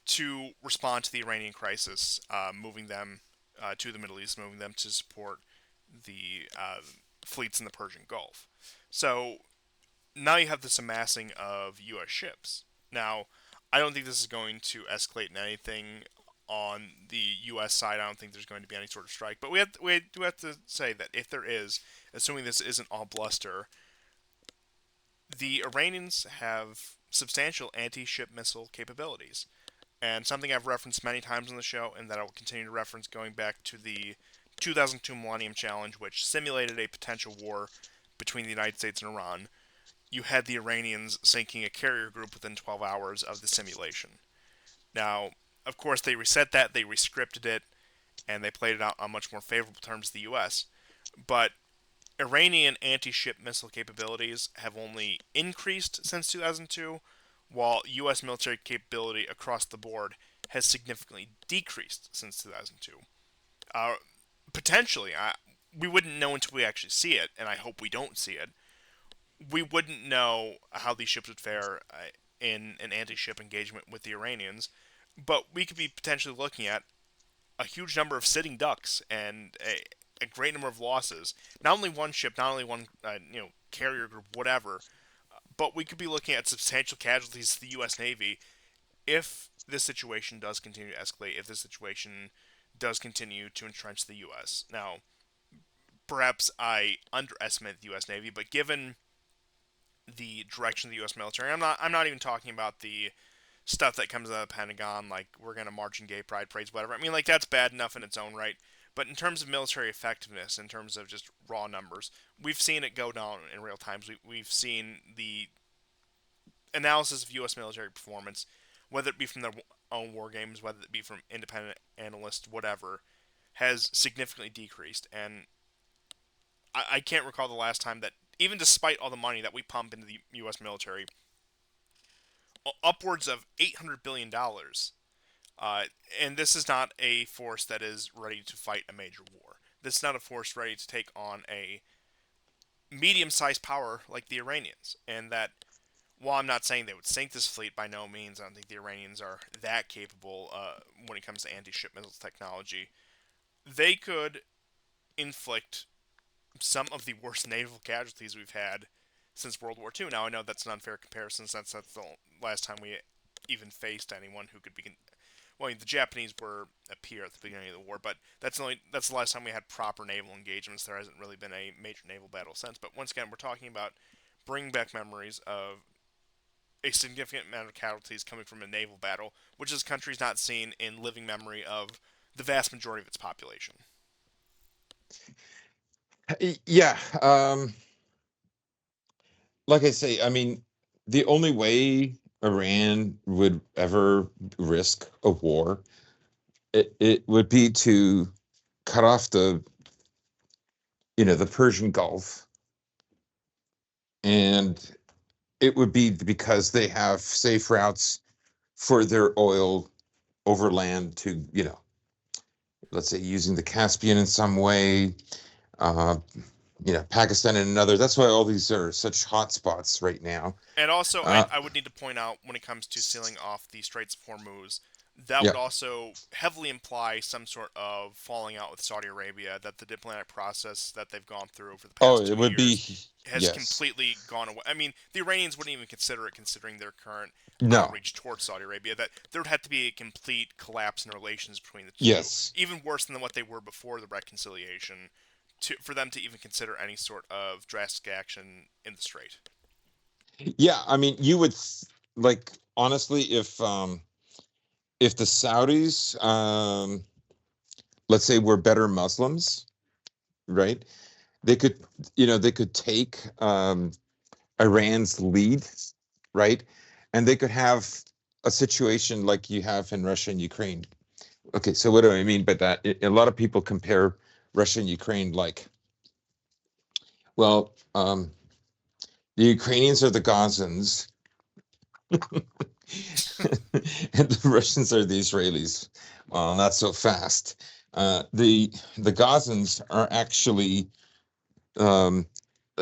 to respond to the Iranian crisis, moving them to the Middle East, moving them to support the fleets in the Persian Gulf. So now you have this amassing of U.S. ships. Now, I don't think this is going to escalate in anything on the U.S. side. I don't think there's going to be any sort of strike. But we do have to say that if there is, assuming this isn't all bluster, the Iranians have substantial anti-ship missile capabilities. And something I've referenced many times on the show, and that I will continue to reference going back to the 2002 Millennium Challenge, which simulated a potential war between the United States and Iran. You had the Iranians sinking a carrier group within 12 hours of the simulation. Now, of course, they reset that, they rescripted it, and they played it out on much more favorable terms to the U.S. But Iranian anti-ship missile capabilities have only increased since 2002, while U.S. military capability across the board has significantly decreased since 2002. Uh, Potentially, we wouldn't know until we actually see it, and I hope we don't see it. We wouldn't know how these ships would fare in an anti-ship engagement with the Iranians, but we could be potentially looking at a huge number of sitting ducks and a great number of losses. Not only one ship, not only one carrier group, whatever, but we could be looking at substantial casualties to the U.S. Navy if this situation does continue to escalate. If this situation does continue to entrench the U.S. Now, perhaps I underestimate the U.S. Navy, but given the direction of the U.S. military, I'm not even talking about the stuff that comes out of the Pentagon, like we're gonna march in gay pride parades, whatever. I mean, like that's bad enough in its own right. But in terms of military effectiveness, in terms of just raw numbers, we've seen it go down in real times. We've seen the analysis of U.S. military performance, whether it be from their own war games, whether it be from independent analysts, whatever, has significantly decreased. And I can't recall the last time that, even despite all the money that we pump into the U.S. military, upwards of $800 billion. And this is not a force that is ready to fight a major war. This is not a force ready to take on a medium-sized power like the Iranians. And that, while I'm not saying they would sink this fleet, by no means, I don't think the Iranians are that capable when it comes to anti-ship missiles technology. They could inflict some of the worst naval casualties we've had since World War II. Now, I know that's an unfair comparison since that's the last time we even faced anyone who could be. Well, the Japanese were a peer at the beginning of the war, but that's the last time we had proper naval engagements. There hasn't really been a major naval battle since. But once again, we're talking about bringing back memories of a significant amount of casualties coming from a naval battle, which this country's not seen in living memory of the vast majority of its population. Yeah. Like I say, I mean, the only way Iran would ever risk a war, it would be to cut off the Persian Gulf, and it would be because they have safe routes for their oil overland to, let's say using the Caspian in some way, uh, Pakistan in another. That's why all these are such hot spots right now. And also, Uh, I would need to point out when it comes to sealing off the Straits of Hormuz, that would Yeah. also heavily imply some sort of falling out with Saudi Arabia, that the diplomatic process that they've gone through for the Oh, past it 2 would be, years has yes. completely gone away. I mean, the Iranians wouldn't even consider it, considering their current No. outreach towards Saudi Arabia, that there would have to be a complete collapse in relations between the two, Yes. even worse than what they were before the reconciliation, for them to even consider any sort of drastic action in the Strait. Yeah, I mean, you would like honestly, if the Saudis, let's say, were better Muslims, right? They could, they could take Iran's lead, right? And they could have a situation like you have in Russia and Ukraine. Okay, so what do I mean by that? A lot of people compare Russia and Ukraine like, well, the Ukrainians are the Gazans, and the Russians are the Israelis. Well, not so fast. The Gazans are actually, um,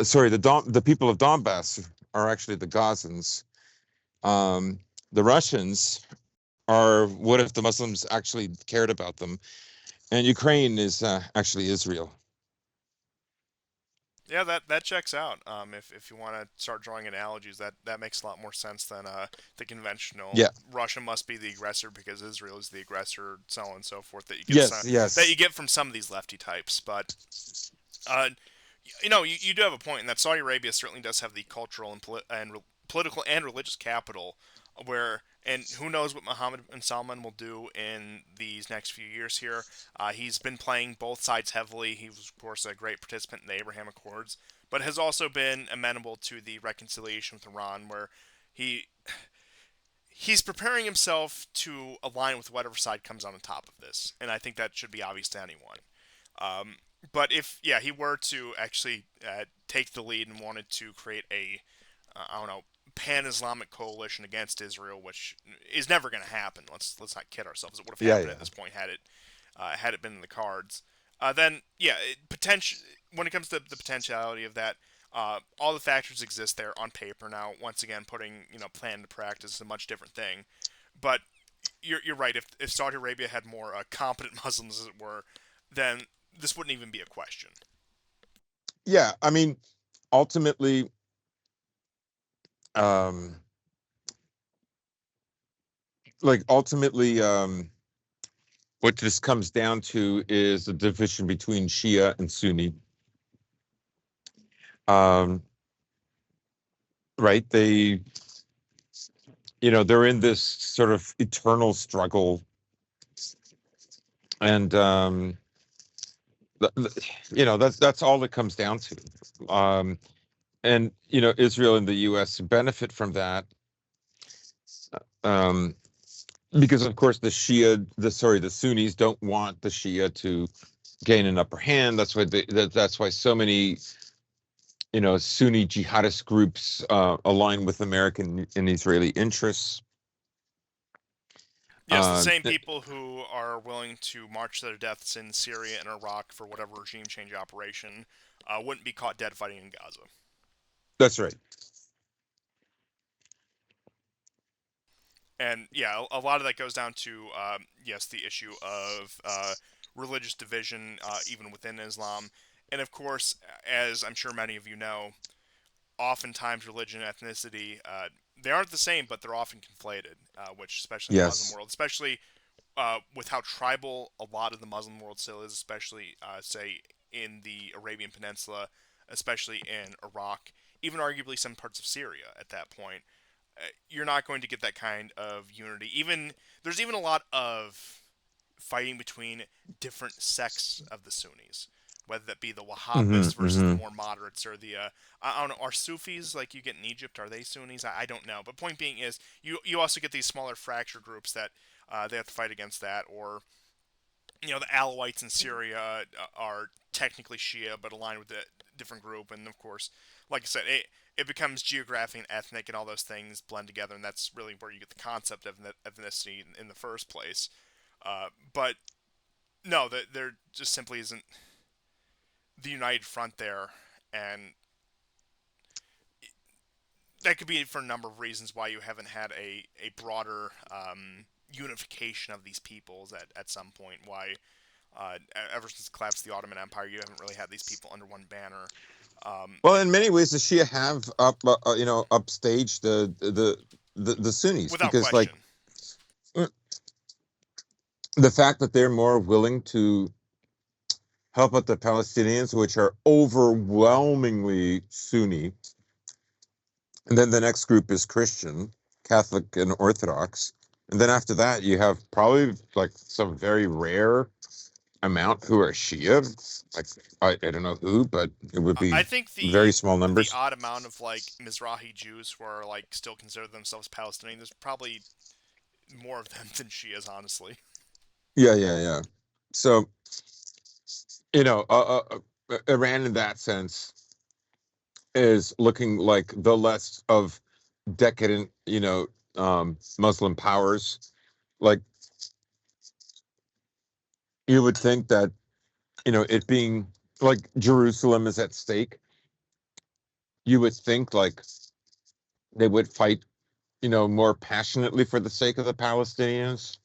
sorry, the people of Donbass are actually the Gazans. Um, the Russians are what if the Muslims actually cared about them, and Ukraine is actually Israel. Yeah, that checks out. If you want to start drawing analogies, that makes a lot more sense than the conventional Yeah. Russia must be the aggressor because Israel is the aggressor, so on and so forth. Yes. That you Yes. get from some of these lefty types, but uh, you do have a point in that Saudi Arabia certainly does have the cultural political and religious capital, where, and who knows what Mohammed bin Salman will do in these next few years here. He's been playing both sides heavily. He was, of course, a great participant in the Abraham Accords, but has also been amenable to the reconciliation with Iran, where he he's preparing himself to align with whatever side comes on the top of this, and I think that should be obvious to anyone. Um, but if, yeah, he were to actually take the lead and wanted to create a I don't know, pan-Islamic coalition against Israel, which is never going to happen. Let's not kid ourselves. It would have Yeah. happened at Yeah. this point had it been in the cards. Then yeah, potential when it comes to the potentiality of that. All the factors exist there on paper now. Once again, putting plan to practice is a much different thing. But you're right. If Saudi Arabia had more competent Muslims, as it were, then this wouldn't even be a question. Yeah. I mean, ultimately, um, what this comes down to is the division between Shia and Sunni. Um, right? They're in this sort of eternal struggle, and that's all it comes down to. Um, and Israel and the U.S. benefit from that, um, because of course the Sunnis don't want the Shia to gain an upper hand. That's why so many Sunni jihadist groups align with American and Israeli interests. Yes, the Uh, same people who are willing to march to their deaths in Syria and Iraq for whatever regime change operation wouldn't be caught dead fighting in Gaza. that's right. And yeah, a lot of that goes down to yes, the issue of religious division even within Islam, and of course, as I'm sure many of you know, oftentimes religion and ethnicity they aren't the same, but they're often conflated, which especially in the Muslim Yes. world, especially with how tribal a lot of the Muslim world still is, especially say in the Arabian Peninsula, especially in Iraq, even arguably some parts of Syria at that point. You're not going to get that kind of unity. Even there's even a lot of fighting between different sects of the Sunnis, whether that be the Hmm. Wahhabists versus the Hmm. more moderates, or the I don't know, are Sufis like you get in Egypt? Are they Sunnis? I don't know. But point being is, you also get these smaller fracture groups that they have to fight against that, or the Alawites in Syria are technically Shia but aligned with a different group, and of course, like I said, it becomes geographic and ethnic, and all those things blend together, and that's really where you get the concept of ethnicity in the first place. But no, there just simply isn't the united front there, and that could be for a number of reasons why you haven't had a broader unification of these peoples at some point. Why ever since the collapse of the Ottoman Empire, you haven't really had these people under one banner. Well, in many ways, the Shia have upstaged the Sunnis Without because, like, question. mm, the fact that they're more willing to help out the Palestinians, which are overwhelmingly Sunni, and then the next group is Christian, Catholic, and Orthodox, and then after that, you have probably like some very rare amount who are Shia. Like I don't know who, but it would be I think very the small the numbers. odd amount of like Mizrahi Jews who are like still consider themselves Palestinian, there's probably more of them than Shias, honestly. Yeah, yeah, yeah. So Iran in that sense is looking like the less of decadent, Muslim powers. Like you would think that, it being like Jerusalem is at stake, you would think like they would fight, more passionately for the sake of the Palestinians.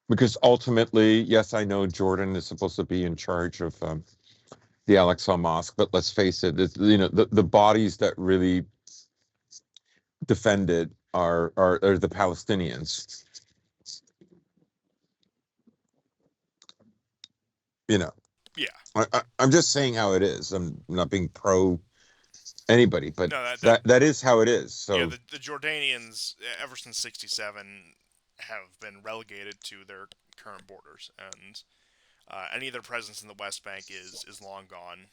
Because ultimately, yes, I know Jordan is supposed to be in charge of the Al-Aqsa Mosque, but let's face it, the bodies that really defended are the Palestinians. You know, Yeah. I'm just saying how it is. I'm not being pro anybody, but No, that that is how it is. yeah, So, the Jordanians ever since '67 have been relegated to their current borders, and any of their presence in the West Bank is long gone.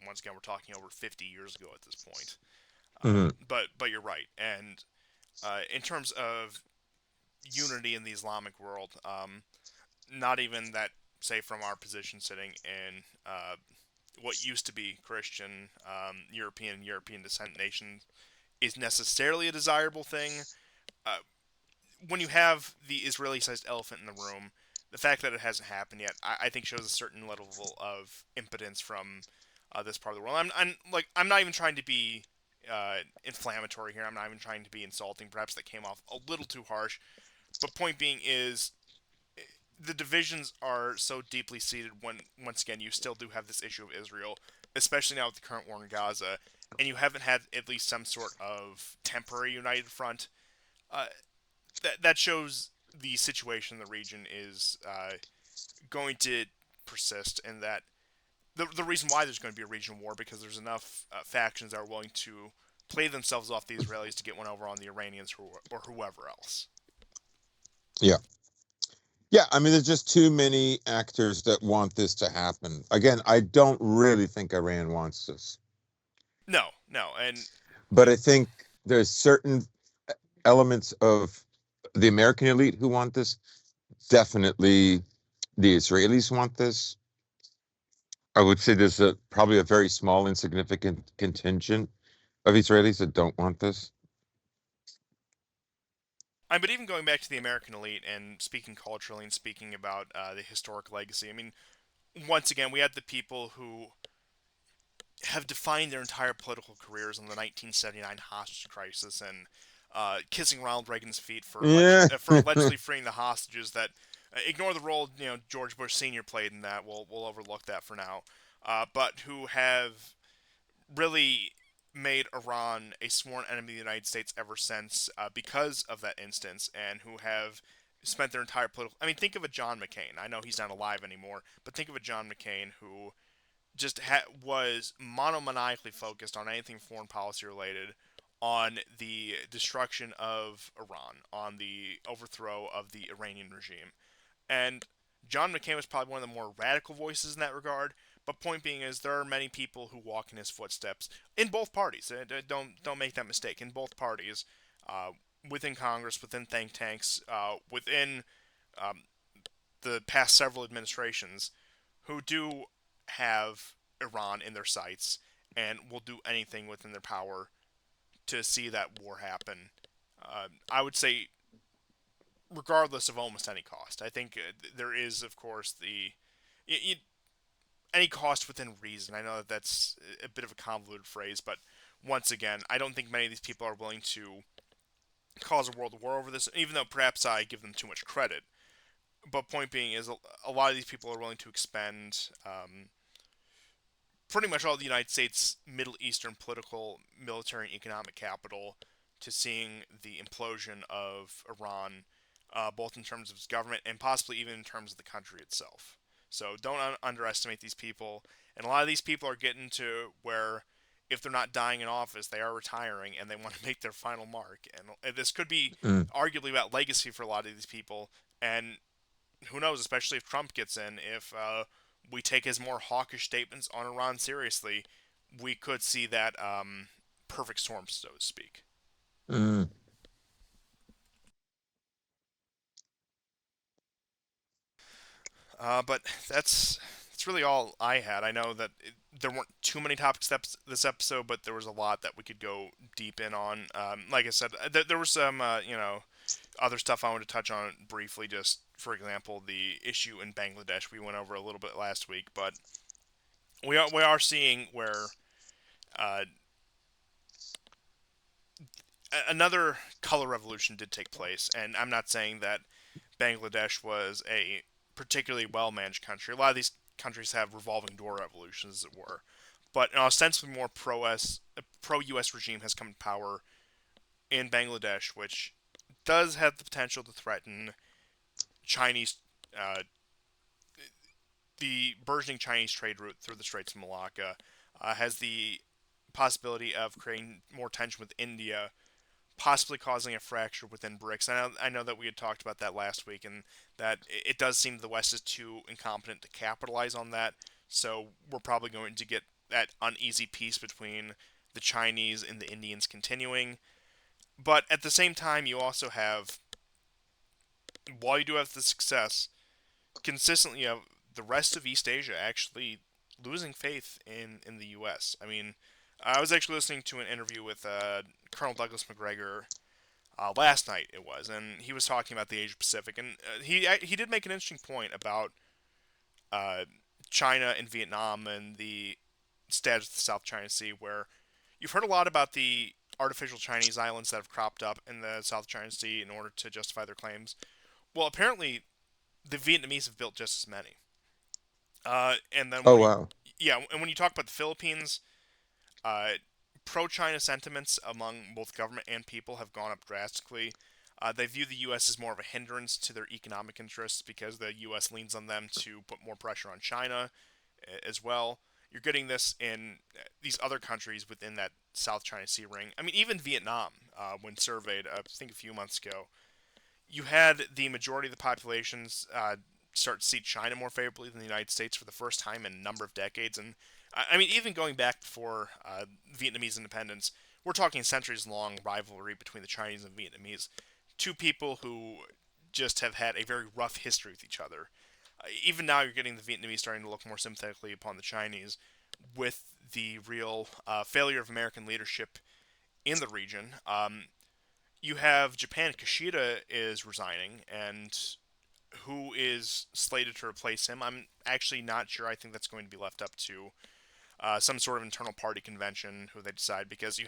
Once again, we're talking over 50 years ago at this point. mhm. But you're right, and in terms of unity in the Islamic world, not even that, say, from our position sitting in what used to be Christian, European descent nations is necessarily a desirable thing. Uh, when you have the Israeli-sized elephant in the room, the fact that it hasn't happened yet, I think, shows a certain level of impotence from this part of the world. I'm not even trying to be inflammatory here. I'm not even trying to be insulting. Perhaps that came off a little too harsh. But point being is, the divisions are so deeply seated when, once again, you still do have this issue of Israel, especially now with the current war in Gaza, and you haven't had at least some sort of temporary united front. Uh, that shows the situation in the region is going to persist, and that the reason why there's going to be a regional war, because there's enough factions that are willing to play themselves off the Israelis to get one over on the Iranians or whoever else. Yeah. Yeah, I mean, there's just too many actors that want this to happen. Again, I don't really think Iran wants this, No, no, and but I think there's certain elements of the American elite who want this. Definitely, the Israelis want this. I would say there's probably a very small, insignificant contingent of Israelis that don't want this. but even going back to the American elite and speaking culturally and speaking about the historic legacy, I mean, once again, we had the people who have defined their entire political careers on the 1979 hostage crisis and kissing Ronald Reagan's feet Yeah. for allegedly freeing the hostages. That ignore the role George Bush Sr. played in that. We'll overlook that for now. But who have really made Iran a sworn enemy of the United States ever since because of that instance, and who have spent their entire political. I mean, think of a John McCain. I know he's not alive anymore, but think of a John McCain who just was monomaniacally focused on anything foreign policy related, on the destruction of Iran, on the overthrow of the Iranian regime. And John McCain was probably one of the more radical voices in that regard. But point being is, there are many people who walk in his footsteps in both parties. Don't make that mistake. In both parties, uh, within Congress, within think tanks, within um, the past several administrations, who do have Iran in their sights and will do anything within their power to see that war happen. I would say, regardless of almost any cost. I think there is, of course, any cost within reason. I know that that's a bit of a convoluted phrase, but once again, I don't think many of these people are willing to cause a world war over this, even though perhaps I give them too much credit. But point being is a lot of these people are willing to expend pretty much all the United States Middle Eastern political, military, and economic capital to seeing the implosion of Iran, both in terms of its government and possibly even in terms of the country itself. So don't underestimate these people. And a lot of these people are getting to where if they're not dying in office, they are retiring and they want to make their final mark. And this could be Mm, arguably about legacy for a lot of these people. And who knows, especially if Trump gets in, if we take his more hawkish statements on Iran seriously, we could see that perfect storm, so to speak. mm. But that's really all I had. I know that there weren't too many topics this episode, but there was a lot that we could go deep in on. Like I said, there was some other stuff I wanted to touch on briefly. Just for example, the issue in Bangladesh we went over a little bit last week, but we are seeing where uh, another color revolution did take place, and I'm not saying that Bangladesh was a particularly well managed country. A lot of these countries have revolving door revolutions, as it were. But an ostensibly more pro U.S. regime has come to power in Bangladesh, which does have the potential to threaten Chinese, uh, the burgeoning Chinese trade route through the Straits of Malacca, has the possibility of creating more tension with India, possibly causing a fracture within BRICS. I know that we had talked about that last week, and that it does seem the West is too incompetent to capitalize on that. So we're probably going to get that uneasy peace between the Chinese and the Indians continuing. But at the same time, you also have, while you do have the success, consistently of the rest of East Asia actually losing faith in the U.S. I mean, I was actually listening to an interview with Colonel Douglas McGregor last night. It was, and he was talking about the Asia Pacific, and he did make an interesting point about uh, China and Vietnam and the status of the South China Sea, where you've heard a lot about the artificial Chinese islands that have cropped up in the South China Sea in order to justify their claims. Well, apparently the Vietnamese have built just as many. And then Oh, when you, wow. yeah, and when you talk about the Philippines, uh, pro-China sentiments among both government and people have gone up drastically. They view the U.S. as more of a hindrance to their economic interests because the U.S. leans on them to put more pressure on China as well. You're getting this in these other countries within that South China Sea ring. I mean, even Vietnam, when surveyed, I think a few months ago, you had the majority of the populations start to see China more favorably than the United States for the first time in a number of decades. And I mean, even going back before Vietnamese independence, we're talking centuries long rivalry between the Chinese and Vietnamese. Two people who just have had a very rough history with each other. Even now, you're getting the Vietnamese starting to look more sympathetically upon the Chinese with the real failure of American leadership in the region. You have Japan. Kishida is resigning, and who is slated to replace him? I'm actually not sure. I think that's going to be left up to some sort of internal party convention who they decide, because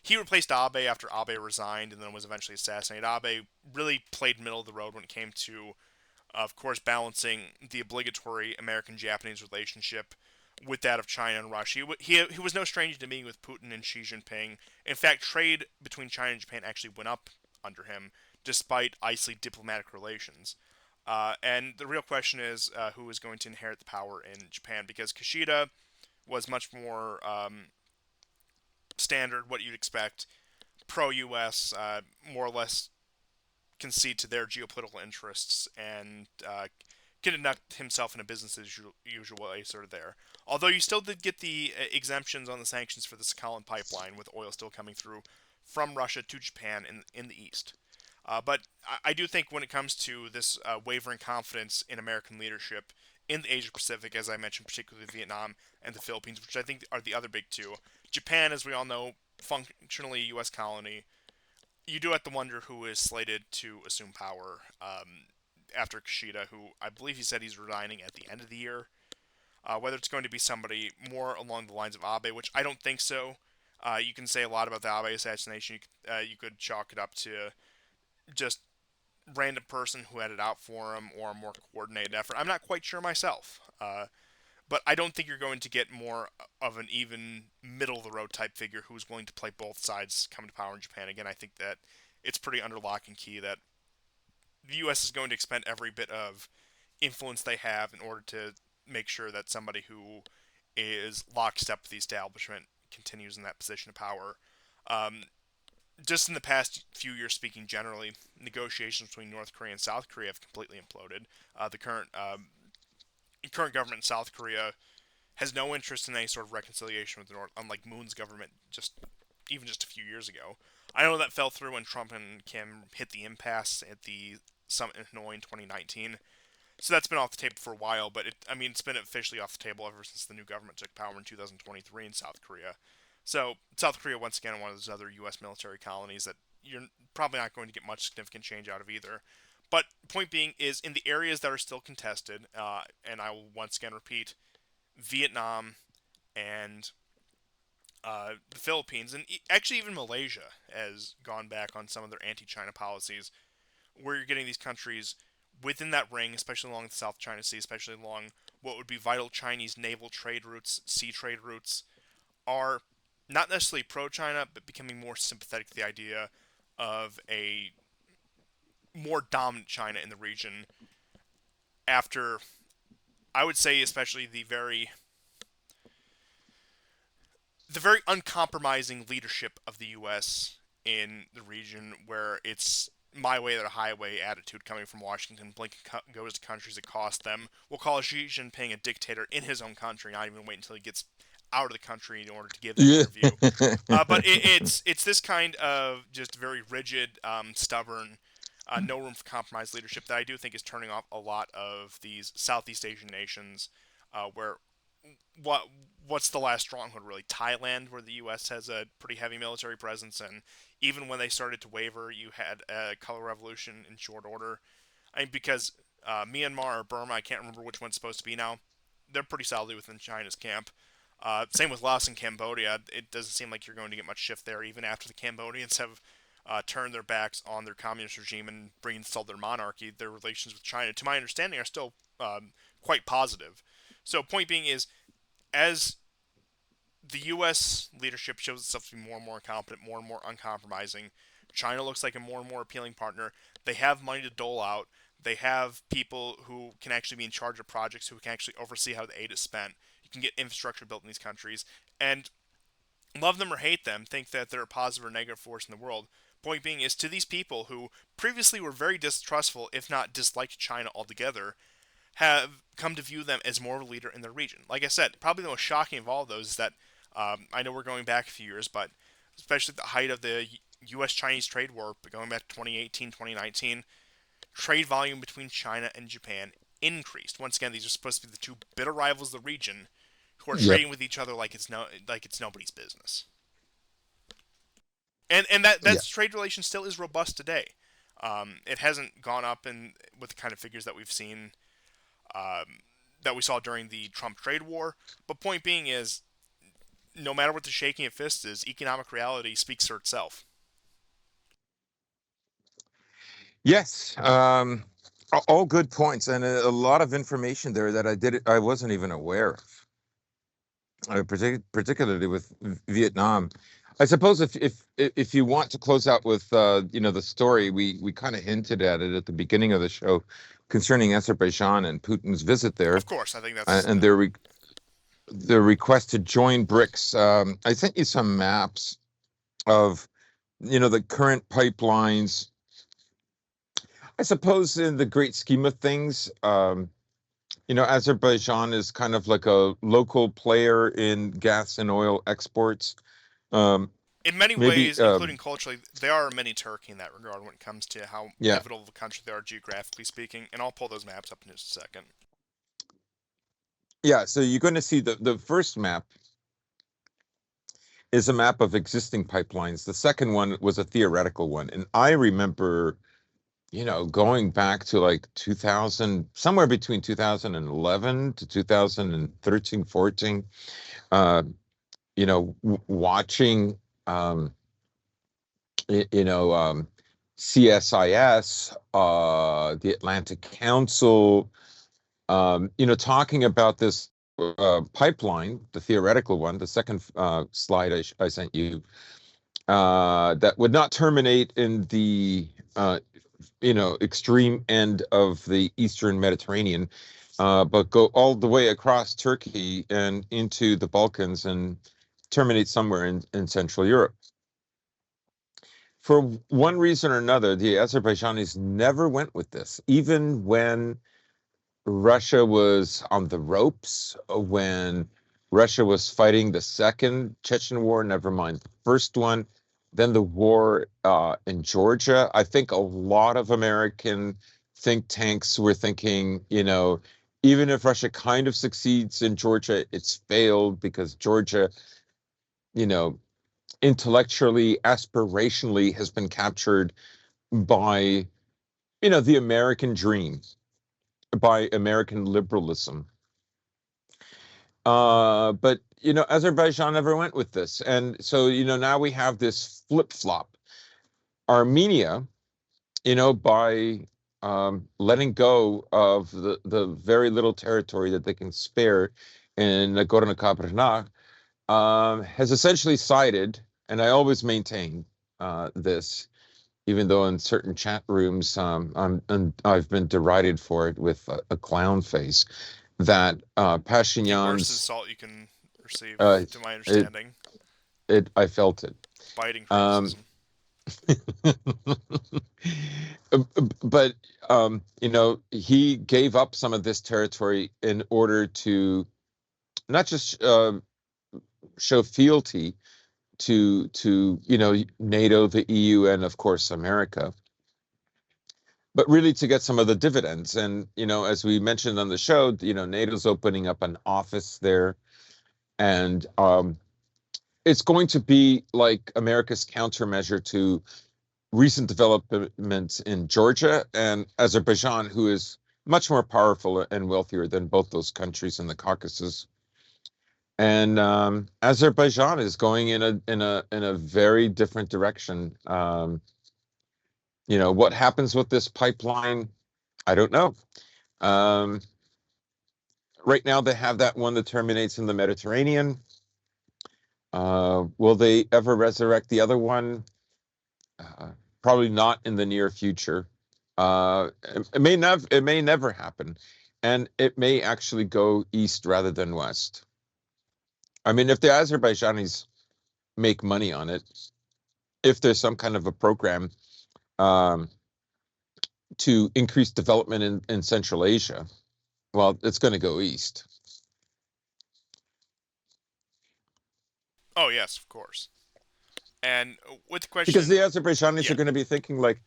he replaced Abe after Abe resigned and then was eventually assassinated. Abe really played middle of the road when it came to, of course, balancing the obligatory American-Japanese relationship with that of China and Russia. He was no stranger to meeting with Putin and Xi Jinping. In fact, trade between China and Japan actually went up under him, despite icy diplomatic relations. And the real question is who is going to inherit the power in Japan, because Kishida was much more standard, what you'd expect, pro-U.S., more or less concede to their geopolitical interests, and conduct himself in a business as usual way, sort of there. Although you still did get the exemptions on the sanctions for the Sakhalin pipeline, with oil still coming through from Russia to Japan in the east. But I do think when it comes to this wavering confidence in American leadership in the Asia Pacific, as I mentioned, particularly Vietnam and the Philippines, which I think are the other big two. Japan, as we all know, functionally a U.S. colony. You do have to wonder who is slated to assume power after Kishida, who I believe he said he's resigning at the end of the year. Whether it's going to be somebody more along the lines of Abe, which I don't think so. You can say a lot about the Abe assassination. You could chalk it up to just random person who had it out for him or a more coordinated effort. I'm not quite sure myself. But I don't think you're going to get more of an even middle of the road type figure who's willing to play both sides come to power in Japan. Again, I think that it's pretty under lock and key that the U.S. is going to expend every bit of influence they have in order to make sure that somebody who is lockstep with the establishment continues in that position of power. Um, just in the past few years, speaking generally, negotiations between North Korea and South Korea have completely imploded. The current government in South Korea has no interest in any sort of reconciliation with the North, unlike Moon's government just a few years ago. I know that fell through when Trump and Kim hit the impasse at the summit in Hanoi in 2019. So that's been off the table for a while, but it's been officially off the table ever since the new government took power in 2023 in South Korea. So South Korea, once again, one of those other U.S. military colonies that you're probably not going to get much significant change out of either. But point being is in the areas that are still contested, and I will once again repeat, Vietnam and the Philippines, and actually even Malaysia has gone back on some of their anti-China policies, where you're getting these countries within that ring, especially along the South China Sea, especially along what would be vital Chinese naval trade routes, sea trade routes, are not necessarily pro-China, but becoming more sympathetic to the idea of a more dominant China in the region after, I would say, especially the very uncompromising leadership of the U.S. in the region, where it's my way or the highway attitude coming from Washington. Blinken goes to countries that cost them. We'll call Xi Jinping a dictator in his own country, not even wait until he gets out of the country in order to give that Yeah. interview. But it's this kind of just very rigid, stubborn, no room for compromise leadership that I do think is turning off a lot of these Southeast Asian nations, where what what's the last stronghold really? Thailand, where the U.S. has a pretty heavy military presence, and even when they started to waver, you had a color revolution in short order. I mean, because Myanmar or Burma, I can't remember which one's supposed to be now. They're pretty solidly within China's camp. Same with Laos and Cambodia. It doesn't seem like you're going to get much shift there, even after the Cambodians have turned their backs on their communist regime and reinstalled their monarchy. Their relations with China, to my understanding, are still quite positive. So, point being is, as the U.S. leadership shows itself to be more and more incompetent, more and more uncompromising, China looks like a more and more appealing partner. They have money to dole out. They have people who can actually be in charge of projects, who can actually oversee how the aid is spent. You can get infrastructure built in these countries. And love them or hate them, think that they're a positive or negative force in the world. Point being is, to these people who previously were very distrustful, if not disliked China altogether, have come to view them as more of a leader in their region. Like I said, probably the most shocking of all of those is that I know we're going back a few years, but especially at the height of the U.S. Chinese trade war, going back to 2018, 2019, trade volume between China and Japan increased. Once again, these are supposed to be the two bitter rivals of the region who are Yep. trading with each other like it's nobody's business. And that Yeah. trade relation still is robust today. It hasn't gone up in with the kind of figures that we've seen that we saw during the Trump trade war. But point being is, no matter what the shaking of fists is, economic reality speaks for itself. Yes. All good points, and a lot of information there that I wasn't even aware of, particularly with Vietnam. I suppose if you want to close out with the story, we kind of hinted at it at the beginning of the show concerning Azerbaijan and Putin's visit there, Of course, I think that's and their request to join BRICS. I sent you some maps of the current pipelines. I suppose in the great scheme of things, Azerbaijan is kind of like a local player in gas and oil exports. Um, in many maybe, ways, including culturally, they are a mini Turkey in that regard when it comes to how yeah, pivotal of a country they are geographically speaking. And I'll pull those maps up in just a second. yeah. So you're going to see the first map is a map of existing pipelines. The second one was a theoretical one, and I remember, going back to like 2000, somewhere between 2011 to 2013, 14. Uh, watching, um, y- you know, um, CSIS, the Atlantic Council, talking about this pipeline, the theoretical one, the second slide I sent you, that would not terminate in the extreme end of the Eastern Mediterranean, but go all the way across Turkey and into the Balkans and terminate somewhere in Central Europe. For one reason or another, the Azerbaijanis never went with this, even when Russia was on the ropes, when Russia was fighting the second Chechen war, never mind the first one, then the war in Georgia. I think a lot of American think tanks were thinking, even if Russia kind of succeeds in Georgia, it's failed because Georgia, you know, intellectually, aspirationally has been captured by, the American dream, by American liberalism. But Azerbaijan never went with this, and so now we have this flip flop. Armenia, by letting go of the very little territory that they can spare in Nagorno-Karabakh, has essentially sided, and I always maintain this, even though in certain chat rooms I've been derided for it with a clown face, that The worst Pashinyan's insult you can receive, uh, to my it understanding. I felt it. Biting Um, criticism. but he gave up some of this territory in order to not just show fealty to NATO, the EU, and of course America, but really to get some of the dividends. And as we mentioned on the show, NATO's opening up an office there, and it's going to be like America's countermeasure to recent developments in Georgia and Azerbaijan, who is much more powerful and wealthier than both those countries in the Caucasus. And Azerbaijan is going in a very different direction. What happens with this pipeline? I don't know. Um, right now, they have that one that terminates in the Mediterranean. Will they ever resurrect the other one? Uh, Probably not in the near future. It may never happen, and it may actually go east rather than west. I mean, if the Azerbaijanis make money on it, if there's some kind of a program um, to increase development in Central Asia, well, it's going to go east. Oh yes, of course. And with the Because question, the Azerbaijanis are yeah, going to be thinking like,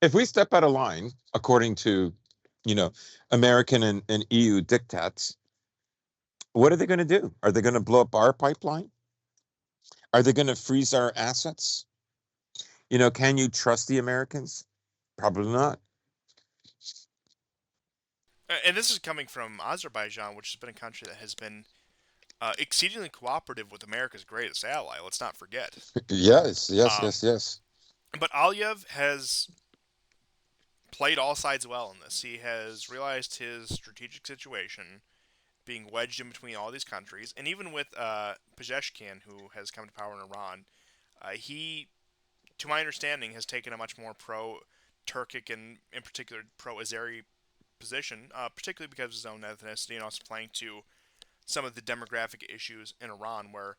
if we step out of line, according to, you know, American and EU diktats, what are they going to do? Are they going to blow up our pipeline? Are they going to freeze our assets? Can you trust the Americans? Probably not. and this is coming from Azerbaijan, which has been a country that has been exceedingly cooperative with America's greatest ally. Let's not forget. Yes, yes, Um, yes, yes. but Aliyev has played all sides well in this. He has realized his strategic situation, being wedged in between all these countries, and even with Pezeshkian, who has come to power in Iran, he, to my understanding, has taken a much more pro-Turkic and, in particular, pro-Azeri position, particularly because of his own ethnicity and also playing to some of the demographic issues in Iran, where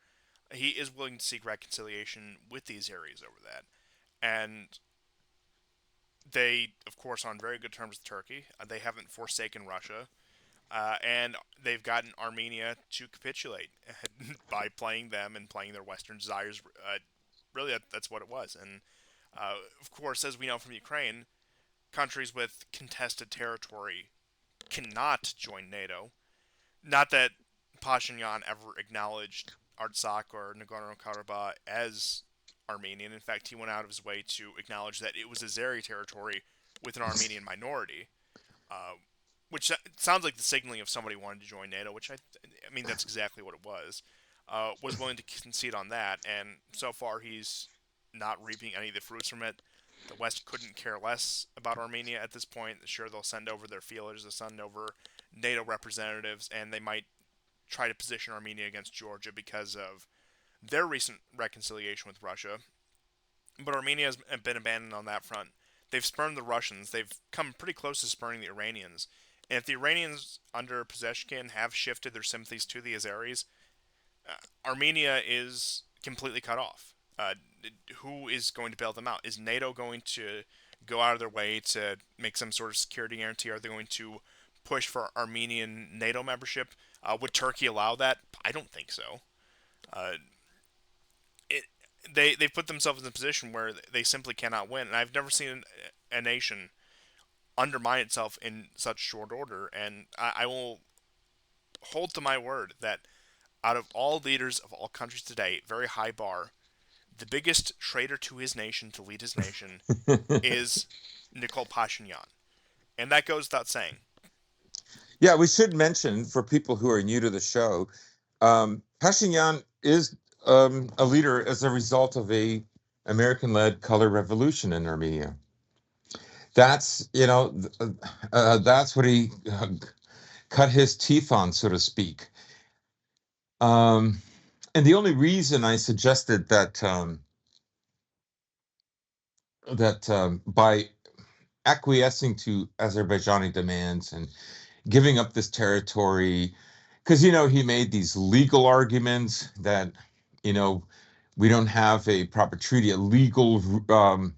he is willing to seek reconciliation with these areas over that. And they, of course, are on very good terms with Turkey. They haven't forsaken Russia. And they've gotten Armenia to capitulate by playing them and playing their Western desires. Really, that's what it was. And of course, as we know from Ukraine, countries with contested territory cannot join NATO. Not that Pashinyan ever acknowledged Artsakh or Nagorno-Karabakh as Armenian. In fact, he went out of his way to acknowledge that it was Azeri territory with an Armenian minority, uh, which sounds like the signaling of somebody wanting to join NATO. Which I mean, that's exactly what it was. was willing to concede on that, and so far he's not reaping any of the fruits from it. The West couldn't care less about Armenia at this point. Sure, they'll send over their feelers, they'll send over NATO representatives, and they might try to position Armenia against Georgia because of their recent reconciliation with Russia. But Armenia has been abandoned on that front. They've spurned the Russians. They've come pretty close to spurning the Iranians. And if the Iranians under Pezeshkian have shifted their sympathies to the Azeris, Armenia is completely cut off. Who is going to bail them out? Is NATO going to go out of their way to make some sort of security guarantee? Are they going to push for Armenian NATO membership? Would Turkey allow that? I don't think so. Uh, it, they put themselves in a position where they simply cannot win, and I've never seen a nation undermine itself in such short order. And I will hold to my word that out of all leaders of all countries today, very high bar, the biggest traitor to his nation to lead his nation is Nikol Pashinyan, and that goes without saying. Yeah, we should mention for people who are new to the show, Pashinyan is a leader as a result of a American-led color revolution in Armenia. That's that's what he cut his teeth on, so to speak. And the only reason I suggested that by acquiescing to Azerbaijani demands and giving up this territory, because he made these legal arguments that you know we don't have a proper treaty, a legal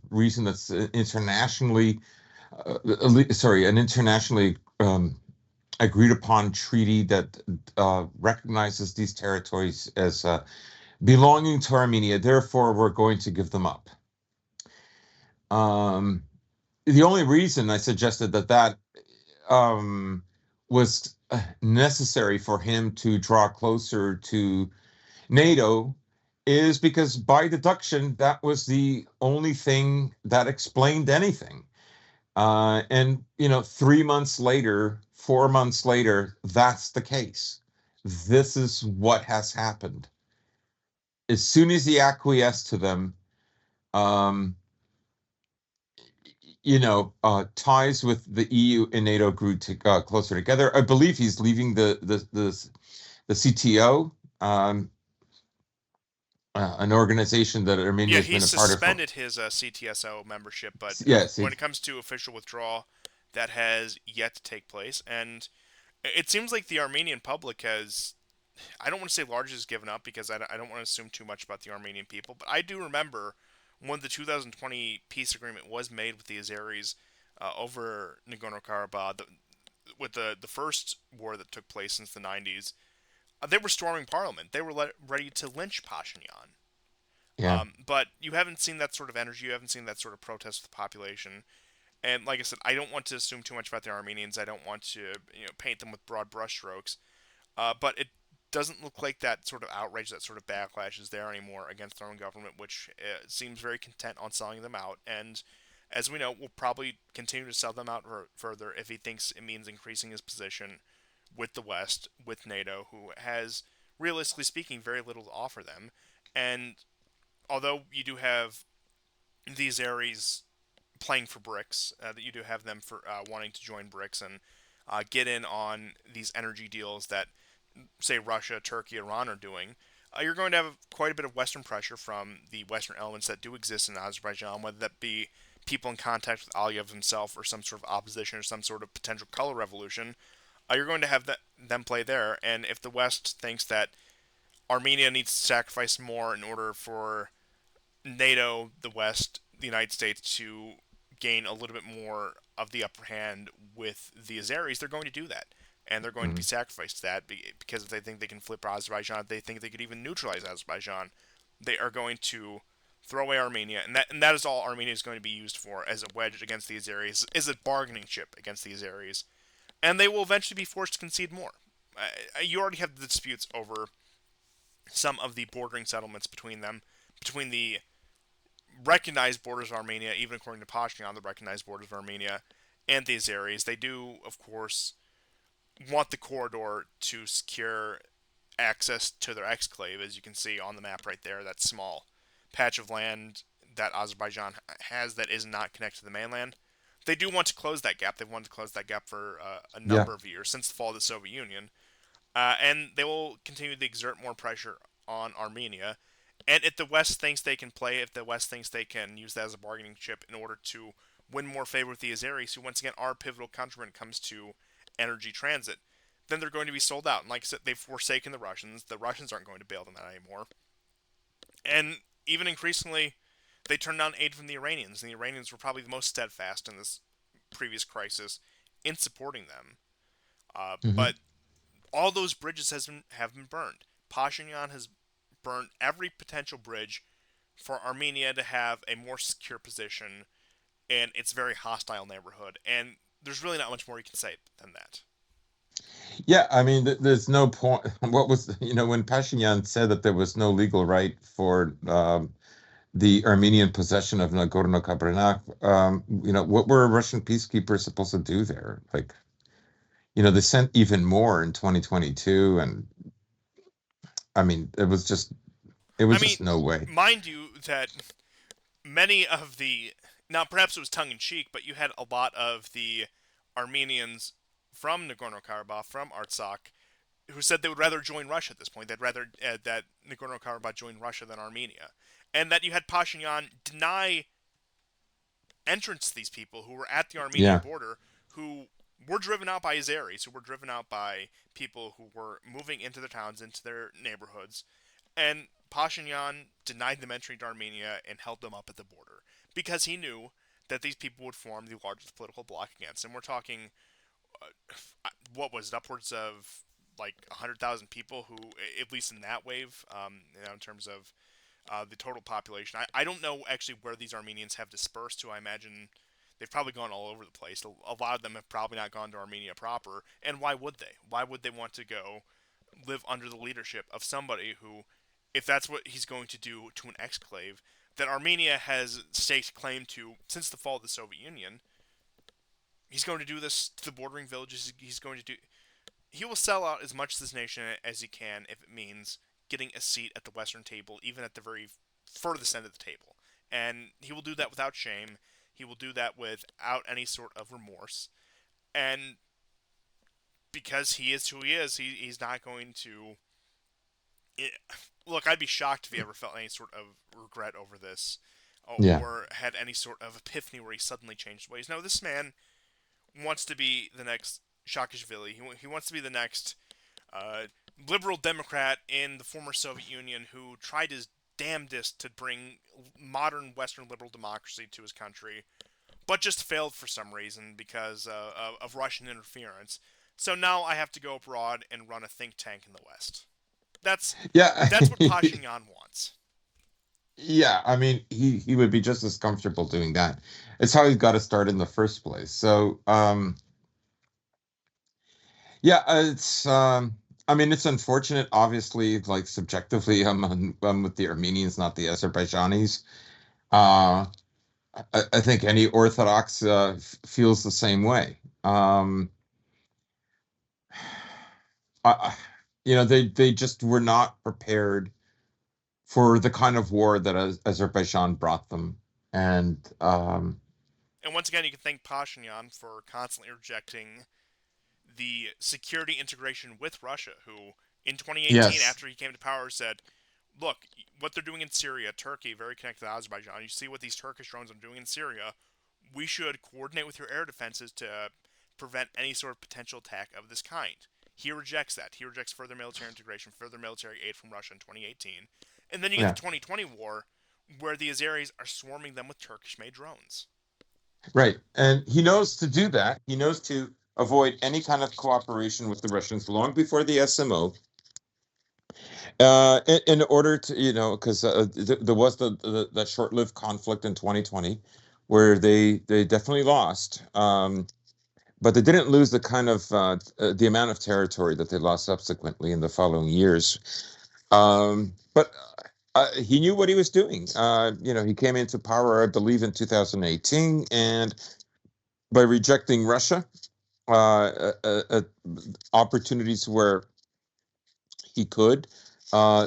reason that's internationally an internationally agreed upon treaty that recognizes these territories as belonging to Armenia. Therefore, we're going to give them up. The only reason I suggested that was necessary for him to draw closer to NATO is because by deduction, that was the only thing that explained anything. And 3 months later, 4 months later, that's the case. This is what has happened. As soon as he acquiesced to them, um, ties with the EU and NATO grew closer together. I believe he's leaving the CTO, an organization that Armenia Yeah, has he been a part of. suspended his CTSO membership, but Yes, when it comes to official withdrawal, that has yet to take place. And it seems like the Armenian public has, I don't want to say largely has given up because I don't want to assume too much about the Armenian people, but I do remember when the 2020 peace agreement was made with the Azeris over Nagorno-Karabakh, with the first war that took place since the 90s, they were storming parliament. They were ready to lynch Pashinyan. yeah. But you haven't seen that sort of energy. You haven't seen that sort of protest with the population. And like I said, I don't want to assume too much about the Armenians. I don't want to paint them with broad brushstrokes. But it doesn't look like that sort of outrage, that sort of backlash is there anymore against their own government, which seems very content on selling them out. And as we know, will probably continue to sell them out further if he thinks it means increasing his position with the West, with NATO, who has, realistically speaking, very little to offer them. And although you do have these Aries playing for BRICS, that you do have them for wanting to join BRICS and get in on these energy deals that, say, Russia, Turkey, Iran are doing, you're going to have quite a bit of Western pressure from the Western elements that do exist in Azerbaijan, whether that be people in contact with Aliyev himself or some sort of opposition or some sort of potential color revolution. You're going to have them play there, and if the West thinks that Armenia needs to sacrifice more in order for NATO, the West, the United States to gain a little bit more of the upper hand with the Azeris, they're going to do that. And they're going to be Mhm. sacrificed to that because if they think they can flip Azerbaijan, if they think they could even neutralize Azerbaijan, they are going to throw away Armenia. And that is all Armenia is going to be used for as a wedge against the Azeris, is a bargaining chip against the Azeris. And they will eventually be forced to concede more. You already have the disputes over some of the bordering settlements between them, between the recognized borders of Armenia, even according to Pashinyan, the recognized borders of Armenia, and the Azeris. They do, of course, want the corridor to secure access to their exclave, as you can see on the map right there, that small patch of land that Azerbaijan has that is not connected to the mainland. They do want to close that gap. They've wanted to close that gap for a Yeah. number of years since the fall of the Soviet Union, and they will continue to exert more pressure on Armenia. And if the West thinks they can play, if the West thinks they can use that as a bargaining chip in order to win more favor with the Azeris, who once again are a pivotal country when it comes to energy transit, then they're going to be sold out. And like I said, they've forsaken the Russians. The Russians aren't going to bail them out anymore. And even increasingly, they turned down aid from the Iranians, and the Iranians were probably the most steadfast in this previous crisis in supporting them. Hmm. But all those bridges have been burned. Pashinyan has burned every potential bridge for Armenia to have a more secure position in its very hostile neighborhood. And there's really not much more you can say than that. Yeah, I mean, there's no point. What was, when Pashinyan said that there was no legal right for the Armenian possession of Nagorno-Karabakh, what were Russian peacekeepers supposed to do there? Like, they sent even more in 2022, and I mean, it I was mean, just no way. mind you that many of the now perhaps it was tongue in cheek, but you had a lot of the Armenians from Nagorno Karabakh, from Artsakh, who said they would rather join Russia at this point. They'd rather that Nagorno Karabakh join Russia than Armenia, and that you had Pashinyan deny entrance to these people who were at the Armenian Yeah, border, who were driven out by Azeris, who were driven out by people who were moving into their towns, into their neighborhoods, and Pashinyan denied them entry to Armenia and held them up at the border because he knew that these people would form the largest political bloc against him. We're talking, what was it, upwards of like 100,000 people who, at least in that wave, in terms of the total population. I don't know actually where these Armenians have dispersed to. I imagine they've probably gone all over the place. A lot of them have probably not gone to Armenia proper. And why would they? Why would they want to go live under the leadership of somebody who, if that's what he's going to do to an exclave that Armenia has staked claim to since the fall of the Soviet Union, he's going to do this to the bordering villages. He's going to do. He will sell out as much of this nation as he can if it means getting a seat at the Western table, even at the very furthest end of the table. And he will do that without shame. He will do that without any sort of remorse. And because he is who he is, he's not going to. Look, I'd be shocked if he ever felt any sort of regret over this, yeah, or had any sort of epiphany where he suddenly changed ways. No, this man wants to be the next Saakashvili. He wants to be the next uh, liberal Democrat in the former Soviet Union who tried his damnedest to bring modern Western liberal democracy to his country, but just failed for some reason because of Russian interference. So now I have to go abroad and run a think tank in the West. That's yeah, that's what Pashinyan wants. yeah. I mean, he would be just as comfortable doing that. It's how he got to start in the first place. So, yeah, I mean, it's unfortunate. Obviously, like subjectively, I'm with the Armenians, not the Azerbaijanis. Uh, I think any Orthodox feels the same way. I, they just were not prepared for the kind of war that Azerbaijan brought them, and And once again, you can thank Pashinyan for constantly rejecting the security integration with Russia, who in 2018, yes, after he came to power, said, "Look, what they're doing in Syria, Turkey, very connected to Azerbaijan. You see what these Turkish drones are doing in Syria. We should coordinate with your air defenses to prevent any sort of potential attack of this kind." He rejects that. He rejects further military integration, further military aid from Russia in 2018. And then you get the yeah, 2020 war, where the Azeris are swarming them with Turkish-made drones. right, and he knows to do that. He knows to avoid any kind of cooperation with the Russians long before the SMO. In order to, because there was that short-lived conflict in 2020, where they definitely lost, but they didn't lose the kind of the amount of territory that they lost subsequently in the following years. But he knew what he was doing. He came into power, I believe, in 2018, and by rejecting Russia, uh, uh, uh, opportunities where he could.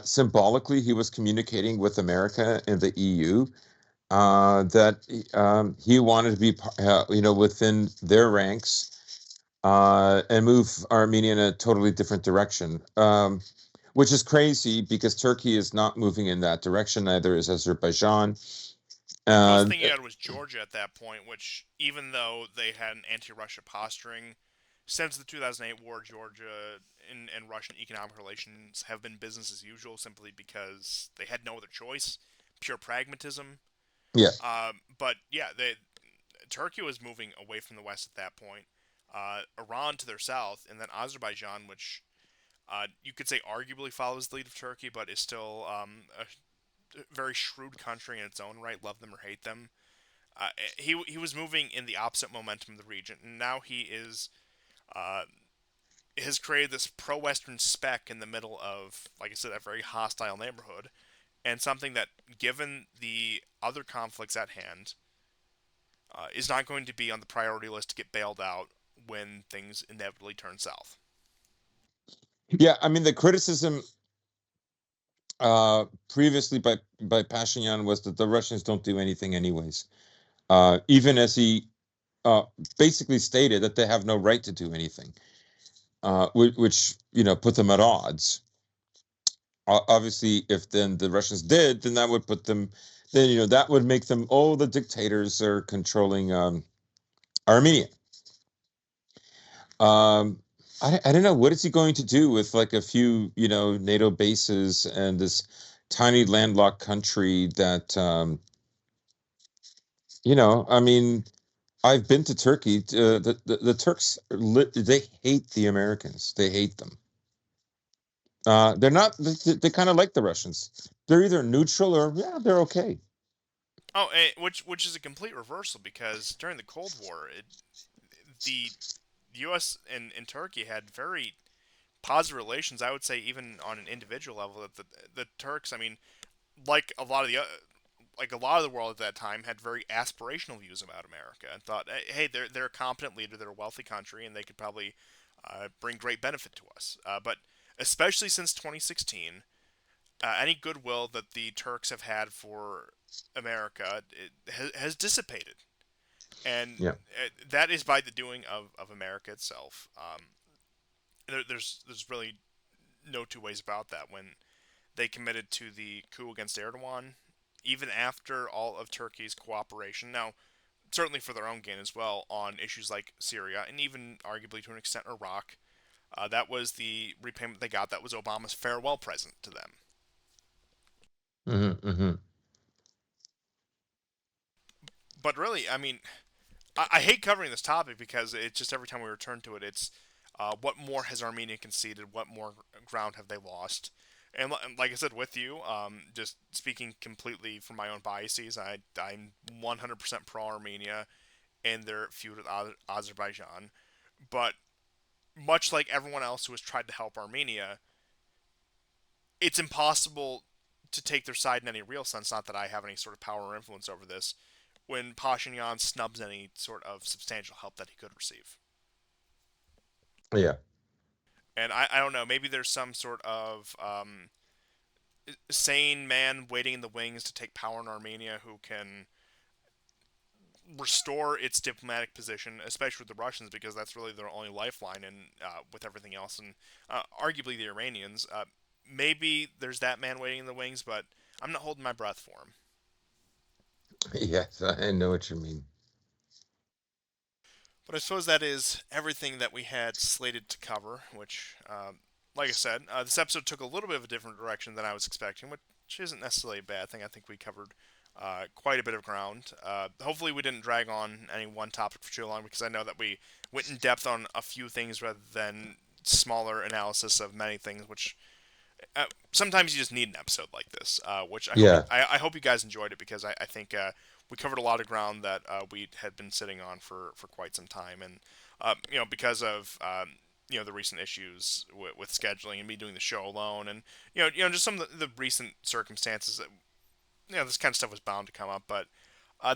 Symbolically, he was communicating with America and the EU that he wanted to be, within their ranks and move Armenia in a totally different direction, which is crazy because Turkey is not moving in that direction. Neither is Azerbaijan. The closest Uh, thing you had was Georgia at that point, which, even though they had an anti-Russia posturing, since the 2008 war, Georgia and Russian economic relations have been business as usual simply because they had no other choice, pure pragmatism. yeah, But yeah, Turkey was moving away from the West at that point. Iran to their south, and then Azerbaijan, which you could say arguably follows the lead of Turkey, but is still a very shrewd country in its own right. Love them or hate them. He was moving in the opposite momentum of the region, and now he is uh, has created this pro-Western speck in the middle of, like I said, a very hostile neighborhood, and something that, given the other conflicts at hand, is not going to be on the priority list to get bailed out when things inevitably turn south. yeah. I mean, the criticism previously by Pashinyan was that the Russians don't do anything anyways. Even as he uh, basically stated that they have no right to do anything, which put them at odds. Obviously, if then the Russians did, then that would put them, then that would make them, oh, the dictators are controlling Armenia. Um, I don't know what is he going to do with like a few NATO bases and this tiny landlocked country that I mean, I've been to Turkey. The Turks, they hate the Americans. They hate them. They're not. They kind of like the Russians. They're either neutral or yeah, they're okay. Oh, which is a complete reversal because during the Cold War, the U.S. and Turkey had very positive relations. I would say even on an individual level, that the Turks, I mean, like a lot of the like a lot of the world at that time, had very aspirational views about America and thought, hey, they're a competent leader, they're a wealthy country, and they could probably bring great benefit to us. But especially since 2016, any goodwill that the Turks have had for America has dissipated, and Yeah. that is by the doing of America itself. There's really no two ways about that. When they committed to the coup against Erdogan, even after all of Turkey's cooperation, now certainly for their own gain as well, on issues like Syria and even arguably to an extent Iraq, that was the repayment they got. That was Obama's farewell present to them. Hmm. Hmm. But really, I mean, I hate covering this topic because it's just every time we return to it, it's what more has Armenia conceded? What more ground have they lost? And like I said, with you, just speaking completely from my own biases, I'm 100% pro Armenia in their feud with Azerbaijan. But much like everyone else who has tried to help Armenia, it's impossible to take their side in any real sense. Not that I have any sort of power or influence over this. When Pashinyan snubs any sort of substantial help that he could receive. Yeah. And I don't know, maybe there's some sort of sane man waiting in the wings to take power in Armenia who can restore its diplomatic position, especially with the Russians, because that's really their only lifeline, and with everything else, and arguably the Iranians. Maybe there's that man waiting in the wings, but I'm not holding my breath for him. Yes, I know what you mean. But I suppose that is everything that we had slated to cover, which, like I said, this episode took a little bit of a different direction than I was expecting, which isn't necessarily a bad thing. I think we covered quite a bit of ground. Hopefully, we didn't drag on any one topic for too long because I know that we went in depth on a few things rather than smaller analysis of many things, which sometimes you just need an episode like this, which Yeah. I hope you guys enjoyed it because I think we covered a lot of ground that we had been sitting on for quite some time, and because of the recent issues with scheduling and me doing the show alone, and just some of the recent circumstances that this kind of stuff was bound to come up, but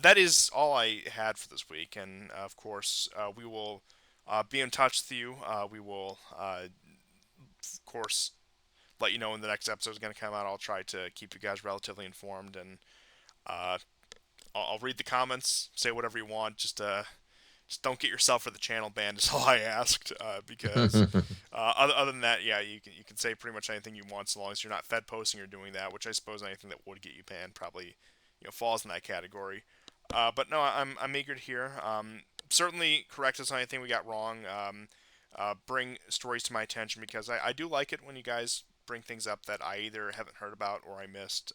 that is all I had for this week, and of course we will be in touch with you. We will of course let you know when the next episode is going to come out. I'll try to keep you guys relatively informed, and uh, I'll read the comments, say whatever you want. Just don't get yourself or the channel banned is all I asked. Because other than that, yeah, you can say pretty much anything you want, so long as you're not Fed posting or doing that. Which I suppose anything that would get you banned probably falls in that category. But no, I'm eager to hear. Certainly correct us on anything we got wrong. Bring stories to my attention, because I do like it when you guys bring things up that I either haven't heard about or I missed.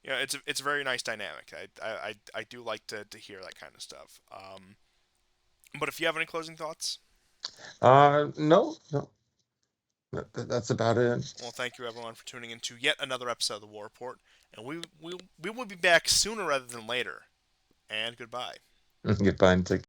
It's a very nice dynamic. I do like to hear that kind of stuff. But if you have any closing thoughts, No, no, that's about it. well, thank you everyone for tuning in to yet another episode of the War Report, and we will be back sooner rather than later. And goodbye. Goodbye and take